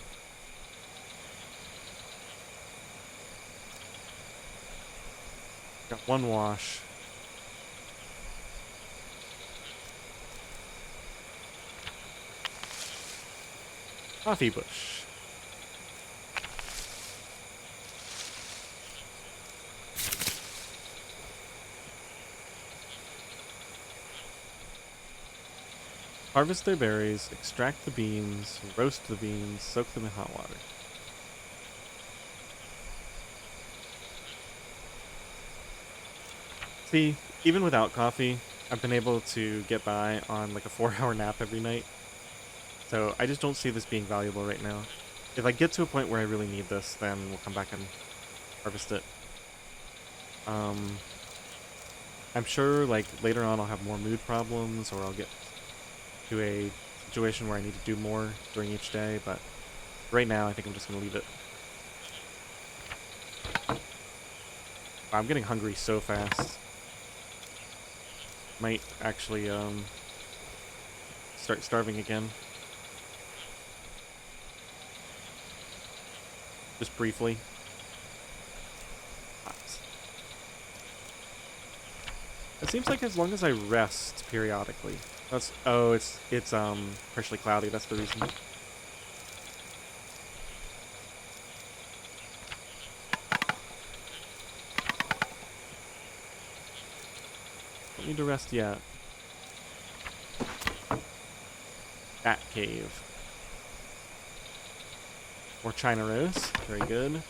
Got one wash. Coffee bush. Harvest their berries, extract the beans, roast the beans, soak them in hot water. See, even without coffee, I've been able to get by on like a 4-hour nap every night. So I just don't see this being valuable right now. If I get to a point where I really need this, then we'll come back and harvest it. I'm sure like later on I'll have more mood problems, or I'll get to a situation where I need to do more during each day, but right now I think I'm just going to leave it. Wow, I'm getting hungry so fast. Might actually start starving again. Just briefly. It seems like as long as I rest periodically. That's it's partially cloudy, that's the reason. Don't need to rest yet. Bat cave. More China rose. Very good.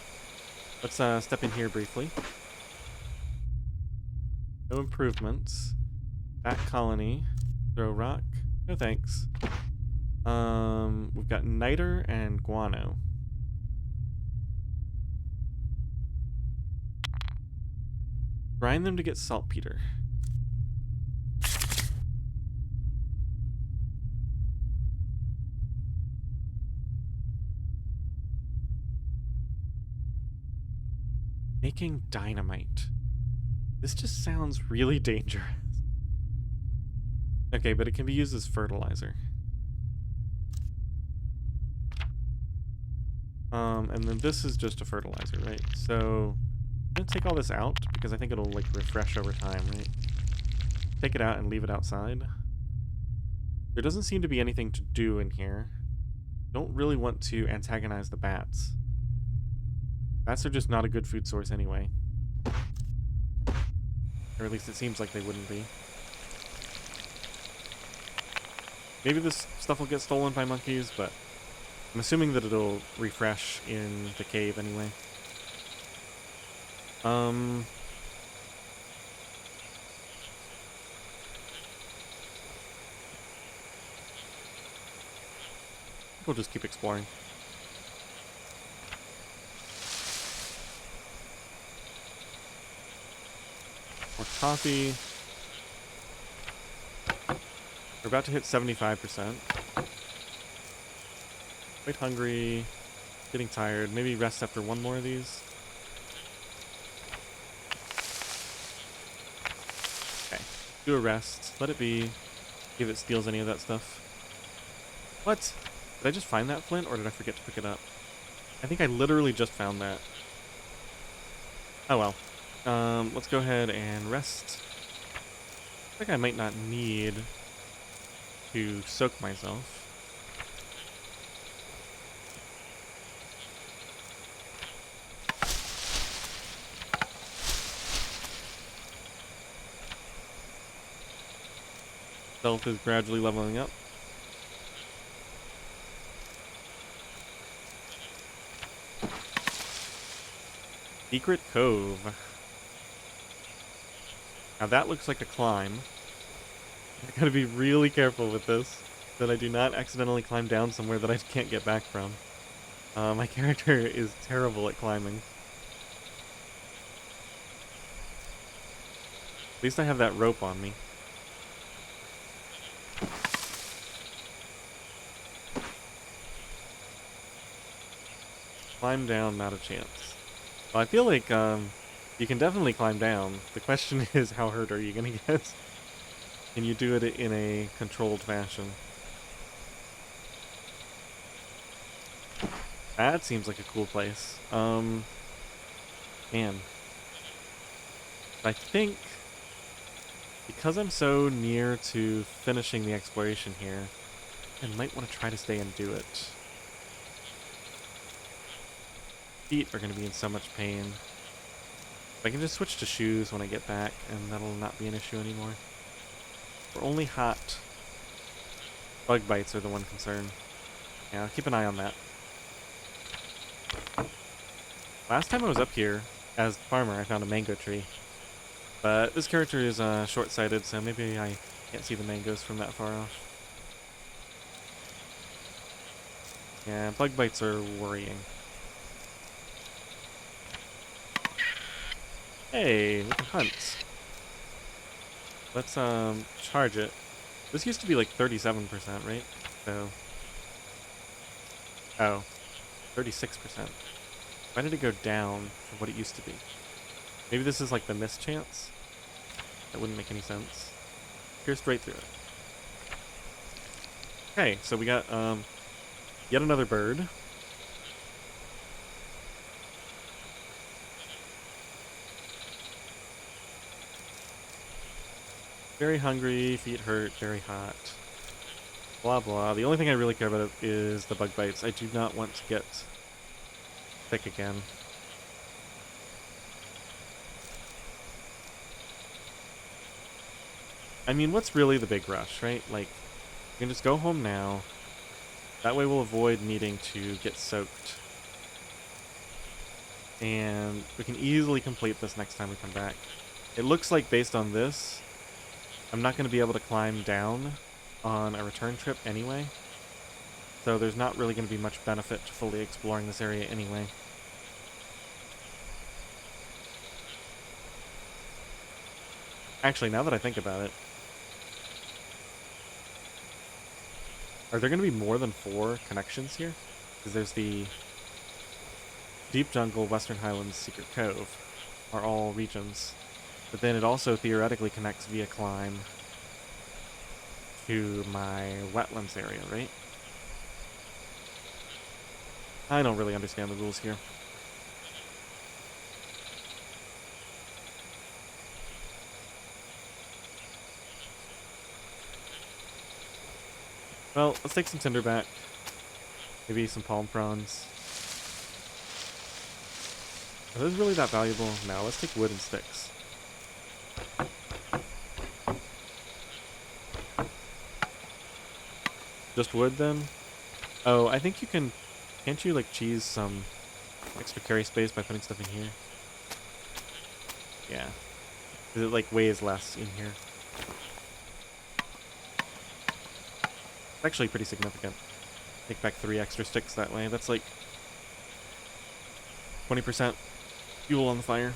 Let's step in here briefly. No improvements. Bat colony. Throw rock. No thanks. We've got niter and guano. Grind them to get saltpeter. Making dynamite. This just sounds really dangerous. Okay, but it can be used as fertilizer. And then this is just a fertilizer, right? So I'm gonna take all this out because I think it'll like refresh over time, right? Take it out and leave it outside. There doesn't seem to be anything to do in here. Don't really want to antagonize the bats. Bats are just not a good food source anyway. Or at least it seems like they wouldn't be. Maybe this stuff will get stolen by monkeys, but I'm assuming that it'll refresh in the cave anyway. We'll just keep exploring. More coffee. We're about to hit 75%. Quite hungry. Getting tired. Maybe rest after one more of these. Okay. Do a rest. Let it be. See if it steals any of that stuff. What? Did I just find that flint, or did I forget to pick it up? I think I literally just found that. Oh well. Let's go ahead and rest. I think I might not need to soak myself. Stealth is gradually leveling up. Secret Cove. Now that looks like a climb. I gotta be really careful with this, that I do not accidentally climb down somewhere that I can't get back from. My character is terrible at climbing. At least I have that rope on me. Climb down, not a chance. Well, I feel like you can definitely climb down. The question is, how hurt are you gonna get? Can you do it in a controlled fashion? That seems like a cool place. Man. I think because I'm so near to finishing the exploration here, I might want to try to stay and do it. Feet are going to be in so much pain. I can just switch to shoes when I get back, and that'll not be an issue anymore. We're only hot. Bug bites are the one concern. Yeah, I'll keep an eye on that. Last time I was up here, as the farmer, I found a mango tree. But this character is short-sighted, so maybe I can't see the mangoes from that far off. Yeah, bug bites are worrying. Hey, we can hunt. Let's charge it. This used to be like 37%, right? So, oh, 36%. Why did it go down from what it used to be? Maybe this is like the miss chance? That wouldn't make any sense. Pierced right through it. Okay, so we got yet another bird. Very hungry, feet hurt, very hot. Blah blah. The only thing I really care about is the bug bites. I do not want to get sick again. I mean, what's really the big rush, right? Like, we can just go home now. That way we'll avoid needing to get soaked. And we can easily complete this next time we come back. It looks like, based on this, I'm not going to be able to climb down on a return trip anyway. So there's not really going to be much benefit to fully exploring this area anyway. Actually, now that I think about it, are there going to be more than 4 connections here? Because there's the Deep Jungle, Western Highlands, Secret Cove are all regions. But then it also theoretically connects via climb to my wetlands area, right? I don't really understand the rules here. Well, let's take some tinder back. Maybe some palm fronds. Are those really that valuable? No, let's take wood and sticks. Just wood then? Oh, I think you can... Can't you like cheese some extra carry space by putting stuff in here? Yeah. Because it like weighs less in here. It's actually pretty significant. Take back 3 extra sticks that way. That's like 20% fuel on the fire.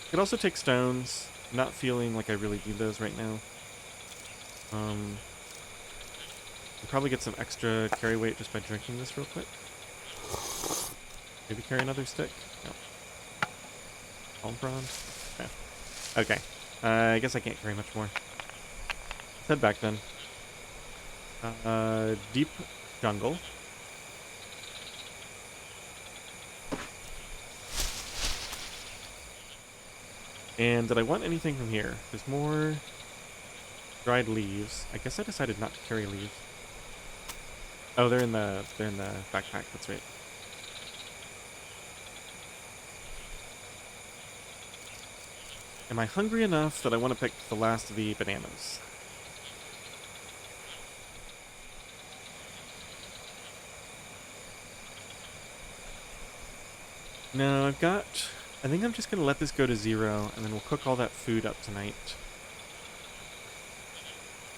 Could also take stones. I'm not feeling like I really need those right now. I'll probably get some extra carry weight just by drinking this real quick. Maybe carry another stick. Yep. Palm frond. No. Okay. I guess I can't carry much more. Let's head back then. Deep jungle. And did I want anything from here? There's more dried leaves. I guess I decided not to carry leaves. Oh, they're in the backpack. That's right. Am I hungry enough that I want to pick the last of the bananas? No, I've got... I think I'm just going to let this go to 0, and then we'll cook all that food up tonight.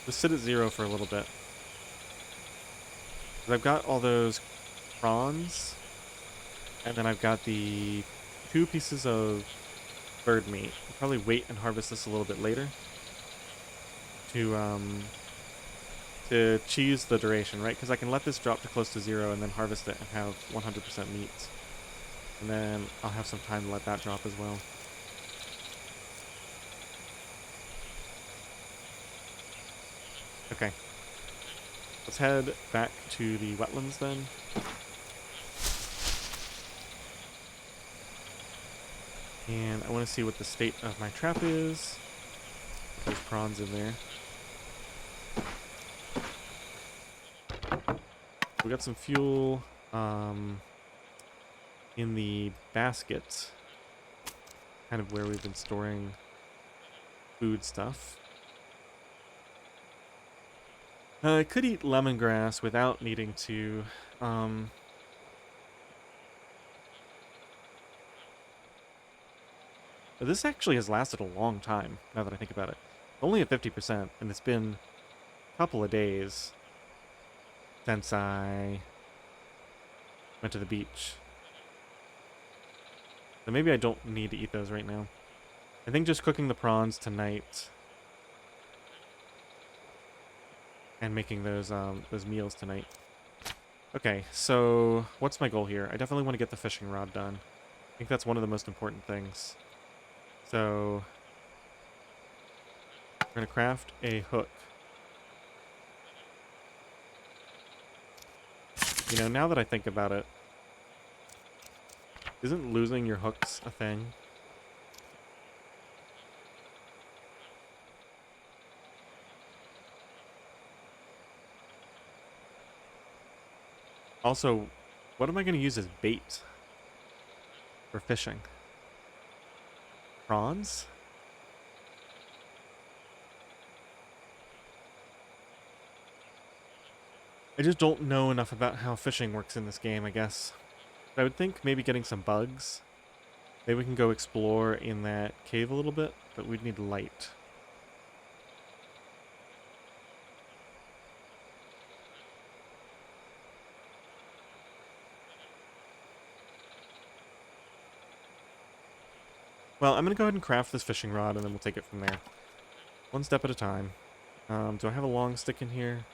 Just sit at 0 for a little bit. Because I've got all those prawns, and then I've got the 2 pieces of bird meat. I'll probably wait and harvest this a little bit later to choose the duration, right? Because I can let this drop to close to 0 and then harvest it and have 100% meat. And then I'll have some time to let that drop as well. Okay. Let's head back to the wetlands then. And I want to see what the state of my trap is. There's prawns in there. We got some fuel in the basket, kind of where we've been storing food stuff. I could eat lemongrass without needing to. This actually has lasted a long time, now that I think about it. Only at 50%, and it's been a couple of days since I went to the beach. So maybe I don't need to eat those right now. I think just cooking the prawns tonight and making those meals tonight. Okay, so what's my goal here? I definitely want to get the fishing rod done. I think that's one of the most important things. So we're going to craft a hook. You know, now that I think about it, isn't losing your hooks a thing? Also, what am I going to use as bait for fishing? Prawns? I just don't know enough about how fishing works in this game, I guess. But I would think maybe getting some bugs. Maybe we can go explore in that cave a little bit, but we'd need light. Well, I'm going to go ahead and craft this fishing rod, and then we'll take it from there. One step at a time. Do I have a long stick in here?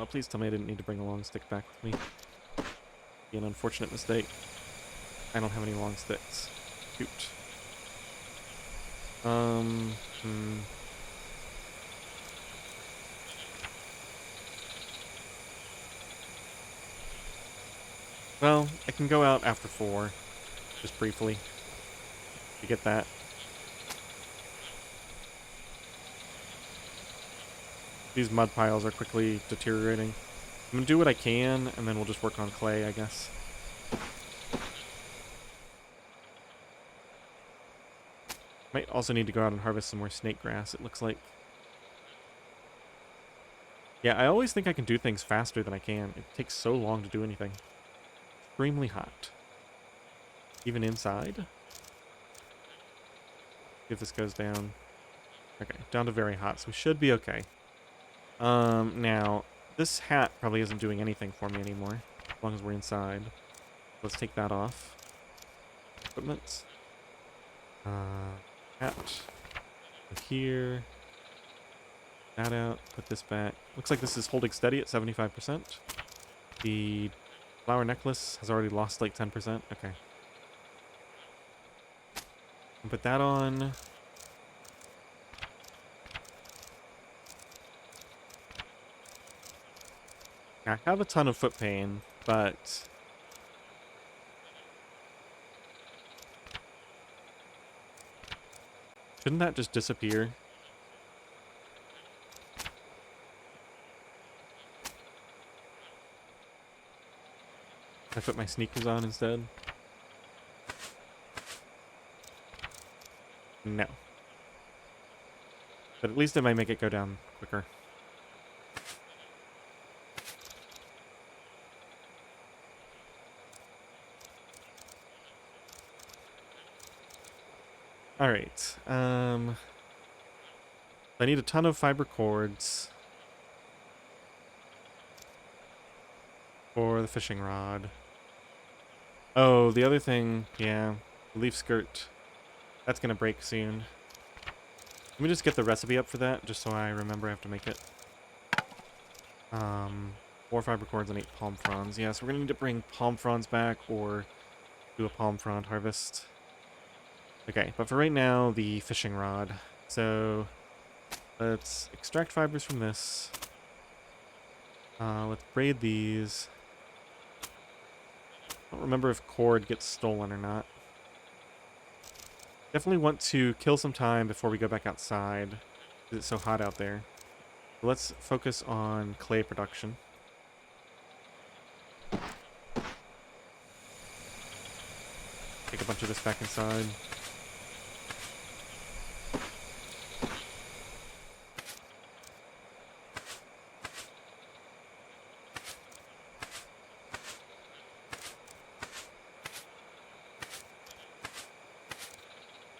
Please tell me I didn't need to bring a long stick back with me. Be an unfortunate mistake. I don't have any long sticks. Shoot. Well, I can go out after 4, just briefly, to get that. These mud piles are quickly deteriorating. I'm gonna do what I can, and then we'll just work on clay, I guess. Might also need to go out and harvest some more snake grass, it looks like. Yeah, I always think I can do things faster than I can. It takes so long to do anything. Extremely hot. Even inside? See if this goes down. Okay, down to very hot, so we should be okay. Now, this hat probably isn't doing anything for me anymore, as long as we're inside. Let's take that off. Equipment. Hat. Put here. That out. Put this back. Looks like this is holding steady at 75%. The flower necklace has already lost like 10%. Okay. And put that on. I have a ton of foot pain, but shouldn't that just disappear? I put my sneakers on instead? No. But at least it might make it go down quicker. Alright. I need a ton of fiber cords for the fishing rod. Oh, the other thing, yeah, the leaf skirt. That's gonna break soon. Let me just get the recipe up for that, just so I remember I have to make it. 4 fiber cords and 8 palm fronds. Yeah, so we're gonna need to bring palm fronds back or do a palm frond harvest. Okay, but for right now, the fishing rod. So let's extract fibers from this. Let's braid these. I don't remember if cord gets stolen or not. Definitely want to kill some time before we go back outside, because it's so hot out there. So let's focus on clay production. Take a bunch of this back inside.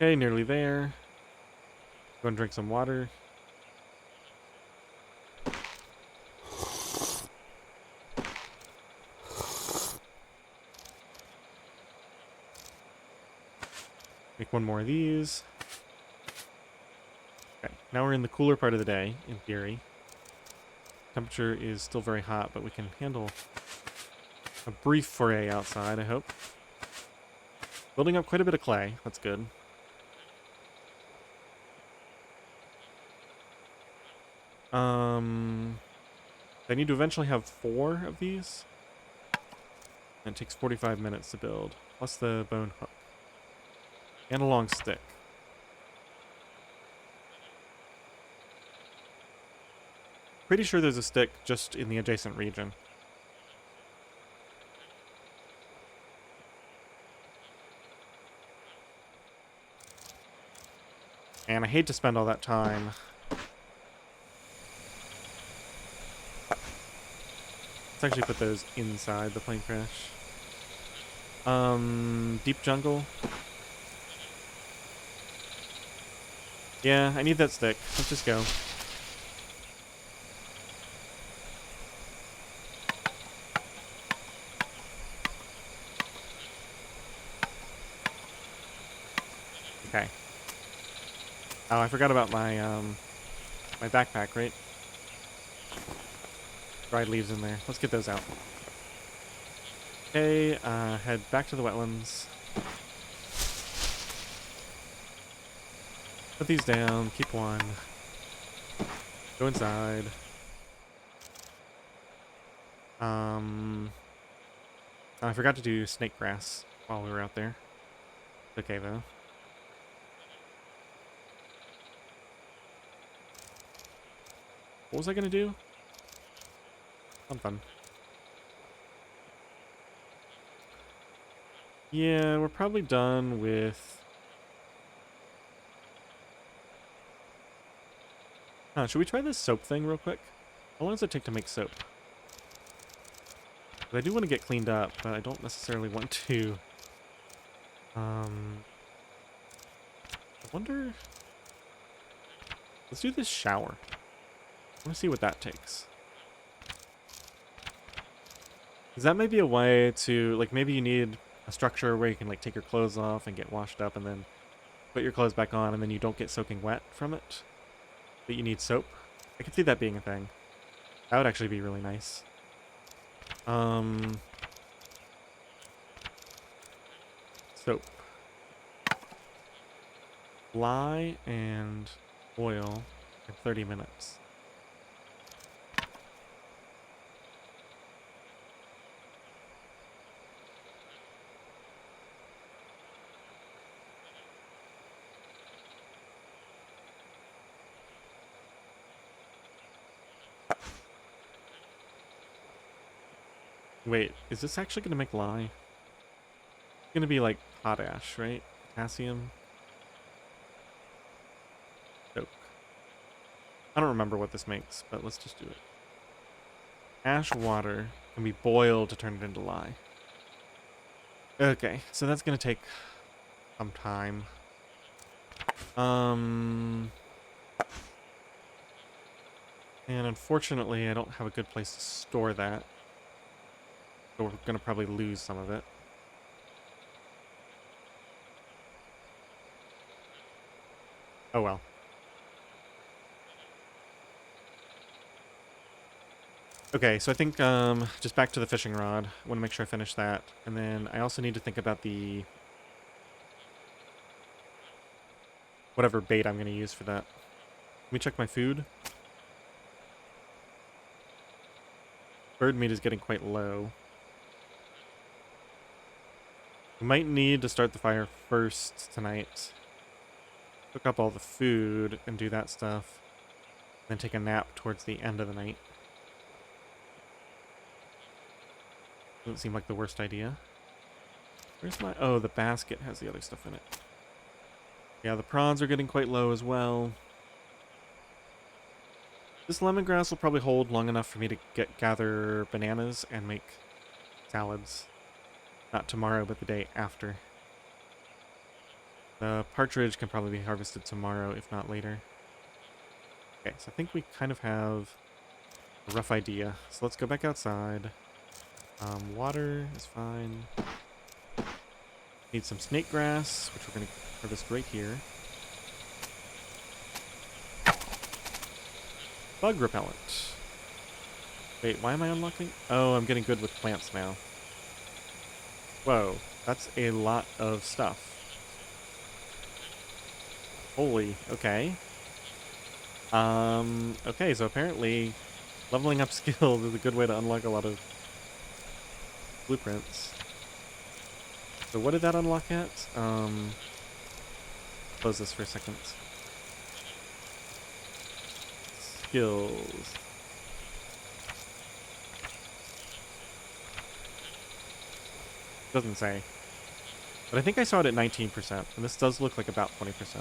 Okay, nearly there. Go and drink some water. Make one more of these. Okay, now we're in the cooler part of the day, in theory. Temperature is still very hot, but we can handle a brief foray outside, I hope. Building up quite a bit of clay. That's good. I need to eventually have 4 of these. And it takes 45 minutes to build, plus the bone hook. And a long stick. Pretty sure there's a stick just in the adjacent region. And I hate to spend all that time. Let's actually put those inside the plane crash. Deep jungle. Yeah, I need that stick. Let's just go. Okay. Oh, I forgot about my my backpack, right? Dried leaves in there. Let's get those out. Okay, head back to the wetlands. Put these down, keep one. Go inside. I forgot to do snake grass while we were out there. Okay, though. What was I gonna do? Something. Yeah, we're probably done with... should we try this soap thing real quick? How long does it take to make soap? 'Cause I do want to get cleaned up, but I don't necessarily want to... I wonder... Let's do this shower. I want to see what that takes. Because that may be a way to... Like, maybe you need a structure where you can, like, take your clothes off and get washed up and then put your clothes back on and then you don't get soaking wet from it. But you need soap. I could see that being a thing. That would actually be really nice. Soap. Lye and oil in 30 minutes. Wait, is this actually going to make lye? It's going to be like potash, right? Potassium. Oak. I don't remember what this makes, but let's just do it. Ash water can be boiled to turn it into lye. Okay, so that's going to take some time. And unfortunately, I don't have a good place to store that. So we're going to probably lose some of it. Oh well. Okay, so I think just back to the fishing rod. I want to make sure I finish that. And then I also need to think about the whatever bait I'm going to use for that. Let me check my food. Bird meat is getting quite low. We might need to start the fire first tonight. Cook up all the food and do that stuff. Then take a nap towards the end of the night. Doesn't seem like the worst idea. Where's my... Oh, the basket has the other stuff in it. Yeah, the prawns are getting quite low as well. This lemongrass will probably hold long enough for me to gather bananas and make salads. Not tomorrow, but the day after. The partridge can probably be harvested tomorrow, if not later. Okay, so I think we kind of have a rough idea. So let's go back outside. Water is fine. Need some snake grass, which we're going to harvest right here. Bug repellent. Wait, why am I unlocking? Oh, I'm getting good with plants now. Whoa, that's a lot of stuff. Holy, okay. Okay, so apparently leveling up skills is a good way to unlock a lot of blueprints. So what did that unlock at? Close this for a second. Skills. Doesn't say. But I think I saw it at 19%, and this does look like about 20%. So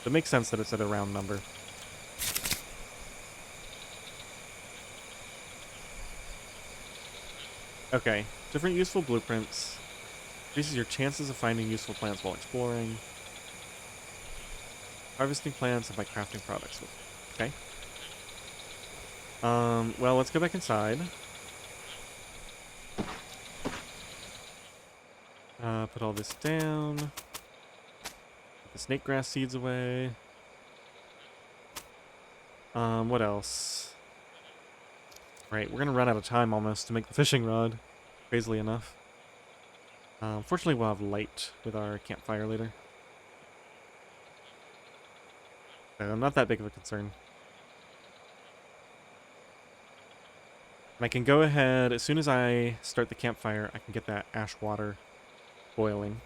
it makes sense that it's at a round number. Okay, different useful blueprints. Increases your chances of finding useful plants while exploring. Harvesting plants and by crafting products. Okay. Well, let's go back inside. Put all this down. Put the snake grass seeds away. What else? Right, we're gonna run out of time almost to make the fishing rod. Crazily enough. Fortunately, we'll have light with our campfire later. So not that big of a concern. And I can go ahead, as soon as I start the campfire, I can get that ash water boiling.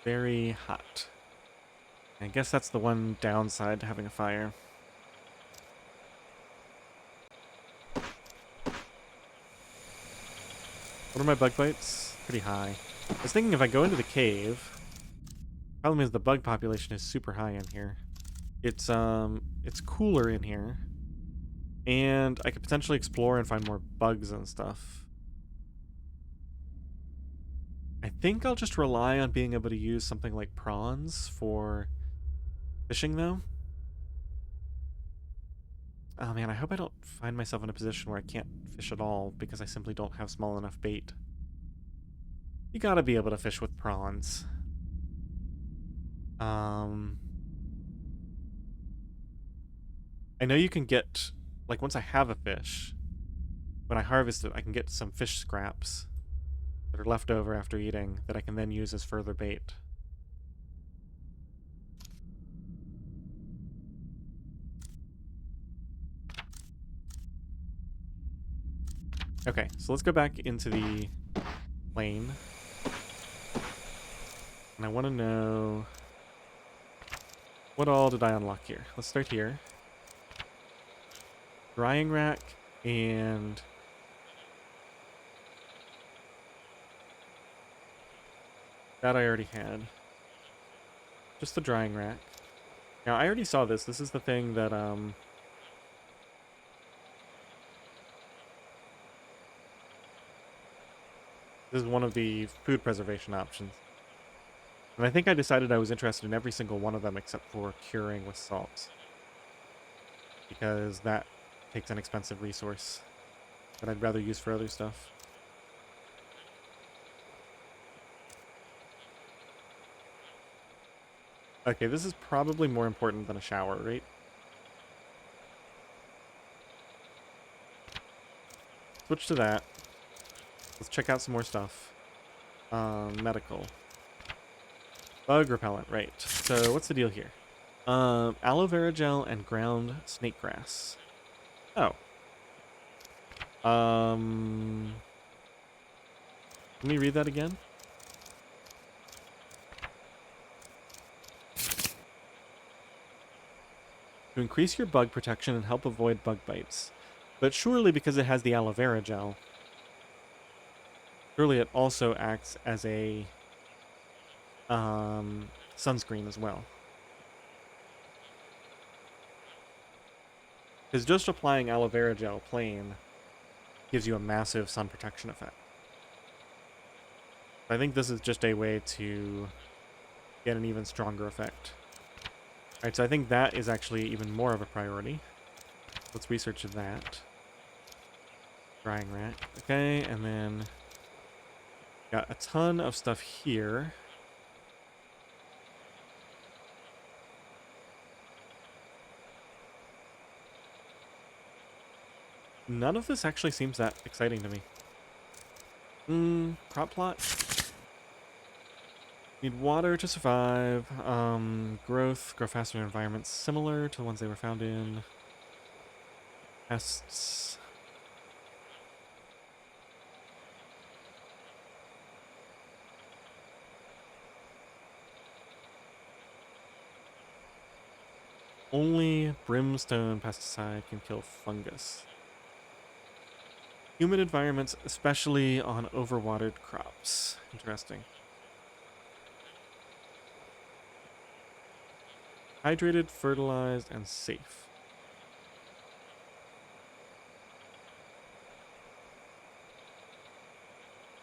Very hot. I guess that's the one downside to having a fire. What are my bug bites? Pretty high. I was thinking if I go into the cave... Problem is the bug population is super high in here. It's cooler in here. And I could potentially explore and find more bugs and stuff. I think I'll just rely on being able to use something like prawns for fishing, though. Oh man, I hope I don't find myself in a position where I can't fish at all because I simply don't have small enough bait. You gotta be able to fish with prawns. I know you can get, like, once I have a fish, when I harvest it, I can get some fish scraps that are left over after eating that I can then use as further bait. Okay, so let's go back into the plane. And I want to know, what all did I unlock here? Let's start here. Drying rack and that I already had. Just the drying rack. Now, I already saw this. This is the thing that, this is one of the food preservation options. And I think I decided I was interested in every single one of them except for curing with salt. Because that takes an expensive resource that I'd rather use for other stuff. Okay, this is probably more important than a shower, right? Switch to that. Let's check out some more stuff. Medical. Bug repellent, right. So what's the deal here? Aloe vera gel and ground snake grass. Oh. Let me read that again. To increase your bug protection and help avoid bug bites. But surely because it has the aloe vera gel, surely it also acts as a sunscreen as well. Because just applying aloe vera gel plain gives you a massive sun protection effect. I think this is just a way to get an even stronger effect. Alright, so I think that is actually even more of a priority. Let's research that. Drying rack. Okay, and then got a ton of stuff here. None of this actually seems that exciting to me. Crop plot. Need water to survive. Growth. Grow faster in environments similar to the ones they were found in. Pests. Only brimstone pesticide can kill fungus. Humid environments, especially on overwatered crops. Interesting. Hydrated, fertilized, and safe.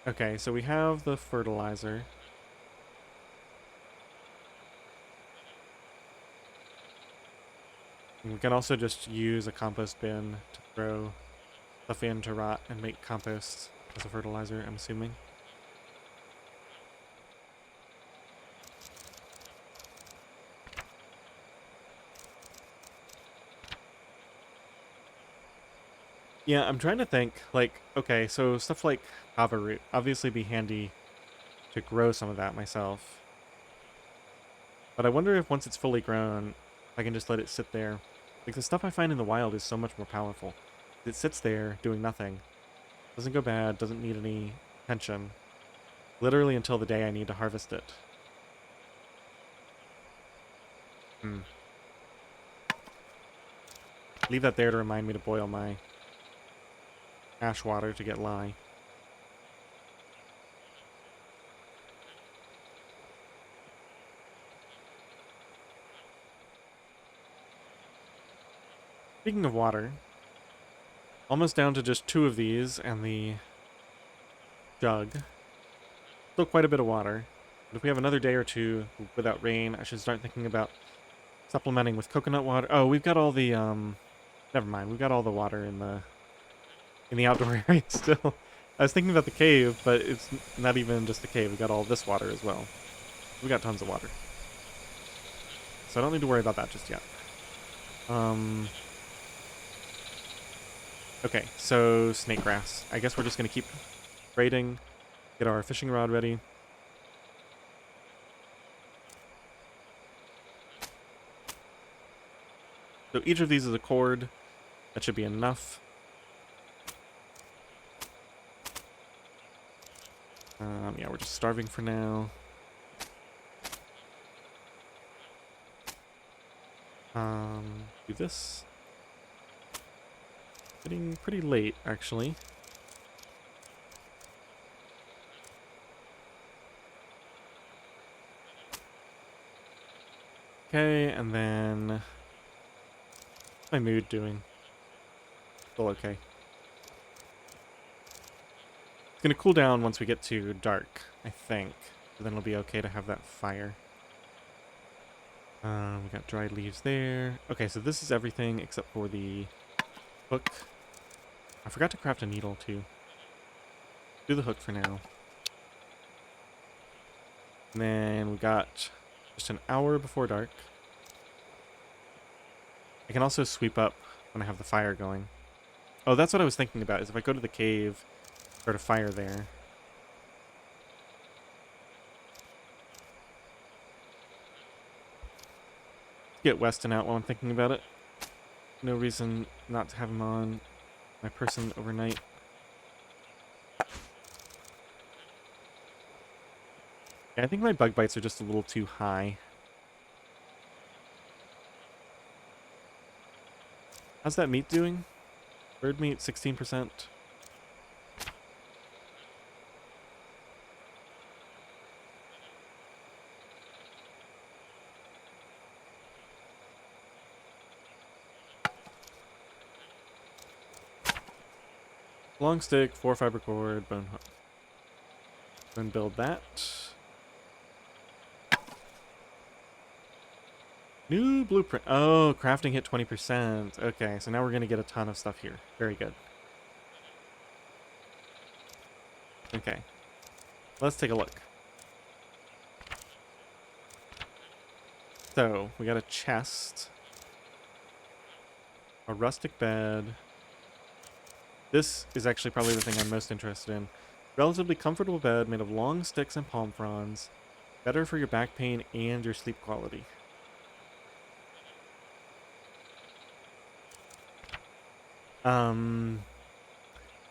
Okay, so we have the fertilizer. And we can also just use a compost bin to throw stuff in to rot and make compost as a fertilizer, I'm assuming. Yeah, I'm trying to think, like, okay, so stuff like kava root, obviously be handy to grow some of that myself. But I wonder if once it's fully grown, I can just let it sit there. Like, the stuff I find in the wild is so much more powerful. It sits there doing nothing. Doesn't go bad, doesn't need any attention. Literally until the day I need to harvest it. Leave that there to remind me to boil my ash water to get lye. Speaking of water, almost down to just 2 of these and the jug. Still quite a bit of water. But if we have another day or two without rain, I should start thinking about supplementing with coconut water. Oh, we've got all the, never mind. We've got all the water in the outdoor area still. I was thinking about the cave, but it's not even just the cave. We got all this water as well. We got tons of water. So I don't need to worry about that just yet. Okay, so snake grass. I guess we're just going to keep braiding, get our fishing rod ready. So each of these is a cord. That should be enough. Yeah, we're just starving for now. Do this. Getting pretty late, actually. Okay, and then... What's my mood doing? Still okay. It's gonna cool down once we get to dark, I think. So then it'll be okay to have that fire. We got dried leaves there. Okay, so this is everything except for the hook. I forgot to craft a needle, too. Do the hook for now. And then we got just an hour before dark. I can also sweep up when I have the fire going. Oh, that's what I was thinking about, is if I go to the cave, start a fire there. Get Weston out while I'm thinking about it. No reason not to have him on my person overnight. Yeah, I think my bug bites are just a little too high. How's that meat doing? Bird meat, 16%. Long stick, 4 fiber cord, bone hook. Go and build that. New blueprint. Oh, crafting hit 20%. Okay, so now we're going to get a ton of stuff here. Very good. Okay. Let's take a look. So, we got a chest. A rustic bed. This is actually probably the thing I'm most interested in. Relatively comfortable bed made of long sticks and palm fronds. Better for your back pain and your sleep quality.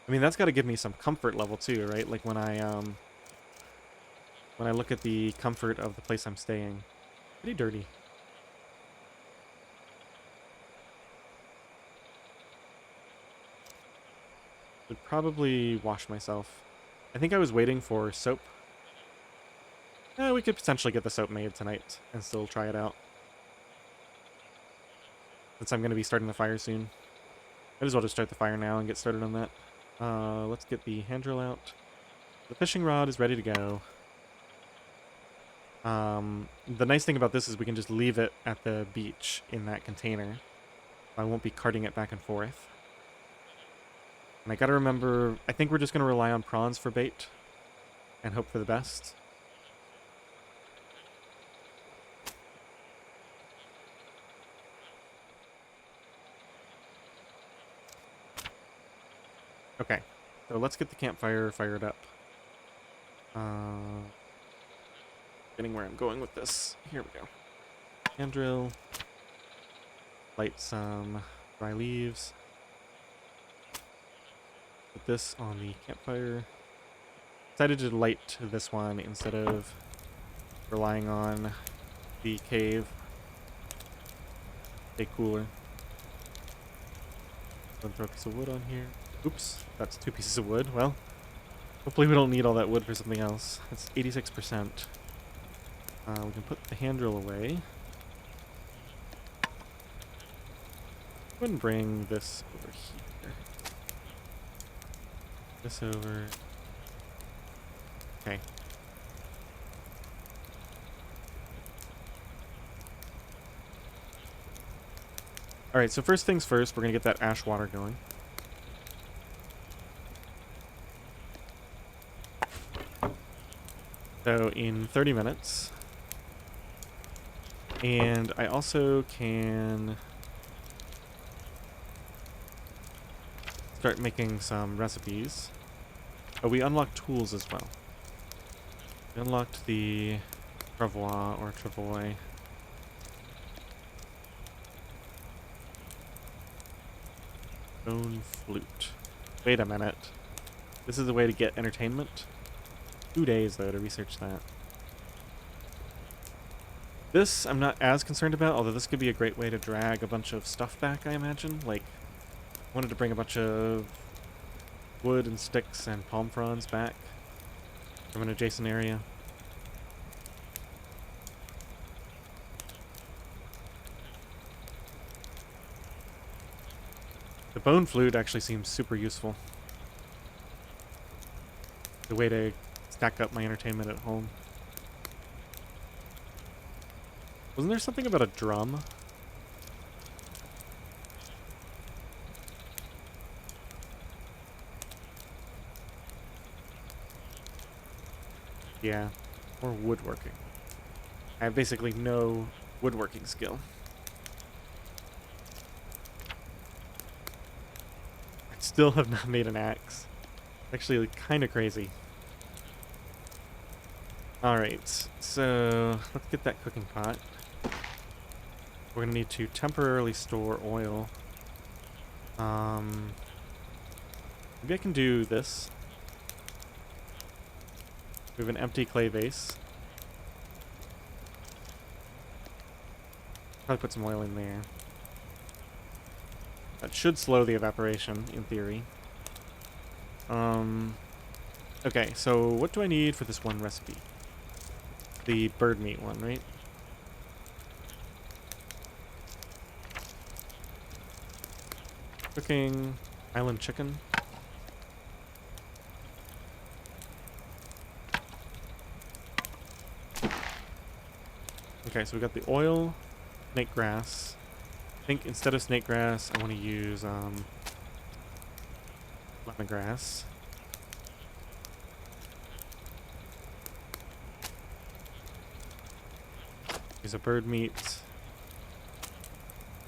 I mean, that's got to give me some comfort level too, right? Like when I look at the comfort of the place I'm staying. Pretty dirty. Would probably wash myself. I think I was waiting for soap. We could potentially get the soap made tonight and still try it out. Since I'm going to be starting the fire soon. Might as well just start the fire now and get started on that. Let's get the hand drill out. The fishing rod is ready to go. The nice thing about this is we can just leave it at the beach in that container. I won't be carting it back and forth. And I gotta remember, I think we're just gonna rely on prawns for bait and hope for the best. Okay, so let's get the campfire fired up. Getting where I'm going with this. Here we go. Hand drill. Light some dry leaves. Put this on the campfire. Decided to light this one instead of relying on the cave. Stay cooler. Throw a piece of wood on here. Oops, that's 2 pieces of wood. Well, hopefully we don't need all that wood for something else. It's 86%. We can put the hand drill away. Go ahead and bring this over here. This over. Okay. Alright, so first things first, we're going to get that ash water going. So in 30 minutes. And I also can start making some recipes. Oh, we unlocked tools as well. We unlocked the travois or travois. Bone flute. Wait a minute. This is a way to get entertainment? 2 days, though, to research that. This I'm not as concerned about, although this could be a great way to drag a bunch of stuff back, I imagine. Like, I wanted to bring a bunch of wood and sticks and palm fronds back from an adjacent area. The bone flute actually seems super useful. The way to stack up my entertainment at home. Wasn't there something about a drum? Yeah, or woodworking. I have basically no woodworking skill. I still have not made an axe. Actually, kind of crazy. Alright, so let's get that cooking pot. We're gonna need to temporarily store oil. Maybe I can do this. We have an empty clay vase. Probably put some oil in there. That should slow the evaporation, in theory. Okay, so what do I need for this one recipe? The bird meat one, right? Cooking island chicken. Okay, so we got the oil, snake grass. I think instead of snake grass, I want to use lemongrass. Use a bird meat,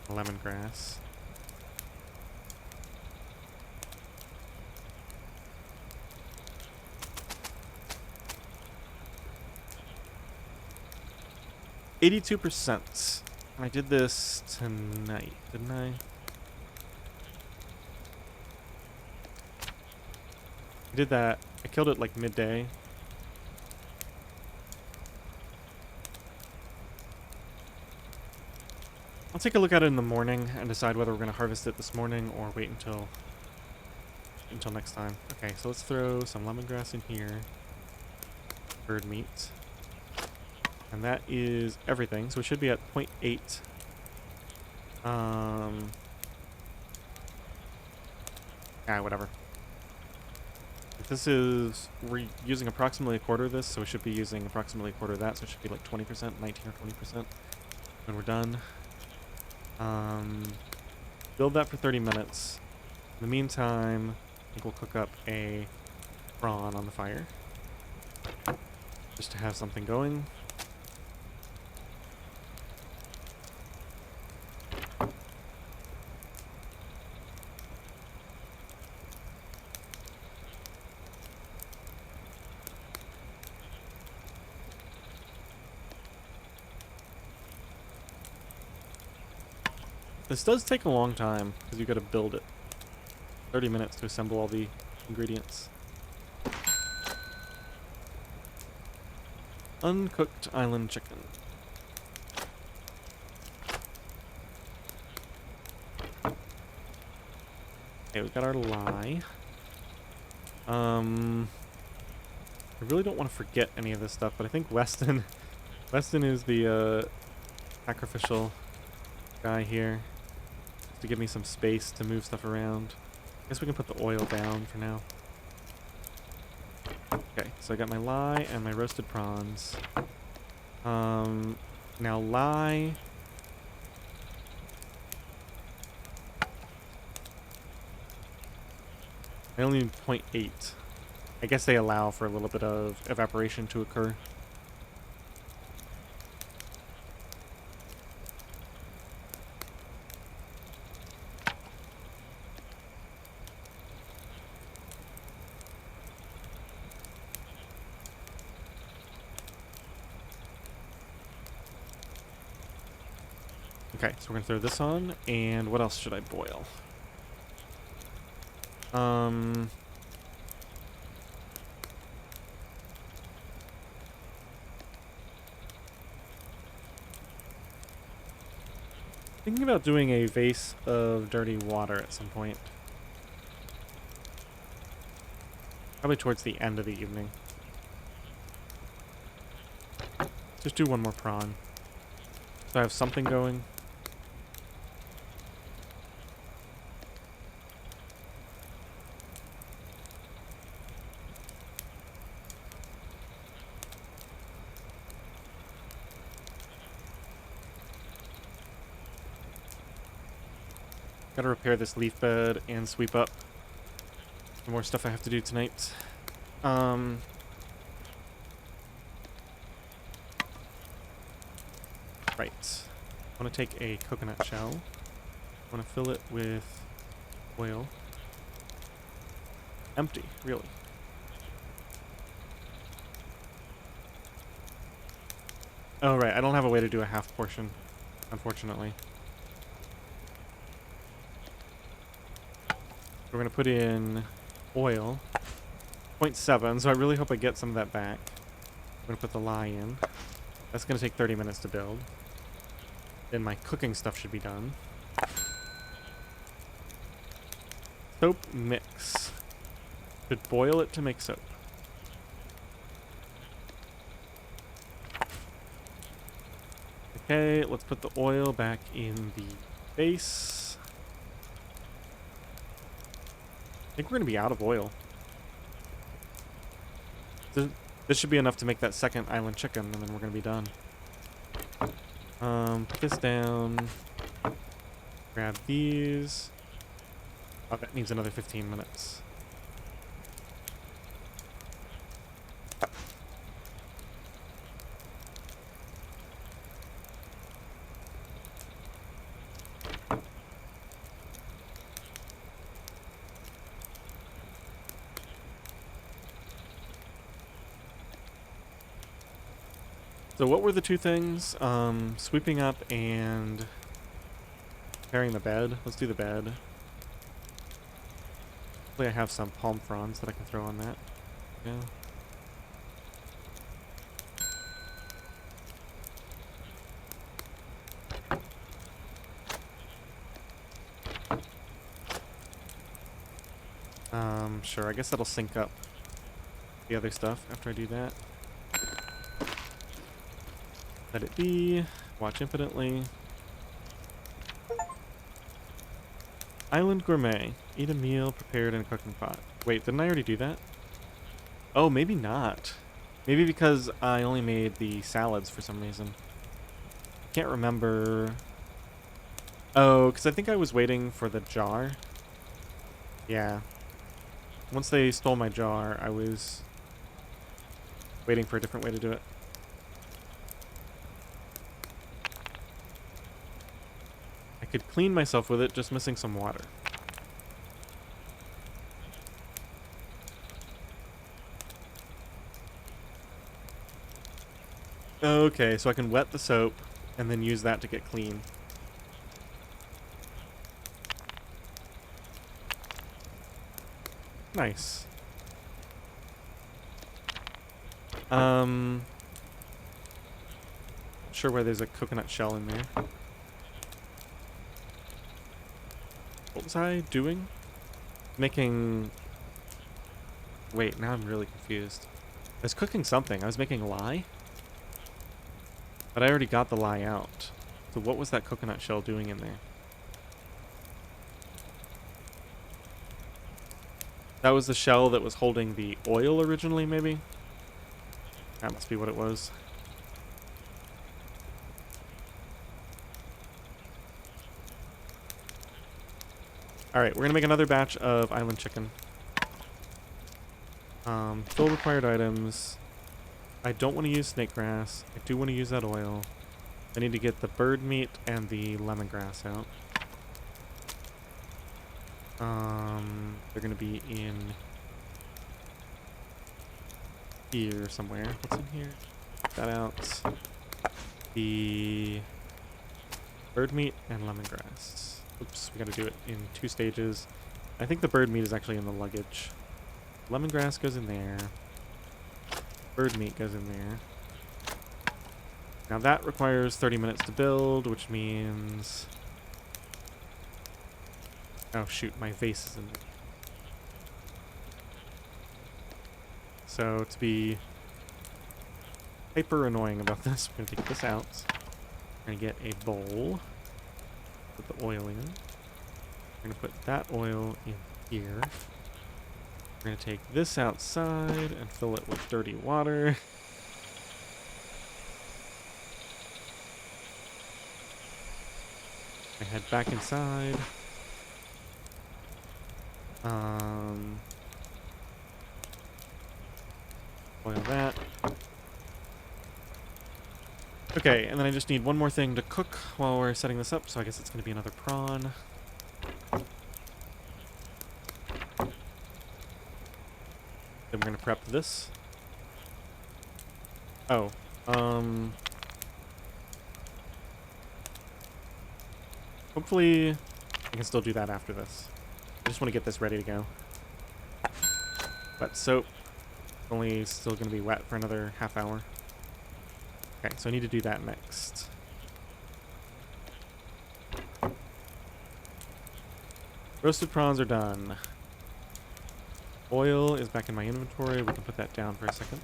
lemongrass. %. I did this tonight, didn't I? I did that. I killed it like midday. I'll take a look at it in the morning and decide whether we're going to harvest it this morning or wait until next time. Okay, so let's throw some lemongrass in here. Bird meat. And that is everything. So we should be at 0.8. Whatever. This is, we're using approximately a quarter of this, so we should be using approximately a quarter of that, so it should be like 20%, 19 or 20% when we're done. Build that for 30 minutes. In the meantime, I think we'll cook up a prawn on the fire. Just to have something going. This does take a long time, because you gotta build it. 30 minutes to assemble all the ingredients. Uncooked island chicken. Okay, we got our lye. I really don't want to forget any of this stuff, but I think Weston is the sacrificial guy here to give me some space to move stuff around. I guess we can put the oil down for now. Okay, so I got my lye and my roasted prawns. Now lye. I only need 0.8. I guess they allow for a little bit of evaporation to occur. Okay, so we're gonna throw this on, and what else should I boil? Thinking about doing a vase of dirty water at some point. Probably towards the end of the evening. Just do one more prawn. So I have something going. Gotta repair this leaf bed and sweep up. Some more stuff I have to do tonight. Right. I want to take a coconut shell. I want to fill it with oil. Empty, really. Oh, right. I don't have a way to do a half portion, unfortunately. We're going to put in oil. 0.7, so I really hope I get some of that back. I'm going to put the lye in. That's going to take 30 minutes to build. Then my cooking stuff should be done. Soap mix. Should boil it to make soap. Okay, let's put the oil back in the base. I think we're going to be out of oil. This should be enough to make that second island chicken, and then we're going to be done. Put this down. Grab these. Oh, that needs another 15 minutes. So what were the two things? Sweeping up and preparing the bed. Let's do the bed. Hopefully I have some palm fronds that I can throw on that. Yeah. Sure, I guess that'll sync up the other stuff after I do that. Let it be. Watch infinitely. Island gourmet. Eat a meal prepared in a cooking pot. Wait, didn't I already do that? Oh, maybe not. Maybe because I only made the salads for some reason. Can't remember. Oh, because I think I was waiting for the jar. Yeah. Once they stole my jar, I was waiting for a different way to do it. I could clean myself with it, just missing some water. Okay, so I can wet the soap and then use that to get clean. Nice. Sure where there's a coconut shell in there. What was I doing? Making... Wait, now I'm really confused. I was cooking something. I was making lye? But I already got the lye out. So what was that coconut shell doing in there? That was the shell that was holding the oil originally, maybe? That must be what it was. Alright, we're gonna make another batch of island chicken. Fill required items. I don't want to use snake grass. I do want to use that oil. I need to get the bird meat and the lemongrass out. They're gonna be in here somewhere. What's in here? Get that out. The bird meat and lemongrass. Oops, we gotta do it in 2 stages. I think the bird meat is actually in the luggage. Lemongrass goes in there. Bird meat goes in there. Now that requires 30 minutes to build, which means Oh shoot, my vase is in there. So to be hyper annoying about this, we're gonna take this out. We're gonna get a bowl. Put the oil in. We're gonna put that oil in here. We're gonna take this outside and fill it with dirty water. I head back inside. Boil that. Okay, and then I just need one more thing to cook while we're setting this up, so I guess it's going to be another prawn. Then we're going to prep this. Oh, hopefully I can still do that after this. I just want to get this ready to go. Wet soap. Only still going to be wet for another half hour. Okay, so I need to do that next. Roasted prawns are done. Oil is back in my inventory. We can put that down for a second.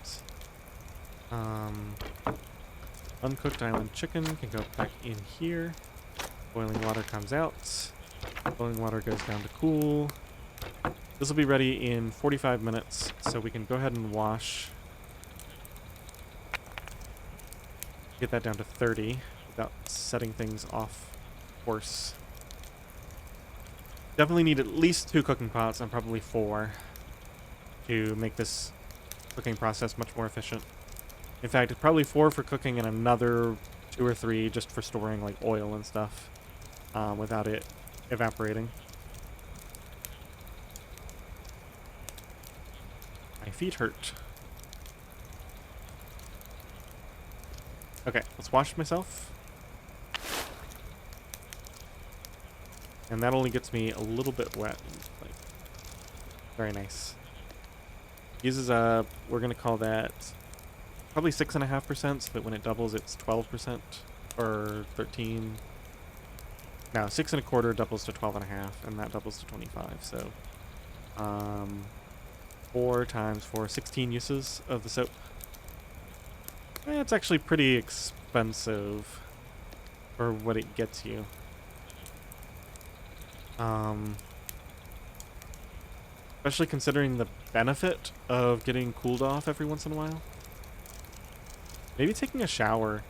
Uncooked island chicken can go back in here. Boiling water comes out. Boiling water goes down to cool. This will be ready in 45 minutes, so we can go ahead and wash. Get that down to 30 without setting things off course. Definitely need at least 2 cooking pots, and probably 4, to make this cooking process much more efficient. In fact, probably 4 for cooking and another 2 or 3 just for storing like oil and stuff without it evaporating. My feet hurt. Okay, let's wash myself. And that only gets me a little bit wet. Like, very nice. Uses a, we're going to call that probably 6.5%, so that when it doubles it's 12%, or 13. No, 6.25 doubles to 12.5, and that doubles to 25, so 4 times 4, 16 uses of the soap. It's actually pretty expensive for what it gets you. Especially considering the benefit of getting cooled off every once in a while. Maybe taking a shower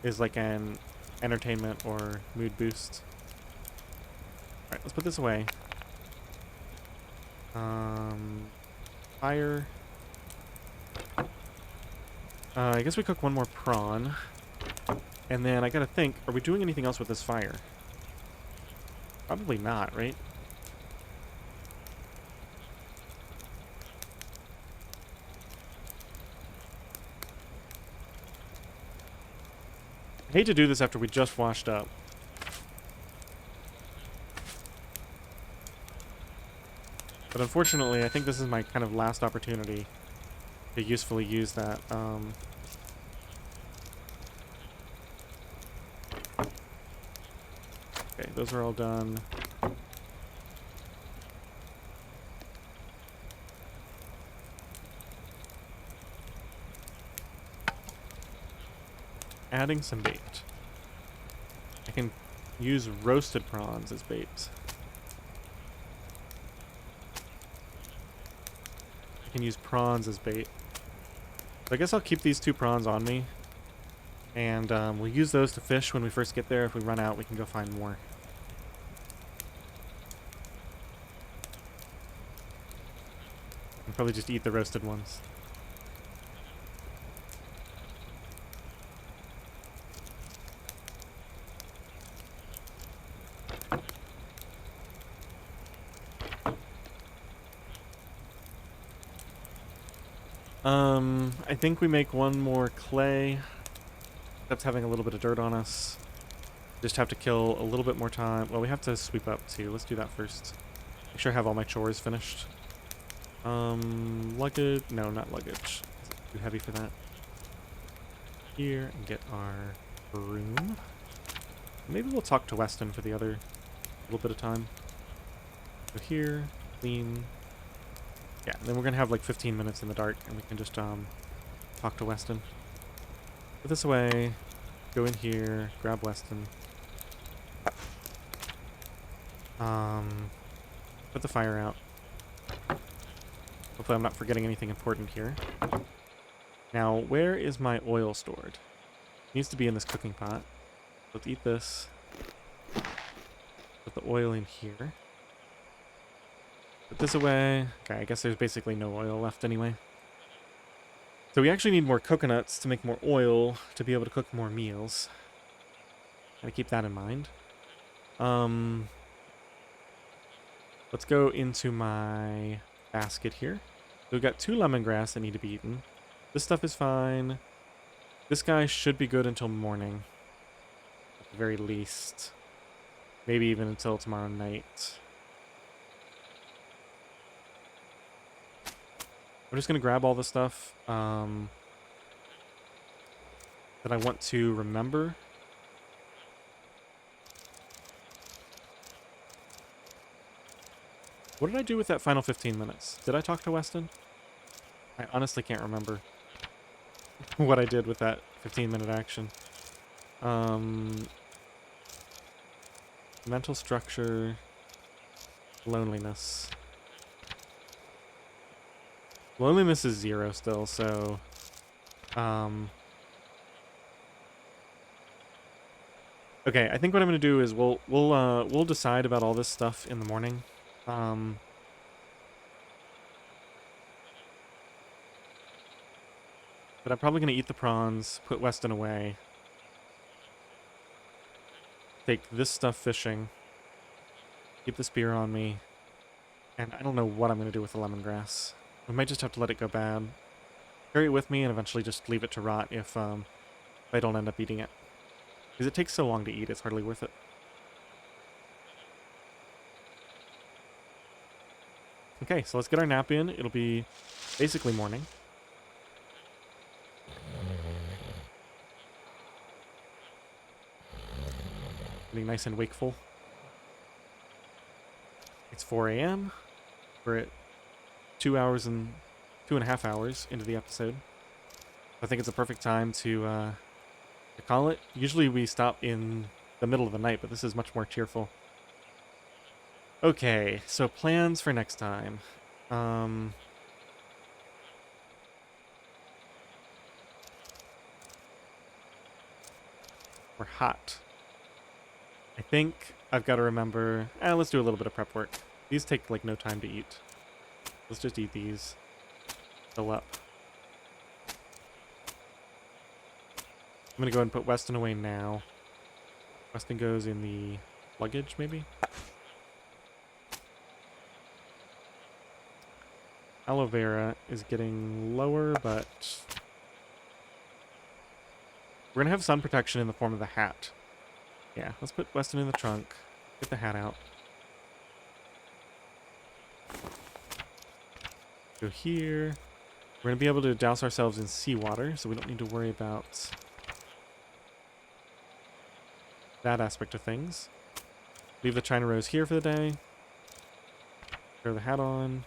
is like an entertainment or mood boost. Alright, let's put this away. Fire. I guess we cook one more prawn. And then I gotta think, are we doing anything else with this fire? Probably not, right? I hate to do this after we just washed up. But unfortunately, I think this is my kind of last opportunity to usefully use that. Okay, those are all done. Adding some bait. I can use roasted prawns as bait. I can use prawns as bait. So I guess I'll keep these 2 prawns on me. And we'll use those to fish when we first get there. If we run out, we can go find more. And probably just eat the roasted ones. I think we make one more clay. That's having a little bit of dirt on us. Just have to kill a little bit more time. Well, we have to sweep up too. Let's do that first. Make sure I have all my chores finished. Luggage. No, not luggage. Is it too heavy for that? Here, and get our broom. Maybe we'll talk to Weston for the other little bit of time. So here, clean. Yeah, and then we're gonna have like 15 minutes in the dark, and we can just talk to Weston. Put this away. Go in here. Grab Weston. Put the fire out. Hopefully I'm not forgetting anything important here. Now, where is my oil stored? It needs to be in this cooking pot. Let's eat this. Put the oil in here. Put this away. Okay, I guess there's basically no oil left anyway. So we actually need more coconuts to make more oil to be able to cook more meals. Gotta keep that in mind. Let's go into my basket here. So we've got 2 lemongrass that need to be eaten. This stuff is fine. This guy should be good until morning. At the very least. Maybe even until tomorrow night. I'm just going to grab all the stuff that I want to remember. What did I do with that final 15 minutes? Did I talk to Weston? I honestly can't remember what I did with that 15-minute action. Mental structure, loneliness. Loneliness is 0 still, so okay, I think what I'm gonna do is we'll decide about all this stuff in the morning. But I'm probably gonna eat the prawns, put Weston away, take this stuff fishing, keep the spear on me, and I don't know what I'm gonna do with the lemongrass. We might just have to let it go bad. Carry it with me and eventually just leave it to rot if I don't end up eating it. Because it takes so long to eat, it's hardly worth it. Okay, so let's get our nap in. It'll be basically morning. Getting nice and wakeful. It's 4 a.m. We're at 2.5 hours into the episode. I think it's a perfect time to call it. Usually we stop in the middle of the night, but this is much more cheerful. Okay, so plans for next time. We're hot. I think I've got to remember... let's do a little bit of prep work. These take, like, no time to eat. Let's just eat these. Fill up. I'm going to go ahead and put Weston away now. Weston goes in the luggage, maybe? Aloe vera is getting lower, but... we're going to have sun protection in the form of the hat. Yeah, let's put Weston in the trunk. Get the hat out. Go here. We're going to be able to douse ourselves in seawater, so we don't need to worry about that aspect of things. Leave the China Rose here for the day. Throw the hat on.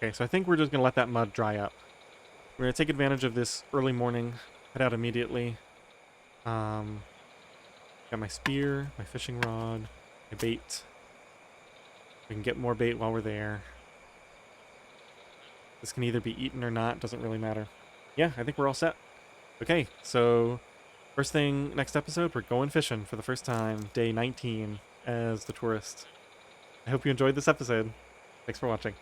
Okay, so I think we're just going to let that mud dry up. We're going to take advantage of this early morning, head out immediately. Got my spear, my fishing rod, my bait. We can get more bait while we're there. This can either be eaten or not, doesn't really matter. Yeah, I think we're all set. Okay, so first thing, next episode, we're going fishing for the first time, day 19, as the tourist. I hope you enjoyed this episode. Thanks for watching.